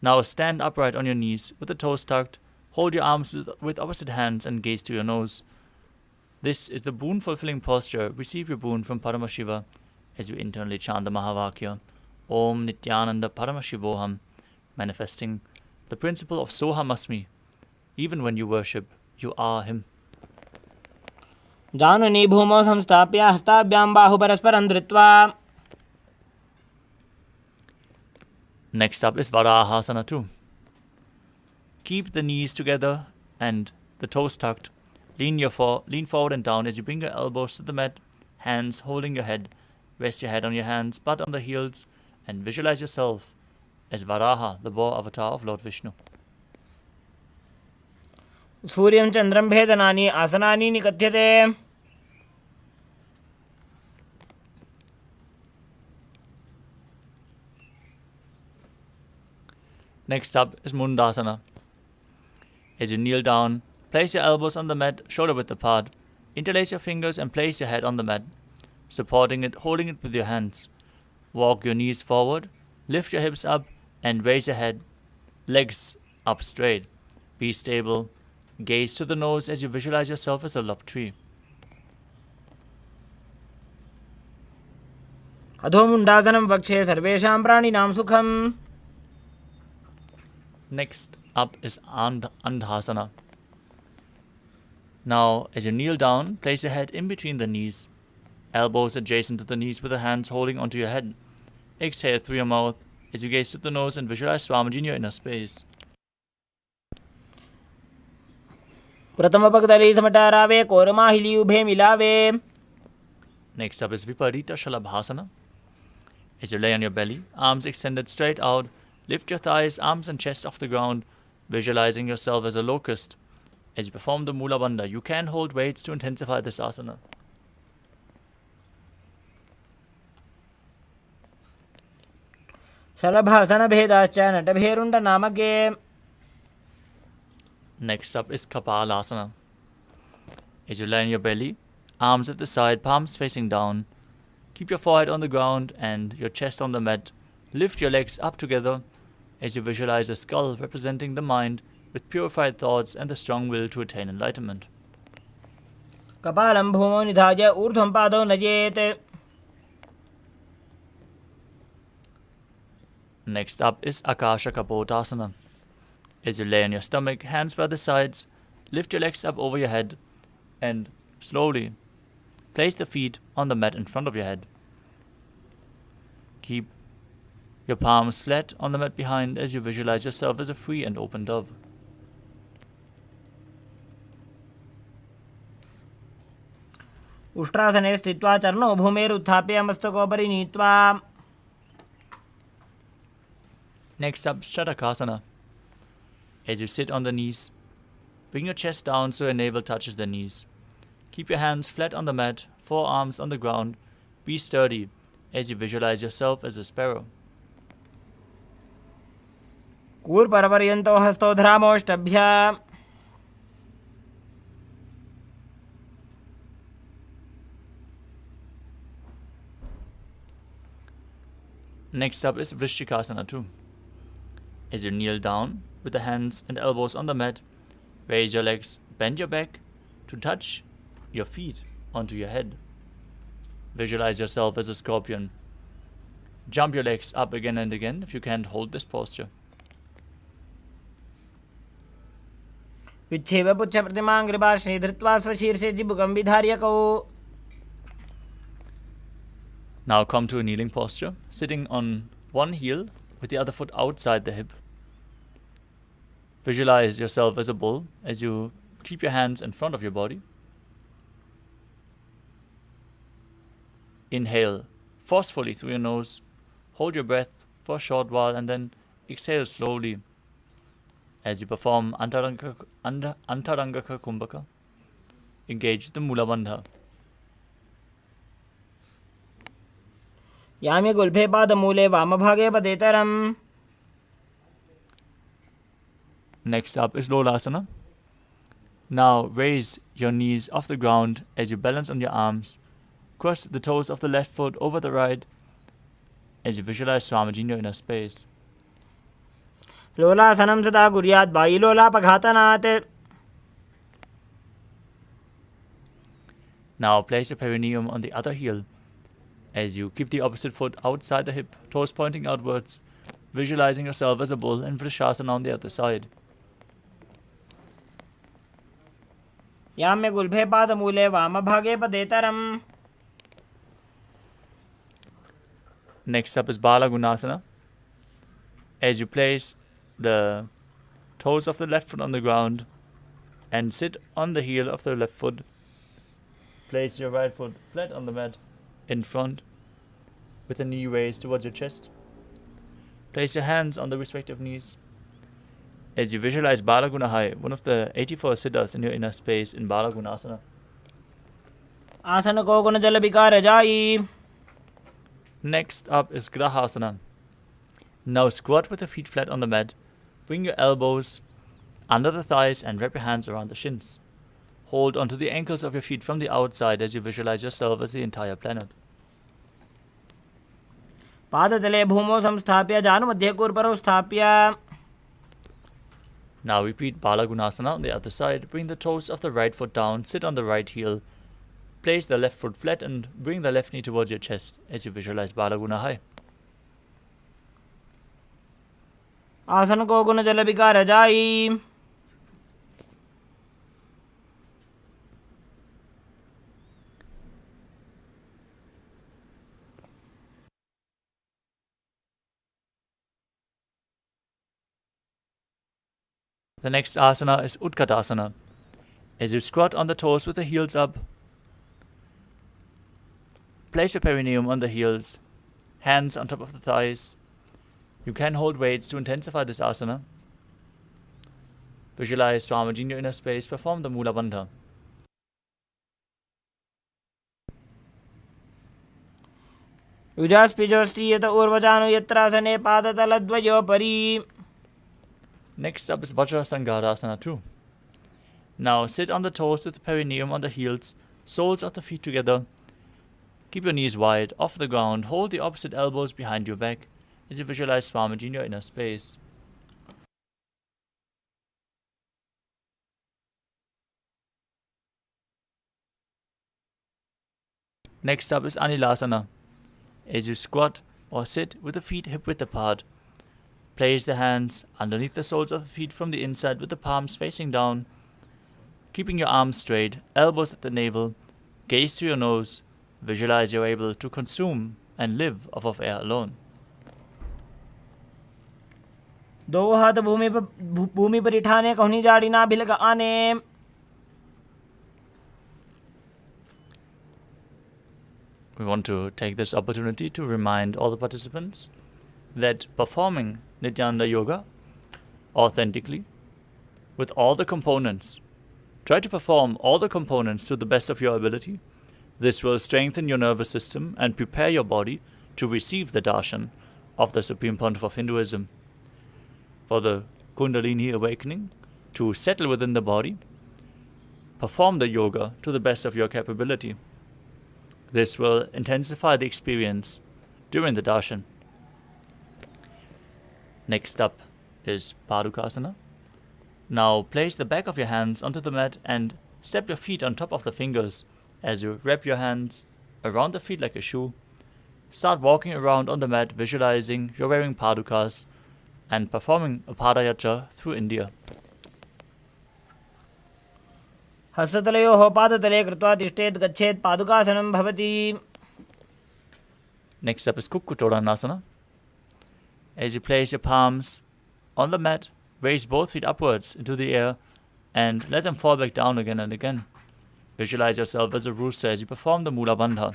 Now stand upright on your knees with the toes tucked. Hold your arms with opposite hands and gaze to your nose. This is the boon-fulfilling posture. Receive your boon from Paramashiva as you internally chant the Mahavakya. Om Nithyananda Paramashivoham. manifesting the principle of Sohamasmi. Even when you worship, you are Him. जानुनी भूमौ संस्थाप्य हस्ताभ्यां बाहुपरस्परं धृत्वा. Next up is Varahasana 2. Keep the knees together and the toes tucked. Lean forward and down as you bring your elbows to the mat, hands holding your head. Rest your head on your hands, butt on the heels, and visualize yourself as Varaha, the boar avatar of Lord Vishnu. सूर्यं चन्द्रं भेदनानि आसनानि निकथ्यते. Next up is Mundasana. As you kneel down, place your elbows on the mat, shoulder width apart. Interlace your fingers and place your head on the mat, supporting it, holding it with your hands. Walk your knees forward, lift your hips up, and raise your head, legs up straight. Be stable. Gaze to the nose as you visualize yourself as a lop tree. अधो मुण्डासनं वक्षे सर्वेषां प्राणिनां सुखम्. Next up is Andhasana. Now, as you kneel down, place your head in between the knees, elbows adjacent to the knees with the hands holding onto your head. Exhale through your mouth as you gaze to the nose and visualize Swamiji in your inner space. प्रथमपगतली समटारावे कोरमाहिली उभे मिलावे. Next up is Viparita Shalabhasana. As you lay on your belly, arms extended straight out, lift your thighs, arms and chest off the ground, visualizing yourself as a locust. As you perform the Mula Bandha, you can hold weights to intensify this asana. शलभासन भेदाश्च नटभेरुण्ड नामके. Next up is Kapalasana. As you lie on your belly, arms at the side, palms facing down. Keep your forehead on the ground and your chest on the mat. Lift your legs up together as you visualize a skull representing the mind with purified thoughts and the strong will to attain enlightenment. कपालं भूमौ निधाय ऊर्ध्वं पादौ नयेत्. Next up is Akasha Kapotasana. As you lay on your stomach, hands by the sides, lift your legs up over your head and slowly place the feet on the mat in front of your head. Keep your palms flat on the mat behind as you visualize yourself as a free and open dove. उष्ट्रासने स्थित्वा चरणौ भूमेरुत्थाप्य मस्तकोपरि नीत्वा. Next up, Shatakasana. As you sit on the knees, bring your chest down so your navel touches the knees. Keep your hands flat on the mat, forearms on the ground. Be sturdy as you visualize yourself as a sparrow. कूर्परपर्यन्तौ हस्तौ धरामोष्टभ्य. Next up is Vrishchikasana 2. As you kneel down with the hands and elbows on the mat, raise your legs, bend your back to touch your feet onto your head. Visualize yourself as a scorpion. Jump your legs up again and again if you can't hold this posture. विच्छेव पुच्छ प्रतिमां कृपाश्री धृत्वा स्वशीर्षे जिबुकं विधार्यकौ. Now come to a kneeling posture, sitting on one heel with the other foot outside the hip. Visualize yourself as a bull as you keep your hands in front of your body. Inhale forcefully through your nose, hold your breath for a short while and then exhale slowly as you perform Antarangaka Kumbhaka. Engage the Mula Bandha. याम्य गुल्फे पादमूले वामभागे पदेतरम्. Next up is Lolasana. Now raise your knees off the ground as you balance on your arms. Cross the toes of the left foot over the right as you visualize Swamiji in your inner space. लोलासनं सदा कुर्यात् बाह्यलोलापघातनात्. Now place your perineum on the other heel as you keep the opposite foot outside the hip, toes pointing outwards. visualizing yourself as a bull and Vrishasana on the other side. याम्य गुल्भे पादमूले वामभागे पदेतरम्. Next up is Bala Gunasana. As you place the toes of the left foot on the ground and sit on the heel of the left foot, place your right foot flat on the mat in front with the knee raised towards your chest. Place your hands on the respective knees. As you visualize Bala Gunahai, one of the 84 siddhas in your inner space in Bala Gunasana. आसन को गुण जल विकार जाई. Next up is Grahasana. Now squat with your feet flat on the mat. Bring your elbows under the thighs and wrap your hands around the shins. Hold onto the ankles of your feet from the outside as you visualize yourself as the entire planet. पादतले भूमौ संस्थाप्य जानुमध्ये कूर्परौ स्थाप्य. Now repeat Bala Gunasana on the other side. Bring the toes of the right foot down, sit on the right heel. Place the left foot flat and bring the left knee towards your chest as you visualize Bala Gunahai. आसन को गुण जल विकार जाई. The next asana is Utkatasana. As you squat on the toes with the heels up, place your perineum on the heels, hands on top of the thighs. You can hold weights to intensify this asana. Visualize Swamiji in your inner space. Perform the Mula Bandha. युजास्पिजोस्त्रीयत ऊर्वजानु यत्रासने पादतलद्वयोपरि. Next up is Vajrasangarasana too. Now sit on the toes with the perineum on the heels, soles of the feet together. Keep your knees wide, off the ground. Hold the opposite elbows behind your back as you visualize Swamiji in your inner space. Next up is Anilasana. As you squat or sit with the feet hip-width apart, place the hands underneath the soles of the feet from the inside with the palms facing down, keeping your arms straight, elbows at the navel, gaze to your nose. Visualize you're able to consume and live off of air alone. दो हाथ भूमि पर इठाने कहनी जाड़ी ना भिलक आने. We want to take this opportunity to remind all the participants that performing Nithyananda Yoga authentically with all the components, try to perform all the components to the best of your ability. This will strengthen your nervous system and prepare your body to receive the darshan of the Supreme Pontiff of Hinduism. For the Kundalini awakening to settle within the body, perform the yoga to the best of your capability. This will intensify the experience during the darshan. Next up is Padukasana. Now place the back of your hands onto the mat and step your feet on top of the fingers as you wrap your hands around the feet like a shoe. Start walking around on the mat, visualizing you're wearing padukas and performing a padayatra through India. हस्ततलयोः पादतले कृत्वा तिष्ठेत् गच्छेत् पादुकासनं भवति. Next up is Kukkutodanasana. As you place your palms on the mat, raise both feet upwards into the air and let them fall back down again and again. Visualize yourself as a rooster as you perform the Mula Bandha.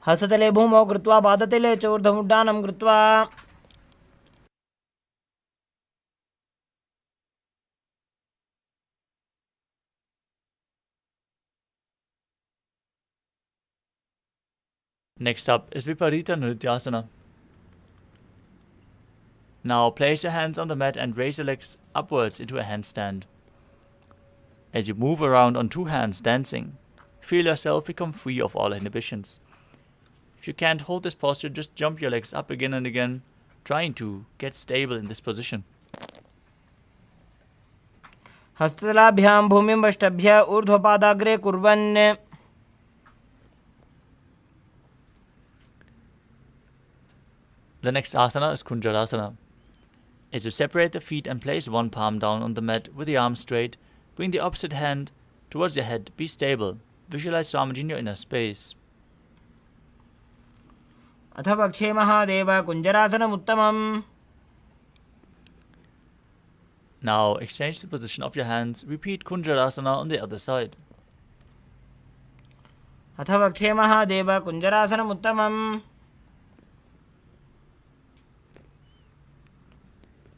हस्ततले भूमौ कृत्वा पादतले च ऊर्ध्वमुड्डानं कृत्वा. Next up is Viparita Nrityasana. Now place your hands on the mat and raise your legs upwards into a handstand. As you move around on two hands dancing, feel yourself become free of all inhibitions. If you can't hold this posture, just jump your legs up again and again, trying to get stable in this position. हस्ततलाभ्यां भूमिं वष्टभ्य ऊर्ध्वपादाग्रे कुर्वन्. The next asana is Kunjarasana. As you separate the feet and place one palm down on the mat with the arms straight, bring the opposite hand towards your head. Be stable. Visualize Swamiji in your inner space. अथ पक्षे Mahadev कुञ्जरासनमुत्तमम्. Now exchange the position of your hands. Repeat Kunjarasana on the other side. अथ पक्षे Mahadev कुञ्जरासनमुत्तमम्.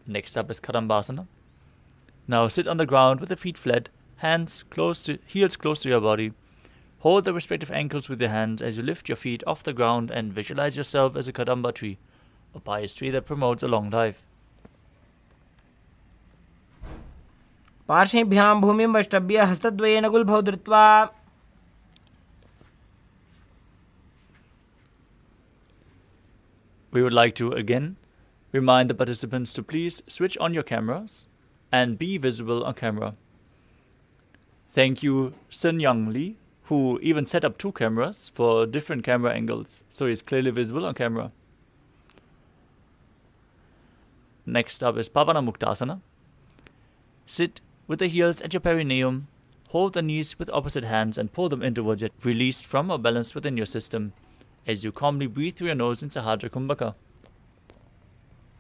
Next up is Kadambasana. Now sit on the ground with the feet flat, heels close to your body. Hold the respective ankles with your hands as you lift your feet off the ground and visualize yourself as a Kadamba tree, a pious tree that promotes a long life. पार्श्वेभ्यां भूमिं वष्टभ्य हस्तद्वयेन गुल्भौ धृत्वा. We would like to again remind the participants to please switch on your cameras and be visible on camera. Thank you, Sun Young Lee, who even set up 2 cameras for different camera angles, so he's clearly visible on camera. Next up is Pavana Muktasana. Sit with the heels at your perineum, hold the knees with opposite hands and pull them in towards you, released from or balanced within your system, as you calmly breathe through your nose in Sahadra Kumbhaka.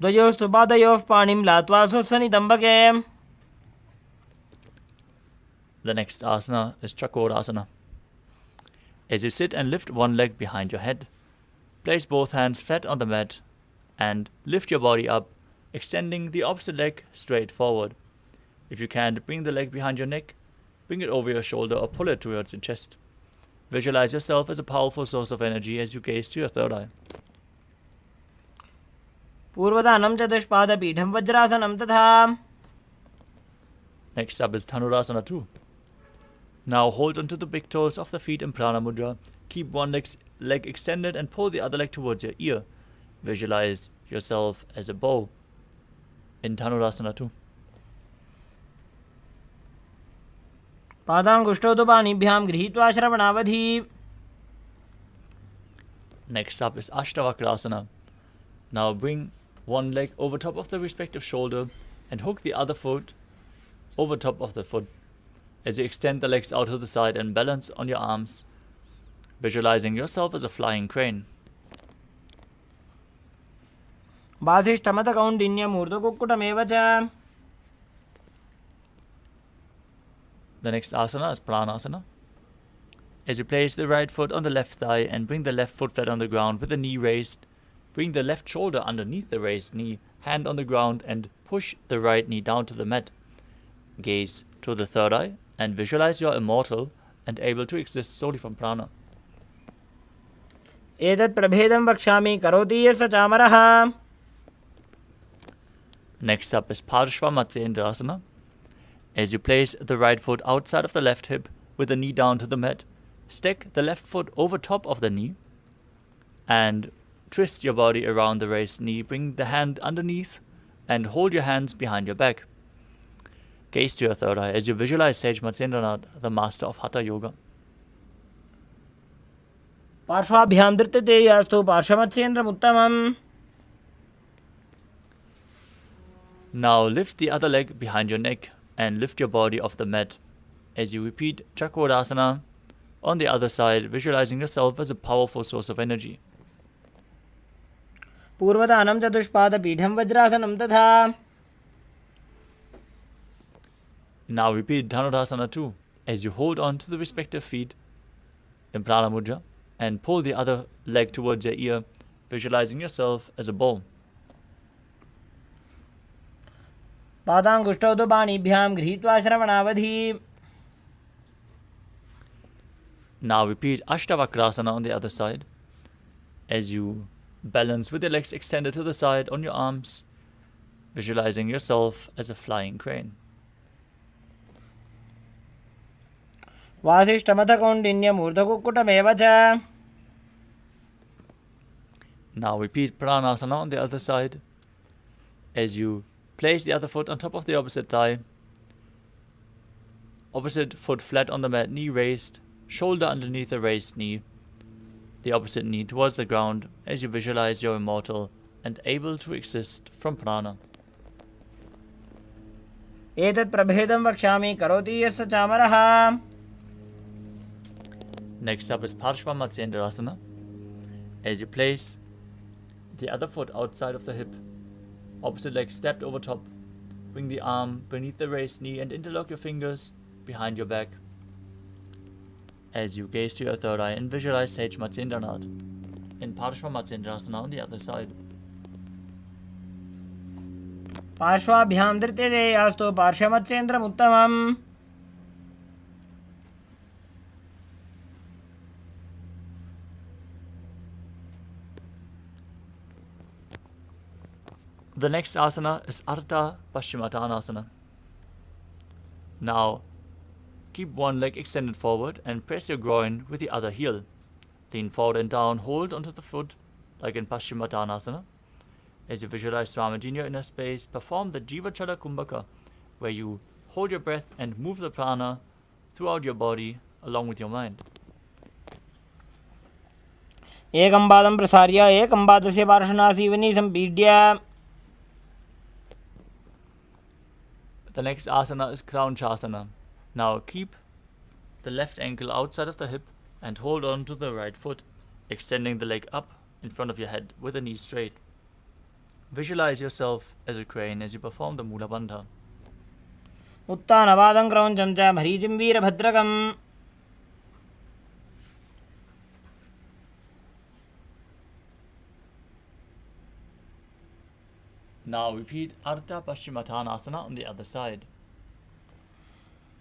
द्वयोस्तु पादयोः पाणिं लात्वा स्वस्वनितम्बके. The next asana is Chakorasana. As you sit and lift one leg behind your head, place both hands flat on the mat and lift your body up, extending the opposite leg straight forward. If you can't bring the leg behind your neck, bring it over your shoulder or pull it towards your chest. Visualize yourself as a powerful source of energy as you gaze to your third eye. पूर्वदानं चतुष्पादपीठं वज्रासनं तथा. Next up is Dhanurasana 2. Now hold onto the big toes of the feet in Prana Mudra. Keep one leg extended and pull the other leg towards your ear. Visualize yourself as a bow in Dhanurasana 2. पादाङ्गुष्ठौ तु पाणिभ्यां गृहीत्वा श्रवणावधि. Next up is Ashtavakrasana. Now bring one leg over top of the respective shoulder and hook the other foot over top of the foot as you extend the legs out to the side and balance on your arms, visualizing yourself as a flying crane. वासिष्ठमतकौण्डिन्यमूर्धकुक्कुटमेव च. The next asana is Pranasana. As you place the right foot on the left thigh and bring the left foot flat on the ground with the knee raised, bring the left shoulder underneath the raised knee, hand on the ground and push the right knee down to the mat. Gaze to the third eye and visualize you're immortal and able to exist solely from prana. एतत् प्रभेदं वक्ष्यामि करोति यः स चामरः. Next up is Parshvamatsendrasana. As you place the right foot outside of the left hip with the knee down to the mat, stack the left foot over top of the knee and twist your body around the raised knee. Bring the hand underneath and hold your hands behind your back. Gaze to your third eye as you visualize Sage Matsyendranath, the master of Hatha Yoga. पार्श्वाभ्यां धृत्यते यास्तु पार्श्वमत्स्येन्द्रमुत्तमम्. Now lift the other leg behind your neck and lift your body off the mat. As you repeat Chakrasana on the other side, visualizing yourself as a powerful source of energy. पूर्वदानं चतुष्पादपीठं वज्रासनं तथा. Now repeat Dhanurasana 2 as you hold on to the respective feet in Prana Mudra and pull the other leg towards your ear, visualizing yourself as a bow. पादाङ्गुष्ठौ तु पाणिभ्यां गृहीत्वा श्रवणावधि. Now repeat Ashtavakrasana on the other side as you balance with your legs extended to the side on your arms, visualizing yourself as a flying crane. वासिष्ठमथकौण्डिन्यमूर्धकुक्कुटमेव च. Now repeat Pranasana on the other side as you place the other foot on top of the opposite thigh, opposite foot flat on the mat, knee raised, shoulder underneath the raised knee, the opposite knee towards the ground as you visualize you're immortal and able to exist from prana. एतत् प्रभेदं वक्ष्यामि करोति यस्य चामरः. Next up is Parshvamatyendrasana. As you place the other foot outside of the hip, opposite leg stepped over top, bring the arm beneath the raised knee and interlock your fingers behind your back. As you gaze to your third eye and visualize Sage Matsyendranath in Parshvamatyendrasana on the other side. पार्श्वाभ्यां धृत्यदेयास्तु पार्श्वमत्स्येन्द्रम् उत्तमम्. The next asana is Ardha Paschimottanasana. Now, keep one leg extended forward and press your groin with the other heel. Lean forward and down, hold onto the foot like in Paschimottanasana. As you visualize Swamiji in your inner space, perform the Jivachala Kumbhaka, where you hold your breath and move the prana throughout your body along with your mind. एकं पादं प्रसार्य एकं पादस्य पार्श्वनासीवनी सम्पीड्य. The next asana is Crown Chasana. Now keep the left ankle outside of the hip and hold on to the right foot, extending the leg up in front of your head with the knees straight. Visualize yourself as a crane as you perform the Mula Bandha. उत्तानपादं क्रौञ्चं च भरीचिं वीरभद्रकम्. Now repeat Ardha Paschimottanasana on the other side.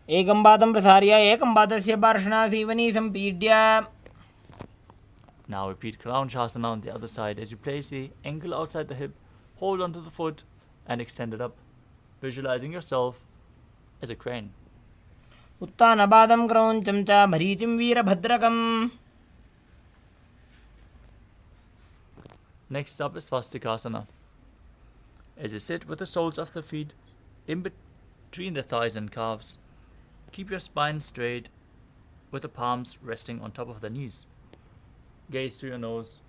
एकं पादं प्रसार्य एकं पादस्य पार्श्वनासीवनी सम्पीड्य. Now repeat Crown Chasana on the other side as you place the ankle outside the hip, hold onto the foot and extend it up, visualizing yourself as a crane. उत्तानपादं क्रौञ्चं च भरीचिं वीरभद्रकम्. Next up is Svastikasana. As you sit with the soles of the feet in between the thighs and calves, keep your spine straight with the palms resting on top of the knees. Gaze to your nose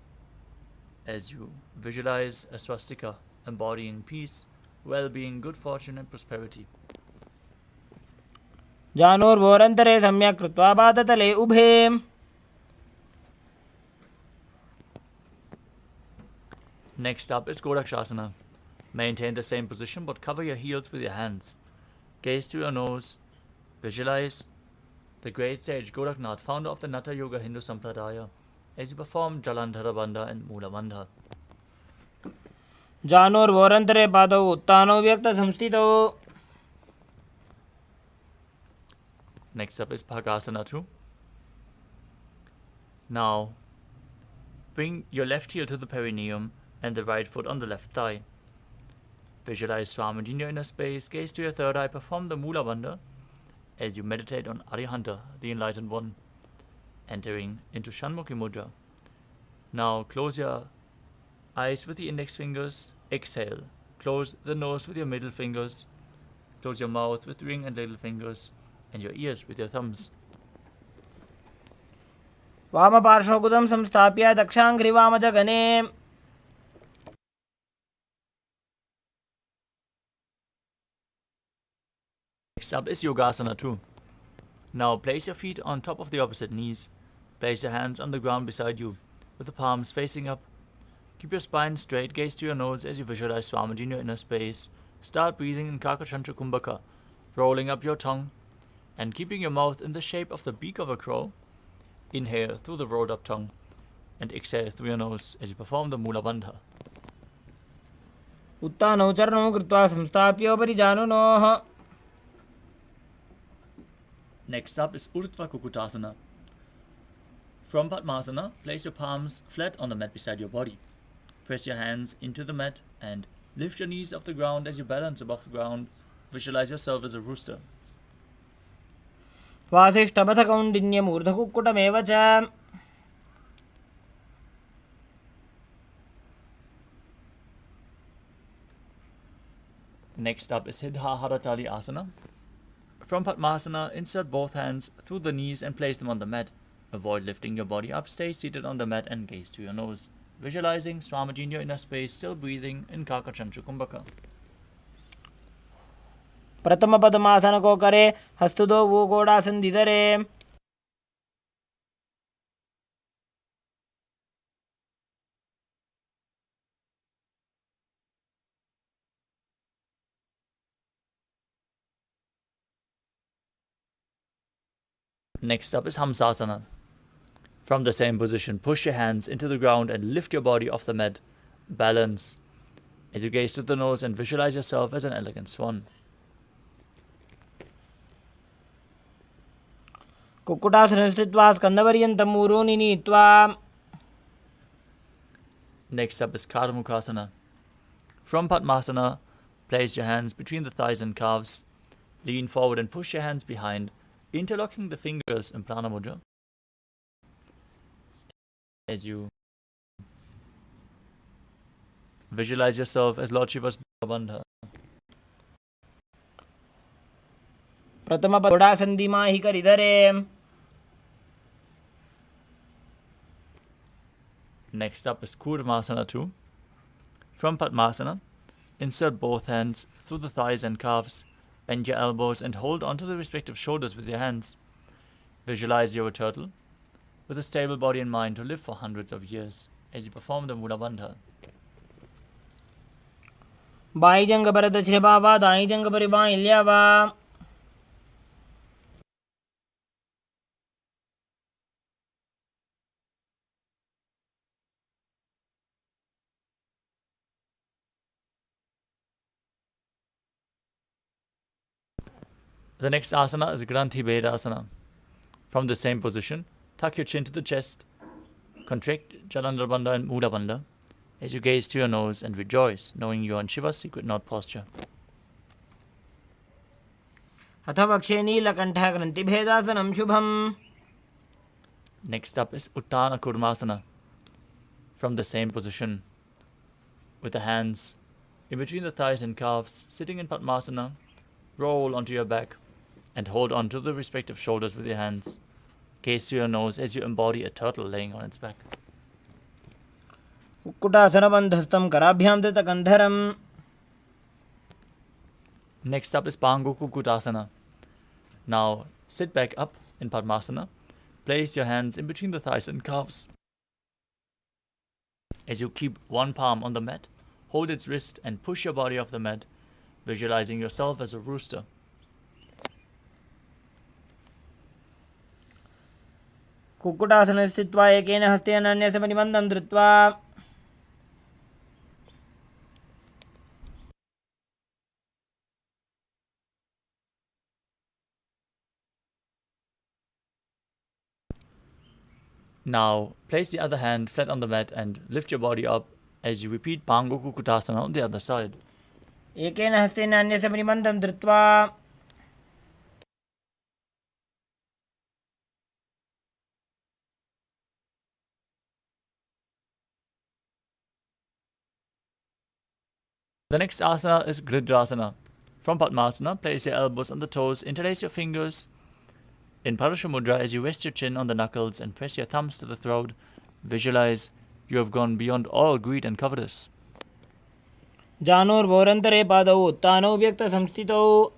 as you visualize a swastika embodying peace, well-being, good fortune and prosperity. जानुर्भोरन्तरे सम्यक् कृत्वा पादतले उभे. Next up is Godakshasana. Maintain the same position but cover your heels with your hands. Gaze to your nose. Visualize the great sage Goraknath, founder of the Natha Yoga Hindu Sampradaya, as you perform Jalandhara Bandha and Mula Bandha. जानुर्भोरन्तरे पादौ उत्तानौ व्यक्तसंस्थितौ. Next up is Bhagasana 2. Now, bring your left heel to the perineum and the right foot on the left thigh. Visualize Swamiji in your inner space, gaze to your third eye, perform the Mula Bandha as you meditate on Arihanta, the Enlightened One, entering into Shanmukhi Mudra. Now close your eyes with the index fingers, exhale. Close the nose with your middle fingers, close your mouth with ring and little fingers, and your ears with your thumbs. वामपार्श्वकुदं संस्थाप्य दक्षाङ्घ्रिवामजगने. Next up is Yogasana 2. Now place your feet on top of the opposite knees. Place your hands on the ground beside you, with the palms facing up. Keep your spine straight, gaze to your nose as you visualize Swamiji in your inner space. Start breathing in Kakachantra Kumbhaka, rolling up your tongue and keeping your mouth in the shape of the beak of a crow. Inhale through the rolled up tongue and exhale through your nose as you perform the Mula Bandha. उत्तानौ चरणौ कृत्वा संस्थाप्योपरि जानुनोः. Next up is Urdhva Kukutasana. From Padmasana, place your palms flat on the mat beside your body. Press your hands into the mat and lift your knees off the ground as you balance above the ground. Visualize yourself as a rooster. वासिष्ठपथकौण्डिन्यमूर्धकुक्कुटमेव च. Next up is Siddha Haratali Asana. From Padmasana, insert both hands through the knees and place them on the mat. Avoid lifting your body up, stay seated on the mat and gaze to your nose. visualizing Swamiji in your inner space, still breathing in Kakachanchu Kumbhaka. प्रथम पद्मासन को करे, हस्त दो वो गोड़ासन धरे. Next up is Hamsasana. From the same position, push your hands into the ground and lift your body off the mat. Balance as you gaze to the nose and visualize yourself as an elegant swan. Kukkutasana स्थित्वा स्कंदपर्यन्तं मूरोनि नीत्वा. Next up is Karmukhasana. From Padmasana, place your hands between the thighs and calves. Lean forward and push your hands behind, interlocking the fingers in Prana Mudra. As you visualize yourself as Lord Shiva's Bandha. प्रथम गोड़ासन दिमाहि कर धरे. Next up is Kurmasana 2. From Padmasana, insert both hands through the thighs and calves, bend your elbows and hold onto the respective shoulders with your hands. Visualize you're a turtle with a stable body and mind to live for hundreds of years as you perform the Mula Bandha. By जंग पर दक्षिण बाबा, दाई जंग पर by ल्यावा. The next asana is Granthi Bedasana. From the same position, tuck your chin to the chest, contract Jalandhar Bandha and Mula Bandha as you gaze to your nose and rejoice, knowing you are in Shiva's secret knot posture. अथ वक्षे नीलकण्ठः ग्रन्थिभेदासनं शुभम्. Next up is Uttana Kurmasana. From the same position, with the hands in between the thighs and calves, sitting in Padmasana, roll onto your back and hold onto the respective shoulders with your hands. Gaze to your nose as you embody a turtle laying on its back. कुक्कुटासनबन्धस्थं कराभ्यां धृतकन्धरम्. Next up is Pangu Kukutasana. Now sit back up in Padmasana. Place your hands in between the thighs and calves. As you keep one palm on the mat, hold its wrist and push your body off the mat, visualizing yourself as a rooster. कुक्कुटासने स्थित्वा एकेन हस्तेन अन्यस्य परिबन्धं धृत्वा. Now place the other hand flat on the mat and lift your body up as you repeat Pangu Kukutasana on the other side. एकेन हस्तेन अन्यस्य परिबन्धं धृत्वा. The next asana is Gridrasana. From Padmasana, place your elbows on the toes, interlace your fingers in Parasha Mudra as you rest your chin on the knuckles and press your thumbs to the throat. Visualize you have gone beyond all greed and covetous. जानोर्भोरन्तरे पादौ उत्तानौ व्यक्तसंस्थितौ.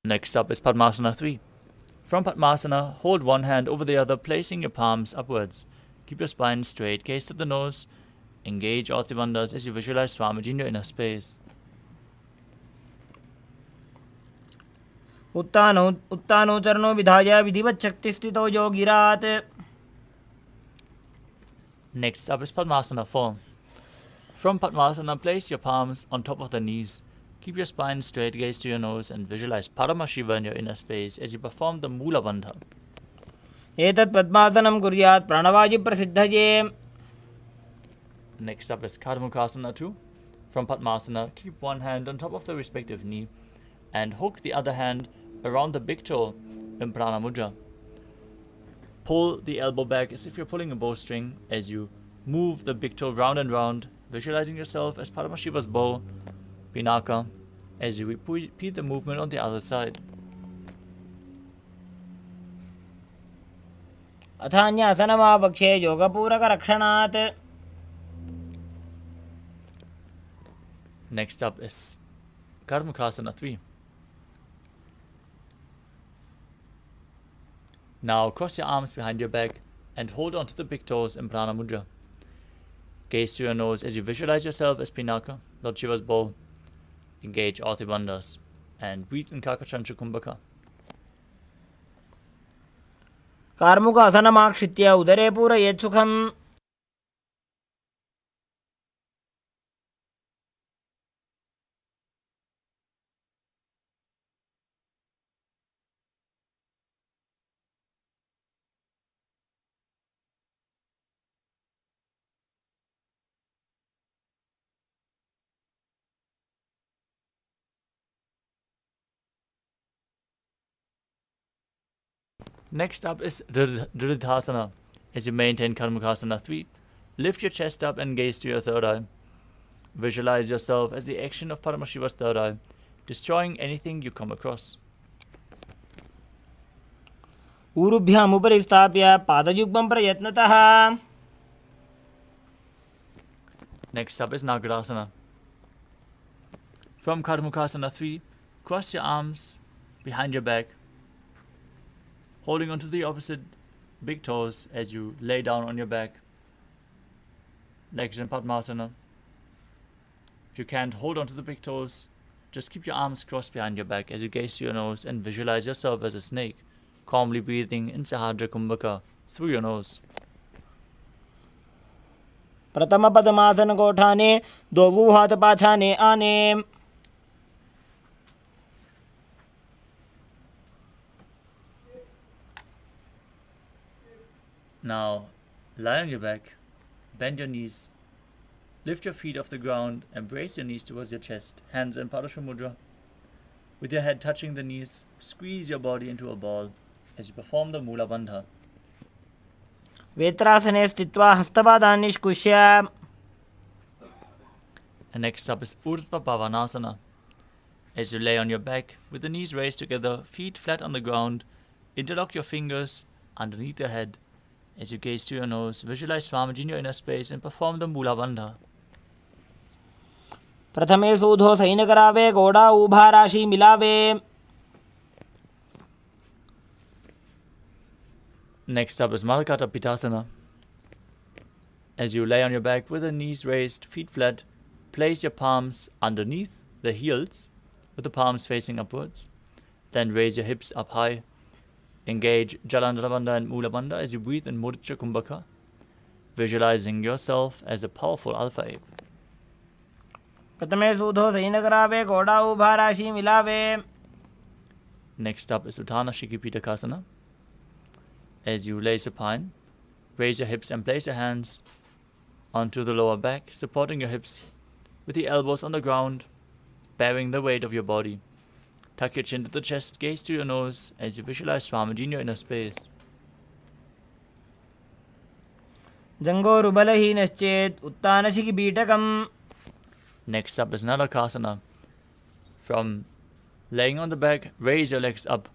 Next up is Padmasana 3. From Padmasana, hold one hand over the other, placing your palms upwards. Keep your spine straight, gaze to the nose. Engage all the bandhas as you visualize Swamiji in your inner space. उत्तानौ चरणौ विधाय विधिवत् शक्तिस्थितौ योगिरात्. Next up is Padmasana 4. From Padmasana, place your palms on top of the knees. Keep your spine straight, gaze to your nose, and visualize Paramashiva in your inner space as you perform the Mula Bandha. एतत् पद्मासनं कुर्यात् प्राणवायुप्रसिद्धये. Next up is Karmukhasana 2. From Padmasana, keep one hand on top of the respective knee and hook the other hand around the big toe in Prana Mudra. Pull the elbow back as if you're pulling a bowstring as you move the big toe round and round, visualizing yourself as Paramashiva's bow, Pinaka, as you repeat the movement on the other side. अथान्यासनमापक्षे योगपूरकरक्षणात्. Next up is Karmakasana 3. Now cross your arms behind your back and hold on to the big toes in Prana Mudra. Gaze to your nose as you visualize yourself as Pinaka, Lord Shiva's bow. Engage all the bandhas and breathe in Kakachantra Kumbhaka. कार्मुकासनमाक्षित्य उदरे पूरयेत् सुखम्. Next up is Dridhasana. As you maintain Karmakasana 3, lift your chest up and gaze to your third eye. Visualize yourself as the action of Paramashiva's third eye, destroying anything you come across. ऊरुभ्याम् उपरि स्थाप्य पादयुग्मं प्रयत्नतः. Next up is Nagarasana. From Karmakasana 3, cross your arms behind your back, holding onto the opposite big toes as you lay down on your back. Legs in Padmasana. If you can't hold onto the big toes, just keep your arms crossed behind your back as you gaze to your nose and visualize yourself as a snake, calmly breathing in Sahadra Kumbhaka through your nose. प्रथम पद्मासन कोठाने दो हाथ पाछाने आने. Now, lie on your back, bend your knees, lift your feet off the ground and brace your knees towards your chest, hands in Padasha Mudra. With your head touching the knees, squeeze your body into a ball as you perform the Mula Bandha. वेत्रासने स्थित्वा हस्तपादान् निष्कुष्य. And next up is Urdhva Bhavanasana. As you lay on your back, with the knees raised together, feet flat on the ground, interlock your fingers underneath your head. As you gaze to your nose, visualize Swamiji in your inner space and perform the Mula Bandha. प्रथमे सूधो San करावे घोड़ा ऊभा राशि मिलावे. Next up is Malakata Pitasana. As you lay on your back with the knees raised, feet flat, place your palms underneath the heels with the palms facing upwards. Then raise your hips up high. Engage Jalandhara Bandha and Mula Bandha as you breathe in Mudra Kumbhaka, visualizing yourself as a powerful alpha ape. प्रथमे सूधो San करावे घोड़ा ऊभा राशि मिलावे. Next up is Uttana Shikipitakasana. As you lay supine, raise your hips and place your hands onto the lower back, supporting your hips with the elbows on the ground, bearing the weight of your body. Tuck your chin to the chest, gaze to your nose as you visualize Swamiji in your inner space. जङ्घोरुबलहीनश्चेत् उत्तानशिखिपीठकम्. Next up is Narakasana. From laying on the back, raise your legs up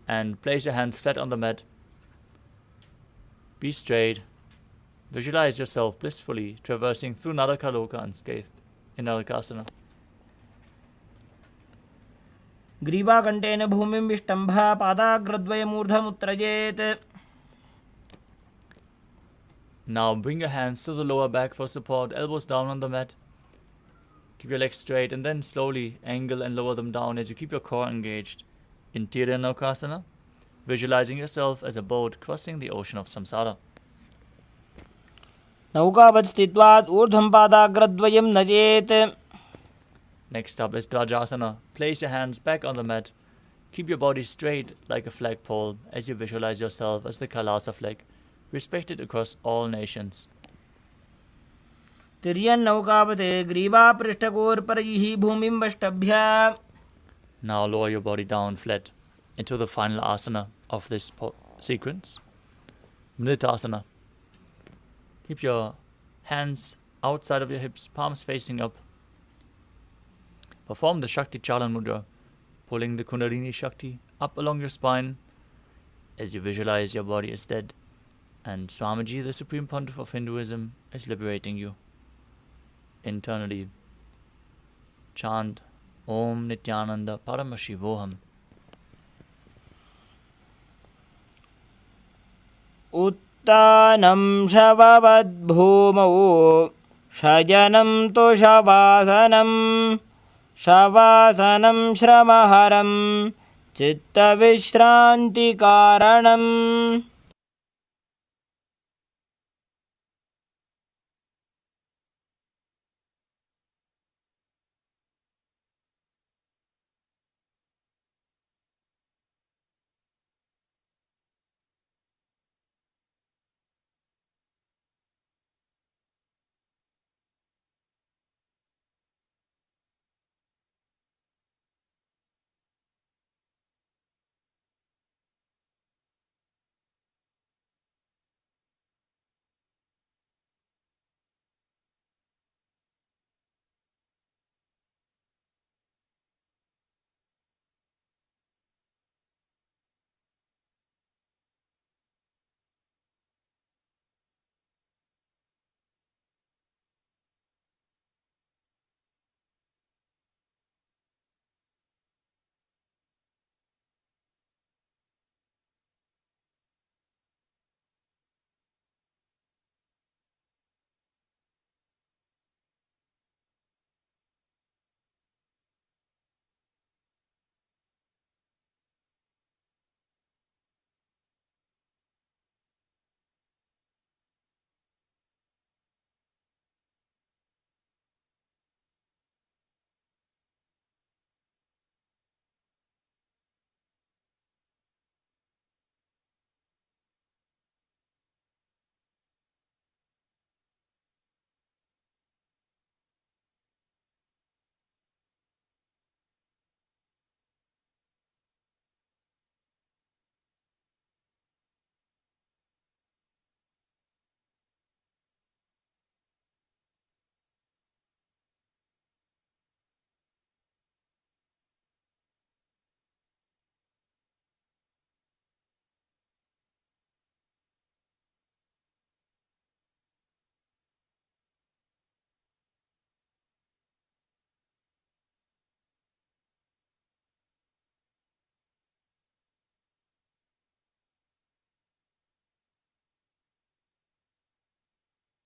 and place your hands flat on the mat. Be straight. Visualize yourself blissfully traversing through Narakaloka unscathed in Narakasana. ग्रीवाकण्ठेन भूमिं विष्टम्भ पादाग्रद्वयमूर्धमुत्त्रजेत्. Now bring your hands to the lower back for support, elbows down on the mat. Keep your legs straight and then slowly angle and lower them down as you keep your core engaged. In Tiryanokasana, visualizing yourself as a boat crossing the ocean of samsara. नौकावत् स्थित्वा ऊर्ध्वं पादाग्रद्वयं नजेत्. Next up is Dvajasana. Place your hands back on the mat. Keep your body straight like a flagpole as you visualize yourself as the Kailasa flag, respected across all nations. तिर्यन्नौकावते ग्रीवापृष्ठकोर्परैः भूमिं वष्टभ्य. Now lower your body down flat into the final asana of this sequence, Mritasana. Keep your hands outside of your hips, palms facing up. Perform the Shakti Chalan Mudra, pulling the Kundalini Shakti up along your spine as you visualize your body is dead, and Swamiji, the Supreme Pontiff of Hinduism, is liberating you. Internally, chant Om Nithyananda Paramashivoham. उत्तानं शववद्भूमौ शयनं तु शवासनं शवासनं श्रमहरं चित्तविश्रान्तिकारणम्.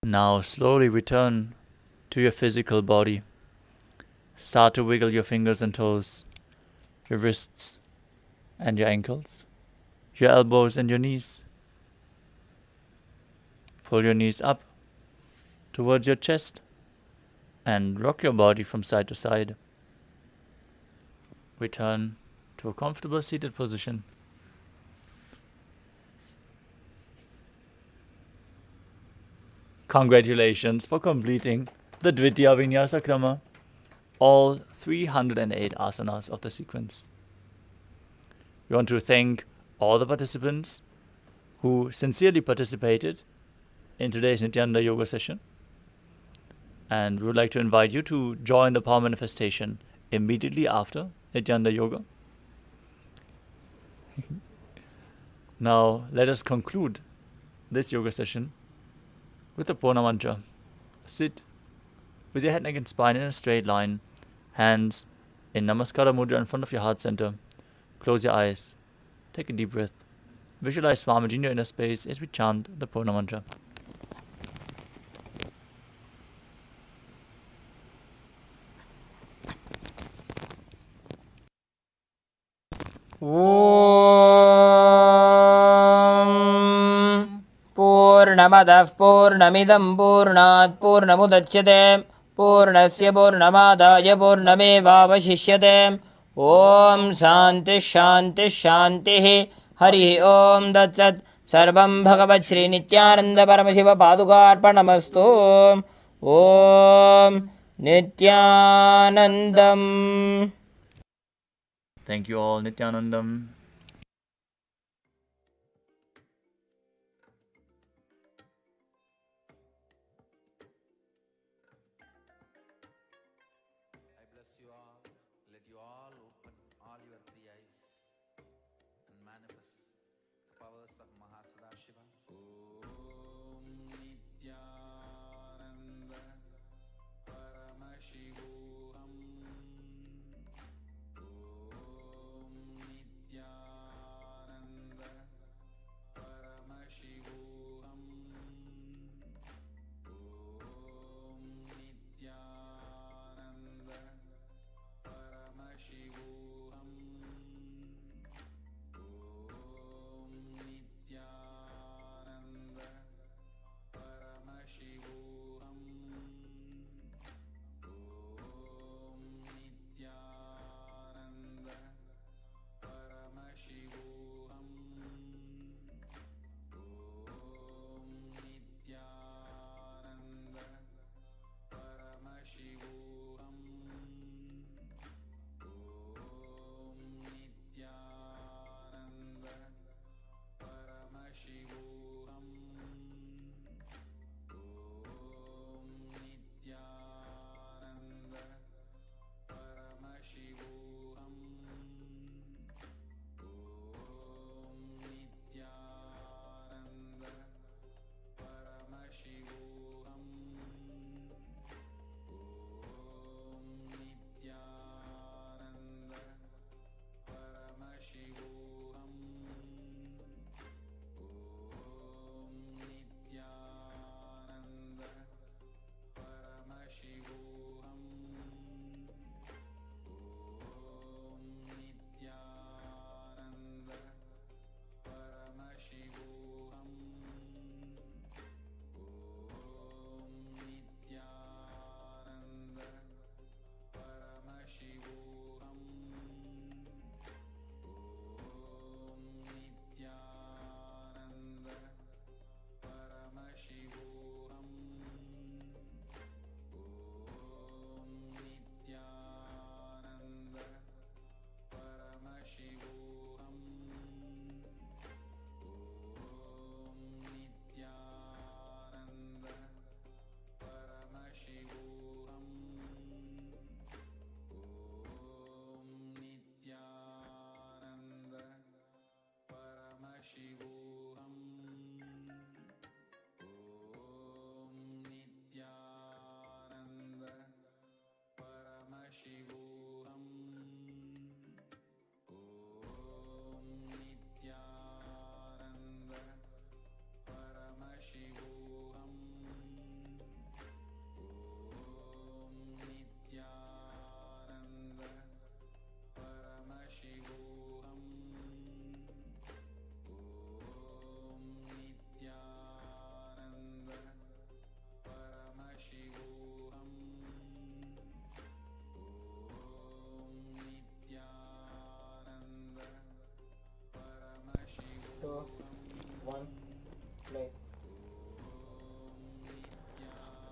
Now slowly return to your physical body. Start to wiggle your fingers and toes, your wrists and your ankles, your elbows and your knees. Pull your knees up towards your chest and rock your body from side to side. Return to a comfortable seated position. Congratulations for completing the Dvitiya Vinyasa Krama, all 308 asanas of the sequence. We want to thank all the participants who sincerely participated in today's Nithyananda Yoga session. And we would like to invite you to join the power manifestation immediately after Nithyananda Yoga. Now, let us conclude this yoga session with the Purna Mantra. Sit with your head, neck and spine in a straight line, hands in Namaskara Mudra in front of your heart center. Close your eyes. Take a deep breath. Visualize Swamiji in your inner space as we chant the Purna Mantra. ॐ पूर्णमदः पूर्णमिदं पूर्णात् पूर्णमुदच्यते पूर्णस्य पूर्णमादाय पूर्णमेवावशिष्यते ॐ शान्तिः शान्तिः शान्तिः हरिः ॐ तत्सत् सर्वं भगवत् श्रीनित्यानन्दपरमशिवपादुकार्पणमस्तु ॐ नित्यानन्दम्. Thank you all, Nithyanandam. I bless you all. Let you all open all your three eyes and manifest the power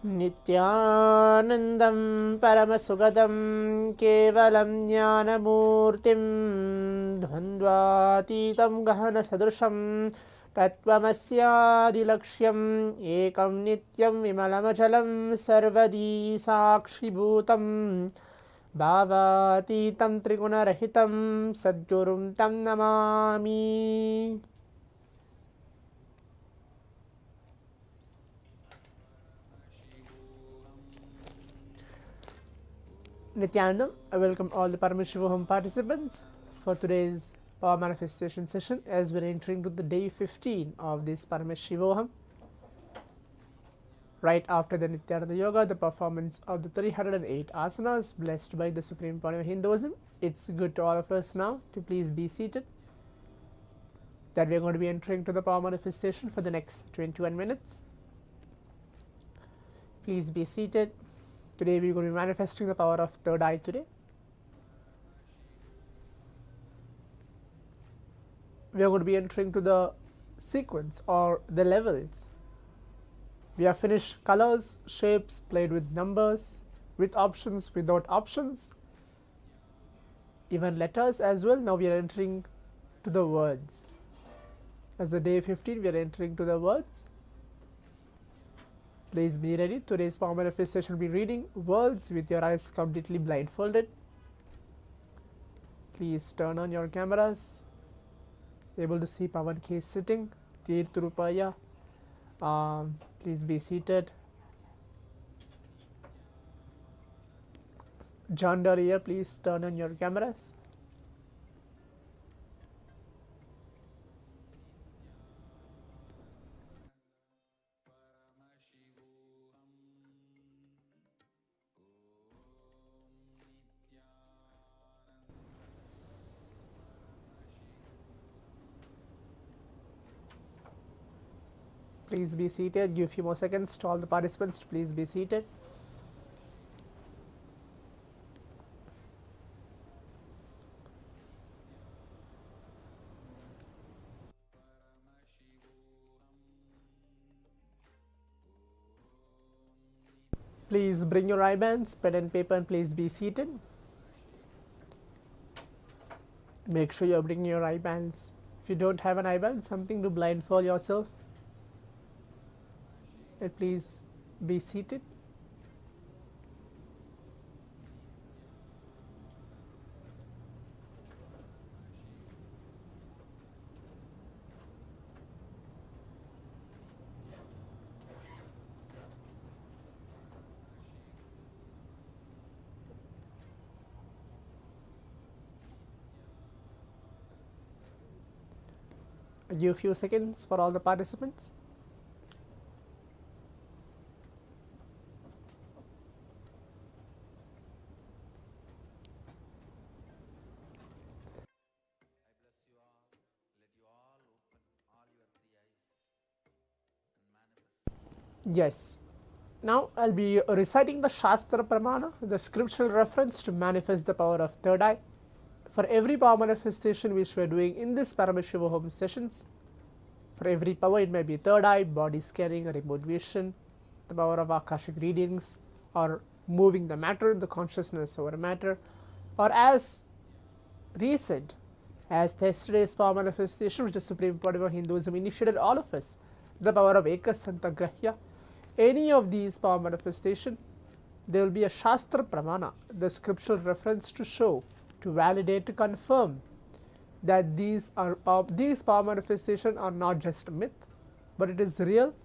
नित्यानन्दं परमसुगदं केवलं ज्ञानमूर्तिं द्वन्द्वातीतं गहनसदृशं तत्त्वमस्यादिलक्ष्यम् एकं नित्यं विमलमचलं सर्वदी साक्षिभूतं भावातीतं त्रिगुणरहितं सद्गुरुं तं Namami. Nithyanandam, I welcome all the Paramashivoham participants for today's power manifestation session as we're entering to the day 15 of this Paramashivoham. Right after the Nithyananda Yoga, the performance of the 308 asanas blessed by the Supreme Pontiff of Hinduism. It's good to all of us now to please be seated, that we're going to be entering to the power manifestation for the next 21 minutes. Please be seated. Today we are going to be manifesting the power of third eye today. We are going to be entering to the sequence or the levels. We have finished colors, shapes, played with numbers, with options, without options, even letters as well. Now we are entering to the words. As the day 15 we are entering to the words. Please be ready. Today's power manifestation will be reading words with your eyes completely blindfolded. Please turn on your cameras. Able to see Pavan K sitting. Tirthurupaya. Please be seated. John Daria, please turn on your cameras. Please be seated. Give a few more seconds to all the participants to please be seated. Please bring your eye bands, pen and paper, and please be seated. Make sure you're bringing your eye bands. If you don't have an eye band, something to blindfold yourself. And please be seated. I'll give a few seconds for all the participants. Yes. Now I'll be reciting the Shastra Pramana, the scriptural reference to manifest the power of third eye. For every power manifestation which we are doing in this Paramashivoham sessions, for every power, it may be third eye, body scanning, remote vision, the power of Akashic readings, or moving the matter, the consciousness over matter, or as recent as yesterday's power manifestation which the Supreme Pontiff of Hinduism initiated all of us, the power of Ekasantagrahya. Any of these power manifestation, there will be a Shastra Pramana, the scriptural reference to show, to validate, to confirm that these power manifestations are not just a myth, but it is real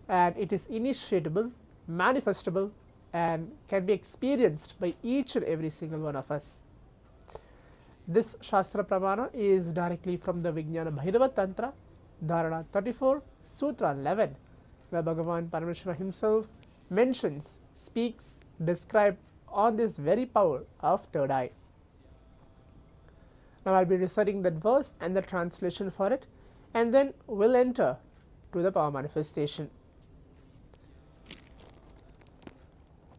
and it is initiatable, manifestable, and can be experienced by each and every single one of us. This Shastra Pramana is directly from the Vijnana Bhairava Tantra, Dharana 34, Sutra 11, where Bhagavan Paramashivam himself mentions, speaks, describes on this very power of third eye. Now I'll be reciting that verse and the translation for it, and then we'll enter to the power manifestation.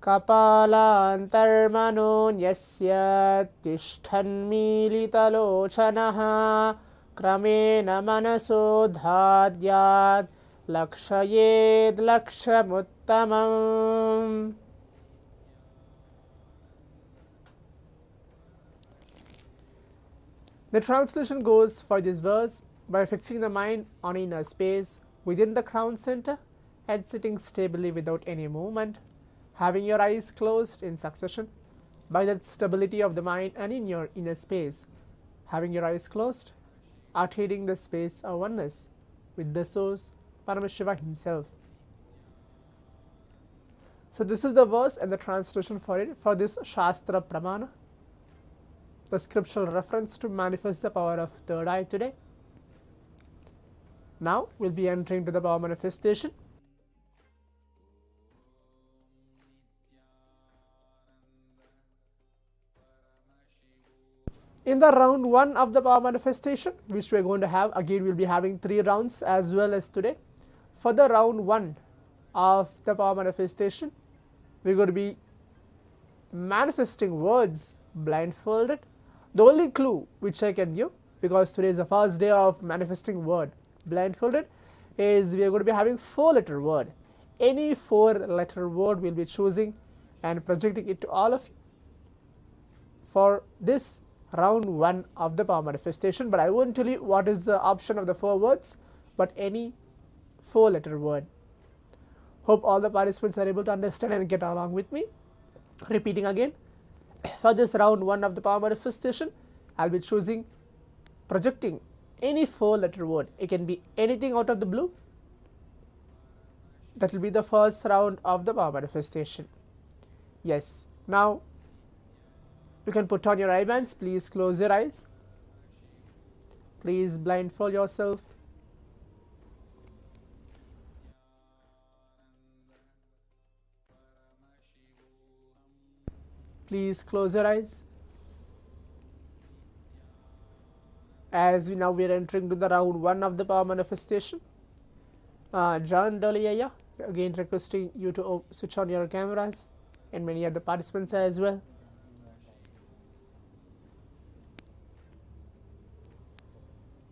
Kapalantarmanonyasya tishthanmilitalochanaha kramen manaso dhadyat lakshayed lakshamuttamam. The translation goes for this verse: by fixing the mind on inner space within the crown center and sitting stably without any movement, having your eyes closed in succession. By that stability of the mind and in your inner space, having your eyes closed, attaining the space of oneness with the source, Paramashiva himself. So this is the verse and the translation for it, for this Shastra Pramana, the scriptural reference to manifest the power of third eye today. Now we'll be entering to the power manifestation. In the round 1 of the power manifestation, which we are going to have, again we'll be having 3 rounds as well as today. For the round 1 of the power manifestation, we're going to be manifesting words blindfolded. The only clue which I can give, because today is the first day of manifesting word blindfolded, is we are going to be having 4-letter word. Any 4-letter word we'll be choosing and projecting it to all of you for this round 1 of the power manifestation. But I won't tell you what is the option of the 4 words, but any 4-letter word. Hope all the participants are able to understand and get along with me. Repeating again, for this round 1 of the power manifestation, I'll be choosing, projecting any 4-letter word. It can be anything out of the blue. That will be the first round of the power manifestation. Yes. Now you can put on your eye bands. Please close your eyes. Please blindfold yourself. Please close your eyes. As we are entering to the round 1 of the power manifestation. John Doliyaya, again requesting you to switch on your cameras, and many other participants as well.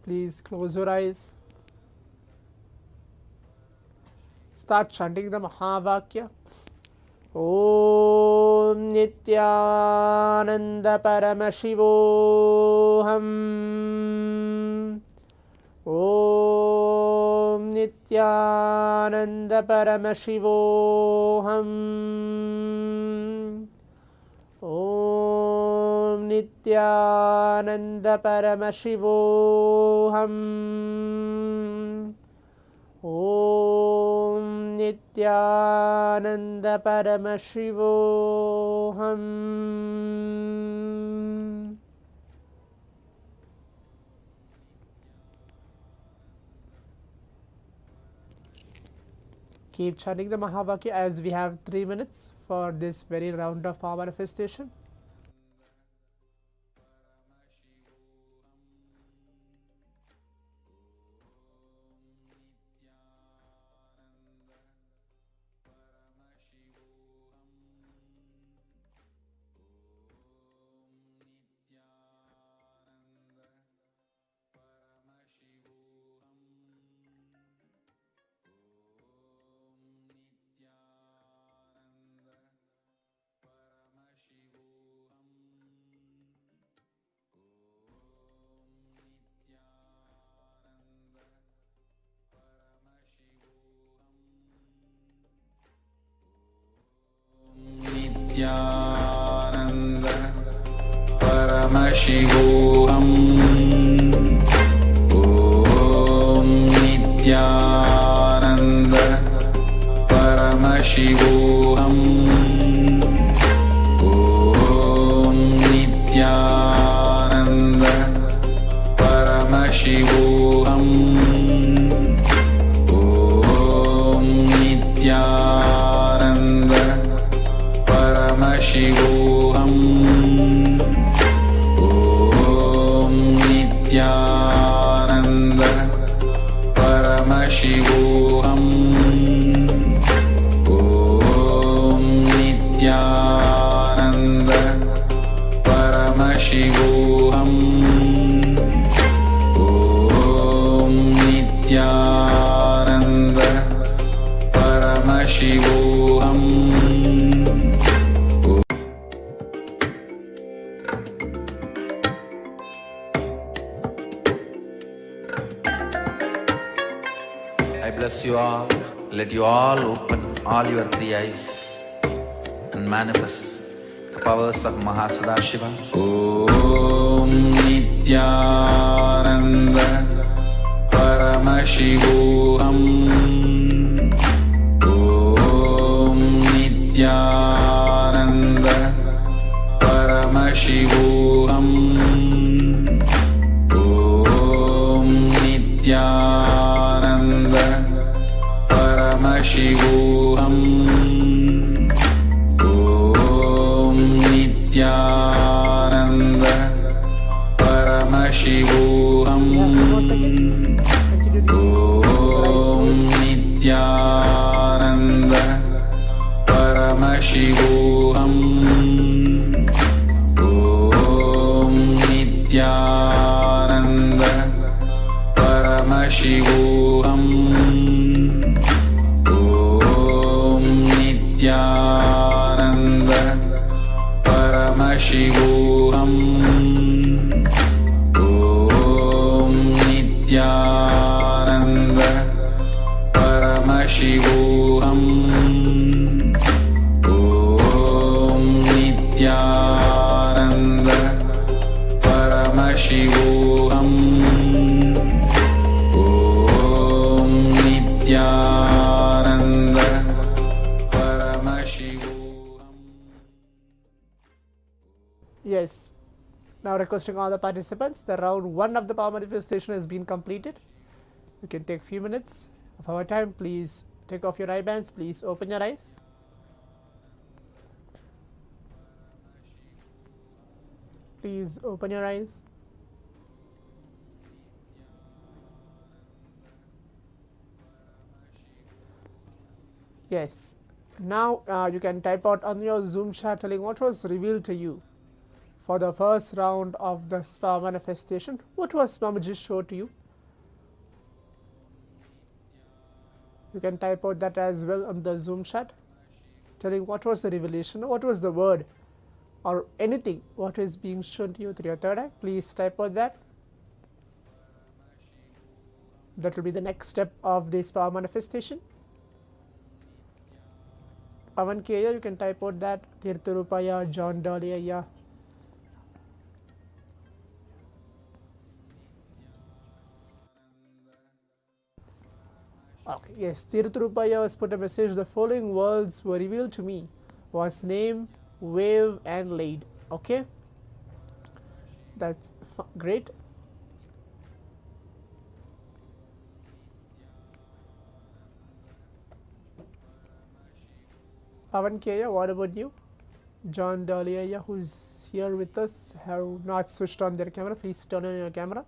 Please close your eyes. Start chanting the Mahavakya. Om Nithyananda Paramashivoham. Om Nithyananda Paramashivoham. Om Nithyananda Paramashivoham. Om Nithyananda Paramashivoham. Keep chanting the Mahavakya as we have 3 minutes for this very round of power manifestation. Nithyananda Paramashivoham. Om Nithyananda Paramashivoham. Om Nithyananda Paramashivoham. Om Nithyananda Paramashivoham. Om Nithyananda Paramashivoham. Om Nithyananda Paramashivoham. Om Nithyananda bless you all. Let you all open all your three eyes and manifest the powers of Mahasudashiva. Om Nithyananda Paramashivoham. Om Nithyananda Paramashivoham. Om Nithyananda Paramashivoham. Om Nithyananda Paramashivoham. Om Nithyananda Paramashivoham. Om Nithyananda Paramashivoham. Om Nithyananda Paramashivoham. Om Nithyananda Paramashivoham. Om Nithyananda Paramashivoham. Om Nithyananda Paramashivoham. Yes. Now requesting all the participants, the round 1 of the power manifestation has been completed. You can take few minutes of our time. Please take off your eye bands. Please open your eyes. Please open your eyes. Yes. Now you can type out on your Zoom chat telling what was revealed to you for the first round of the power manifestation. What was Mamaji showed to you? You can type out that as well on the Zoom chat, telling what was the revelation, what was the word, or anything what is being shown to you through your third eye. Please type out that. That will be the next step of this power manifestation. Pavan Kaya, you can type out that. Tirthurupaya, John Dollyaya. Okay, yes, Tirthurupaya has put a message. The following words were revealed to me: was name, wave, and laid. Okay, that's great. Pavan Kaya, what about you? John Dahlia, who's here with us, have not switched on their camera. Please turn on your camera.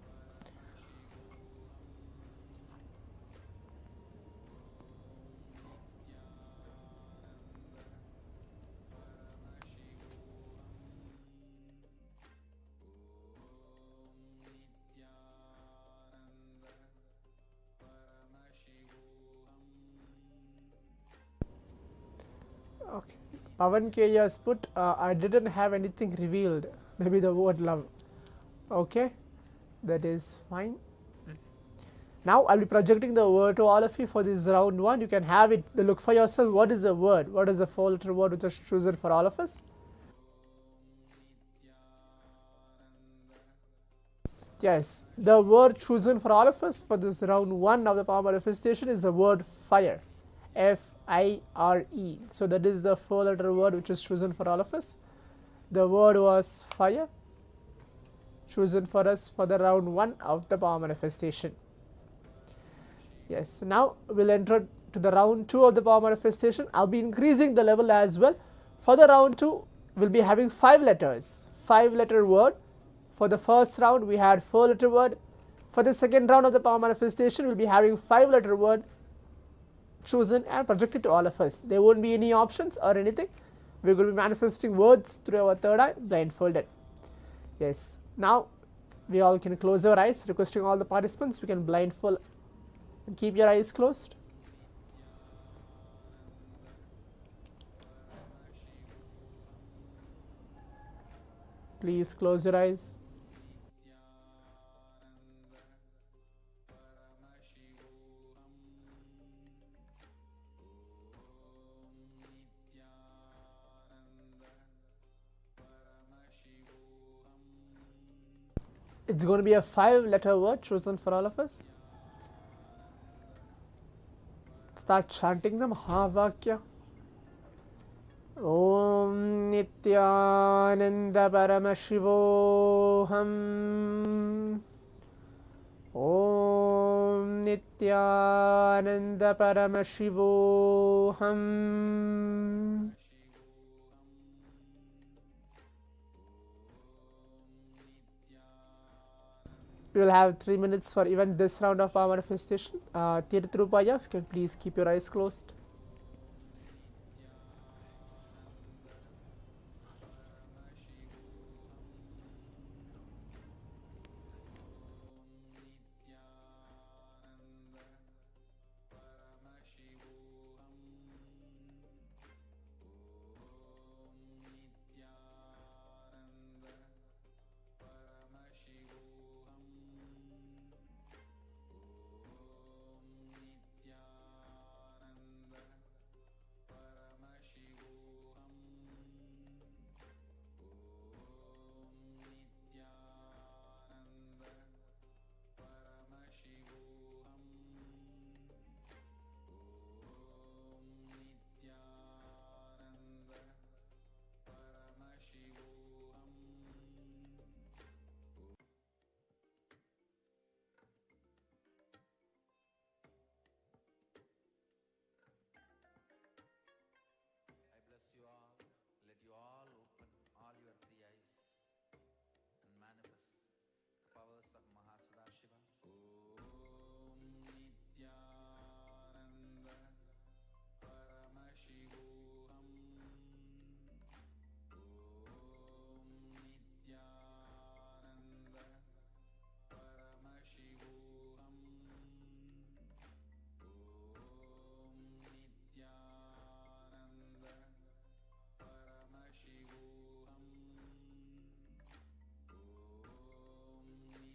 Okay, Pavan K has put, I didn't have anything revealed. Maybe the word love. Okay, that is fine. Now I'll be projecting the word to all of you for this round 1. You can have it, look for yourself. What is the word? What is the 4-letter word which is chosen for all of us? Yes, the word chosen for all of us for this round 1 of the power manifestation is the word fire. F-I-R-E. So that is the 4-letter word which is chosen for all of us. The word was fire, chosen for us for the round 1 of the power manifestation. Yes, now we'll enter to the round 2 of the power manifestation. I'll be increasing the level as well. For the round 2, we'll be having 5 letters, 5-letter word. For the first round, we had 4-letter word. For the second round of the power manifestation, we'll be having 5-letter word chosen and projected to all of us. There won't be any options or anything. We're going to be manifesting words through our third eye, blindfolded. Yes. Now, we all can close our eyes. Requesting all the participants, we can blindfold and keep your eyes closed. Please close your eyes. It's going to be a 5-letter word chosen for all of us. Start chanting the Mahavakya. Om Nithyananda Paramashivoham. Om Nithyananda Paramashivoham. We will have 3 minutes for even this round of power manifestation. Tirthrupaya, if you can please keep your eyes closed. I bless you all. Let you all open all your three eyes and manifest the powers of Mahasudashiva. Om Nithyananda Paramashivoham. Om Nithyananda Paramashivoham. Om Nithyananda Paramashivoham. Om Nithyananda Paramashivoham. Om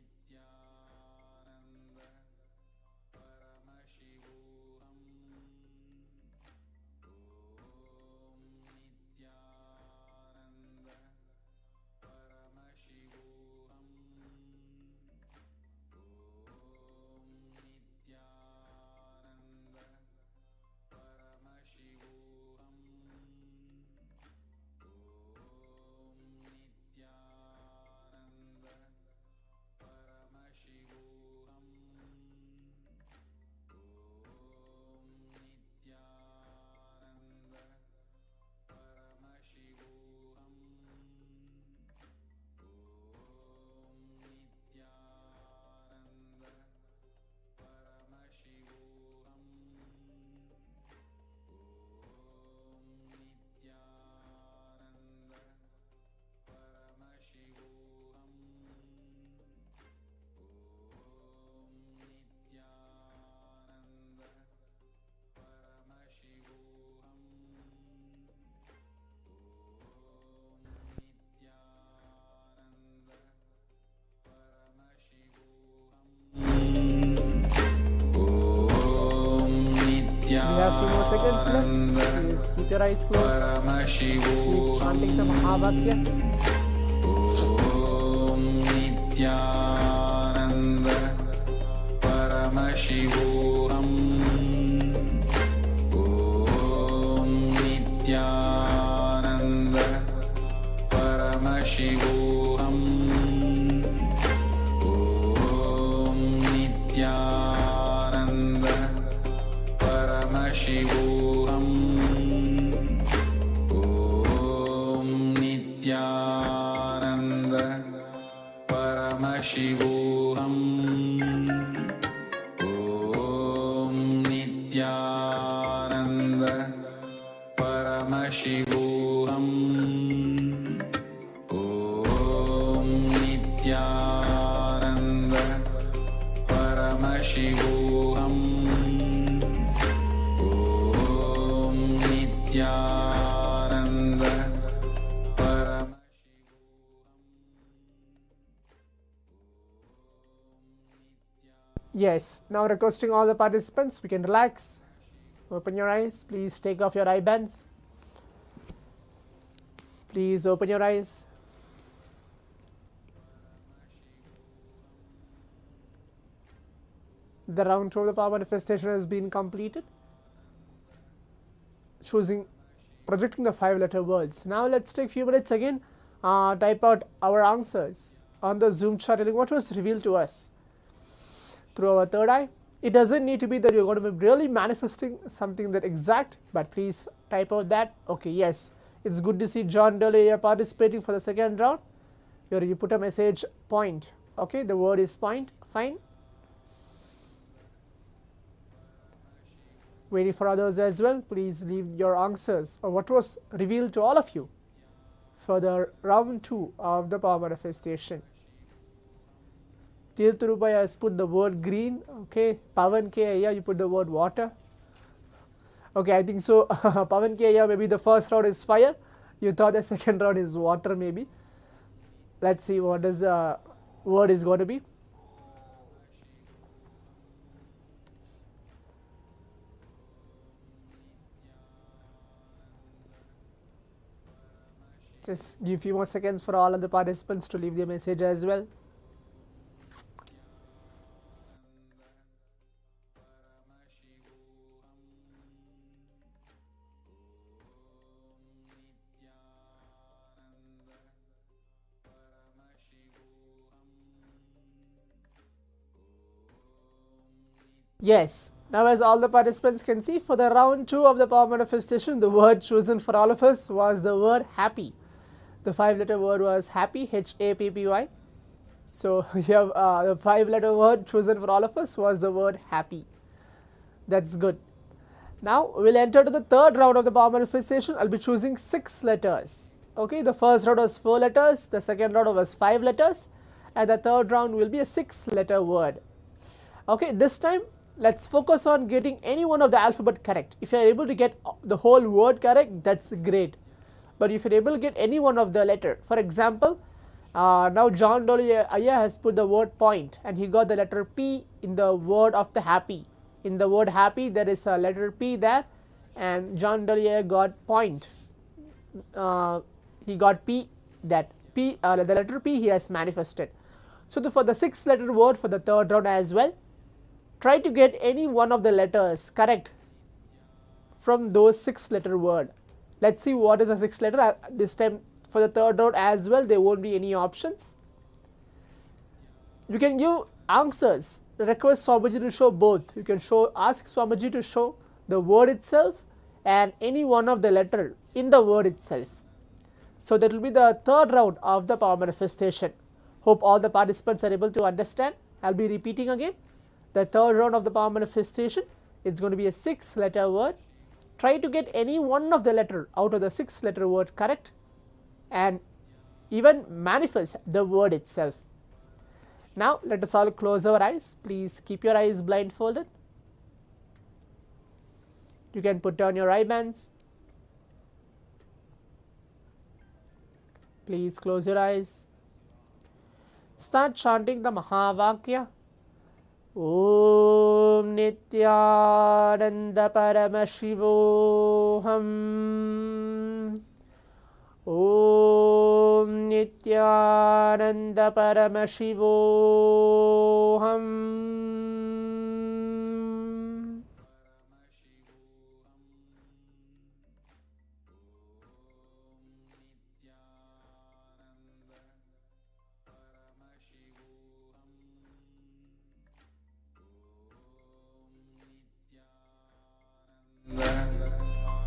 Nithyananda Paramashivoham. Om Nithyananda Paramashivoham. Om Nithyananda Paramashivoham. Om Nithyananda Paramashivoham. Om Nithyananda Paramashivoham. Om Nithyananda Paramashivoham. Om Nithyananda Paramashivoham. Om We have 2 more seconds left. Please keep your eyes closed. Keep Paramashivoham. chanting the Mahavakya. Om Nithyananda Paramashivoham. Om Nithyananda Paramashivoham. Om Nithyananda Paramashivoham. Om Nithyananda Paramashivoham. Om Nithyananda Paramashivoham. Om Nithyananda Paramashivoham. Om Nithyananda Yes, now requesting all the participants, we can relax. Open your eyes. Please take off your eye bands. Please open your eyes. The round 2 of the power manifestation has been completed. Projecting the 5-letter words. Now let's take a few minutes again, type out our answers on the Zoom chat, telling what was revealed to us through our third eye. It doesn't need to be that you're going to be really manifesting something that exact, but please type out that. Okay, yes, it's good to see John Dolly participating for the second round. Here you put a message point. Okay, the word is point. Fine. Waiting for others as well. Please leave your answers or what was revealed to all of you for the round 2 of the power manifestation. Tirthurupaya has put the word green. Okay, Pavan K, you put the word water. Okay, I think so. Pavan K, maybe the first round is fire. You thought the second round is water, maybe. Let's see what is the word is going to be. Just give a few more seconds for all of the participants to leave their message as well. Yes, now as all the participants can see, for the round 2 of the power manifestation, the word chosen for all of us was the word happy. The 5-letter word was happy, Happy. So you have the 5-letter word chosen for all of us was the word happy. That's good. Now we'll enter to the third round of the power manifestation. I'll be choosing 6 letters. Okay, the first round was 4 letters, the second round was 5 letters, and the third round will be a 6-letter word. Okay, this time let's focus on getting any one of the alphabet correct. If you are able to get the whole word correct, that's great. But if you are able to get any one of the letter, for example, now John Dolly has put the word point and he got the letter P in the word of the happy. In the word happy, there is a letter P there, and John Dolly got point. He got P, that P, the letter P he has manifested. So for the 6-letter word for the third round as well, try to get any one of the letters correct from those 6-letter word. Let's see what is a 6th letter. This time for the third round as well, there won't be any options. You can give answers. Request Swamiji to show both. You can ask Swamiji to show the word itself and any one of the letter in the word itself. So that will be the third round of the power manifestation. Hope all the participants are able to understand. I'll be repeating again. The third round of the power manifestation, it's going to be a 6-letter word. Try to get any one of the letter out of the 6-letter word correct and even manifest the word itself. Now let us all close our eyes. Please keep your eyes blindfolded. You can put down your eye bands. Please close your eyes. Start chanting the Mahavakya. Om Nithyananda Paramashivoham. Om Nithyananda Paramashivoham.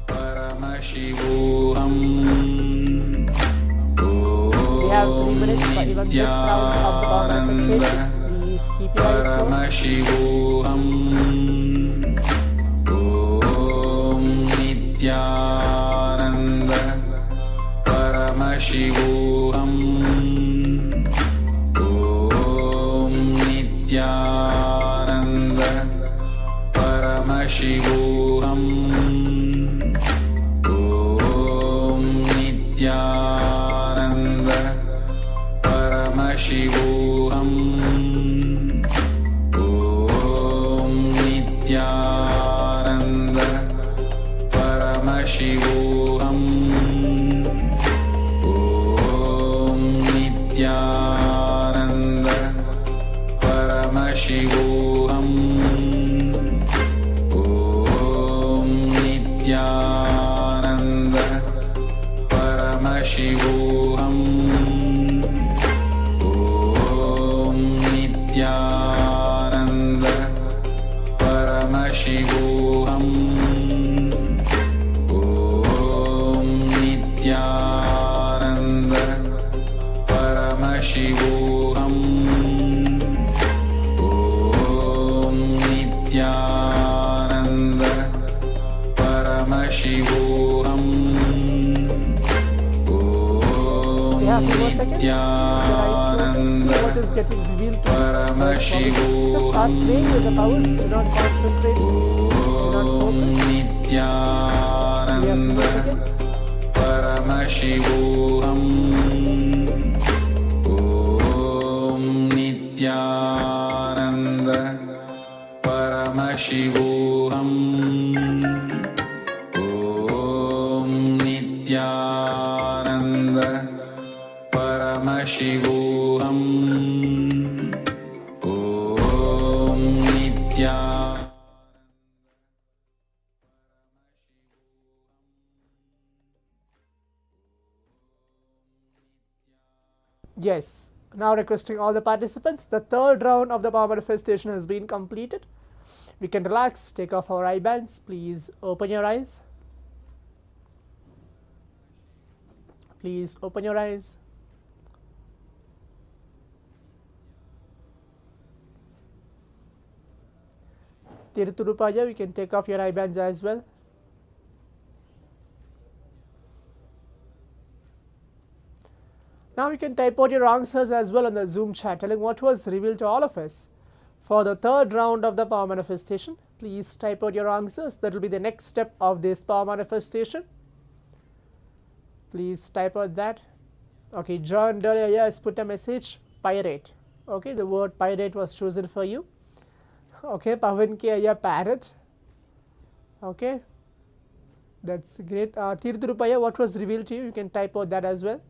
Paramashivoham. We have 3 minutes for even this round of the power manifestation. Please keep your eyes Paramashivoham. Om Nithyananda Paramashivoham. Om Nithyananda Paramashivoham. Om Nithyananda Paramashivoham. Om Nithyananda Paramashivoham. Om Nithyananda Paramashivoham. Paramashivoham. Om Nithyananda Paramashivoham. Om Nithyananda Paramashivoham. Om Nithyananda Paramashivoham. Yeah, few more seconds. Nithyananda What is getting revealed to us? Paramashivoham. Just start playing with the powers. Do not concentrate. Do not focus. Nithyananda Yeah, few more seconds. Paramashivoham. Om Nithyananda Paramashivoham. Om Nithyananda Paramashivoham. Om Nithyananda. Yes. Now requesting all the participants, the third round of the power manifestation has been completed. We can relax, take off our eye bands. Please open your eyes. Please open your eyes. Tirthurupaya, we can take off your eye bands as well. Now you can type out your answers as well on the Zoom chat, telling what was revealed to all of us for the third round of the power manifestation. Please type out your answers. That will be the next step of this power manifestation. Please type out that. Okay, John Delia has put a message, pirate. Okay, the word pirate was chosen for you. Okay, Pavan K, parrot. Okay, that's great. Tirthurupaya, what was revealed to you? You can type out that as well.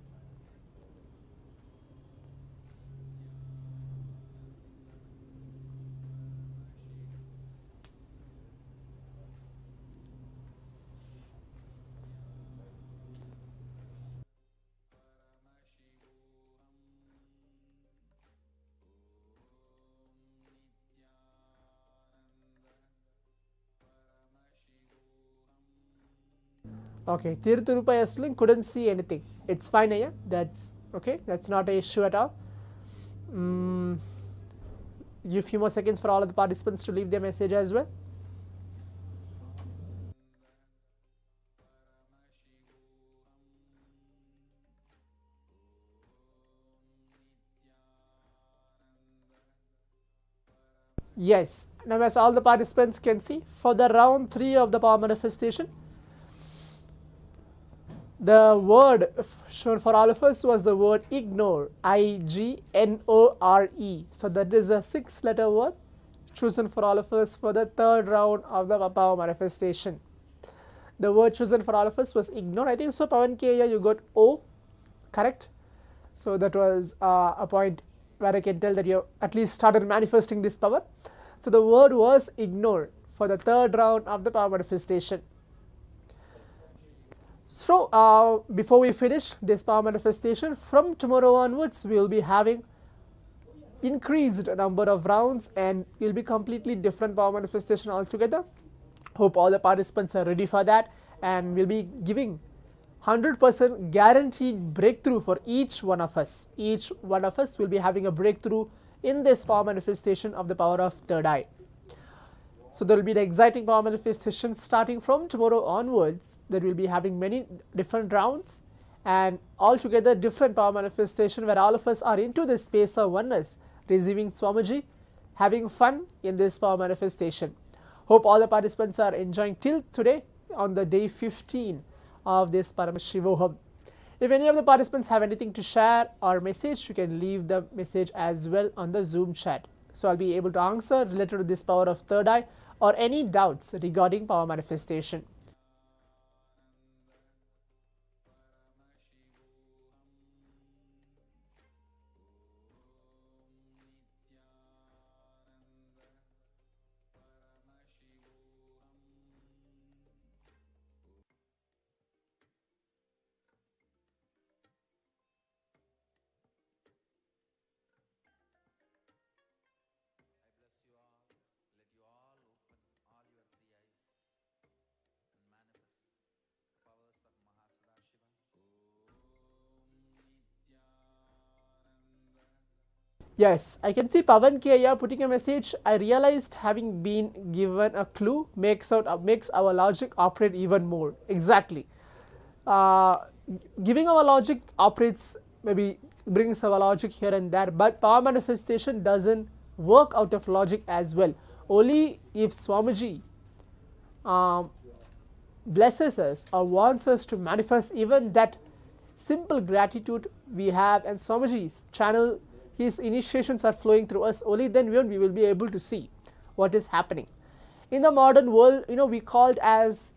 Okay, Tirthurupaya Sling couldn't see anything. It's fine, yeah. That's okay. That's not an issue at all. Give a few more seconds for all of the participants to leave their message as well. Yes. Now, as all the participants can see, for the round 3 of the power manifestation, the word shown for all of us was the word ignore, I-G-N-O-R-E. So that is a 6-letter word chosen for all of us for the third round of the power manifestation. The word chosen for all of us was ignore. I think so, Pavan K, you got O, correct? So that was a point where I can tell that you at least started manifesting this power. So the word was ignore for the third round of the power manifestation. So before we finish this power manifestation, from tomorrow onwards we will be having increased number of rounds and will be completely different power manifestation altogether. Hope all the participants are ready for that, and we'll be giving 100% guaranteed breakthrough for each one of us. Each one of us will be having a breakthrough in this power manifestation of the power of third eye. So there will be an exciting power manifestation starting from tomorrow onwards. There will be having many different rounds and altogether different power manifestation where all of us are into this space of oneness, receiving Swamiji, having fun in this power manifestation. Hope all the participants are enjoying till today on the day 15 of this Paramashivoham. If any of the participants have anything to share or message, you can leave the message as well on the Zoom chat. So I'll be able to answer related to this power of third eye or any doubts regarding power manifestation. Yes, I can see Pavan K putting a message. I realized having been given a clue makes our logic operate even more. Exactly. Giving our logic operates, maybe brings our logic here and there, but power manifestation doesn't work out of logic as well. Only if Swamiji blesses us or wants us to manifest even that simple gratitude we have, and Swamiji's channel, his initiations are flowing through us, only then we will be able to see what is happening. In the modern world, we called as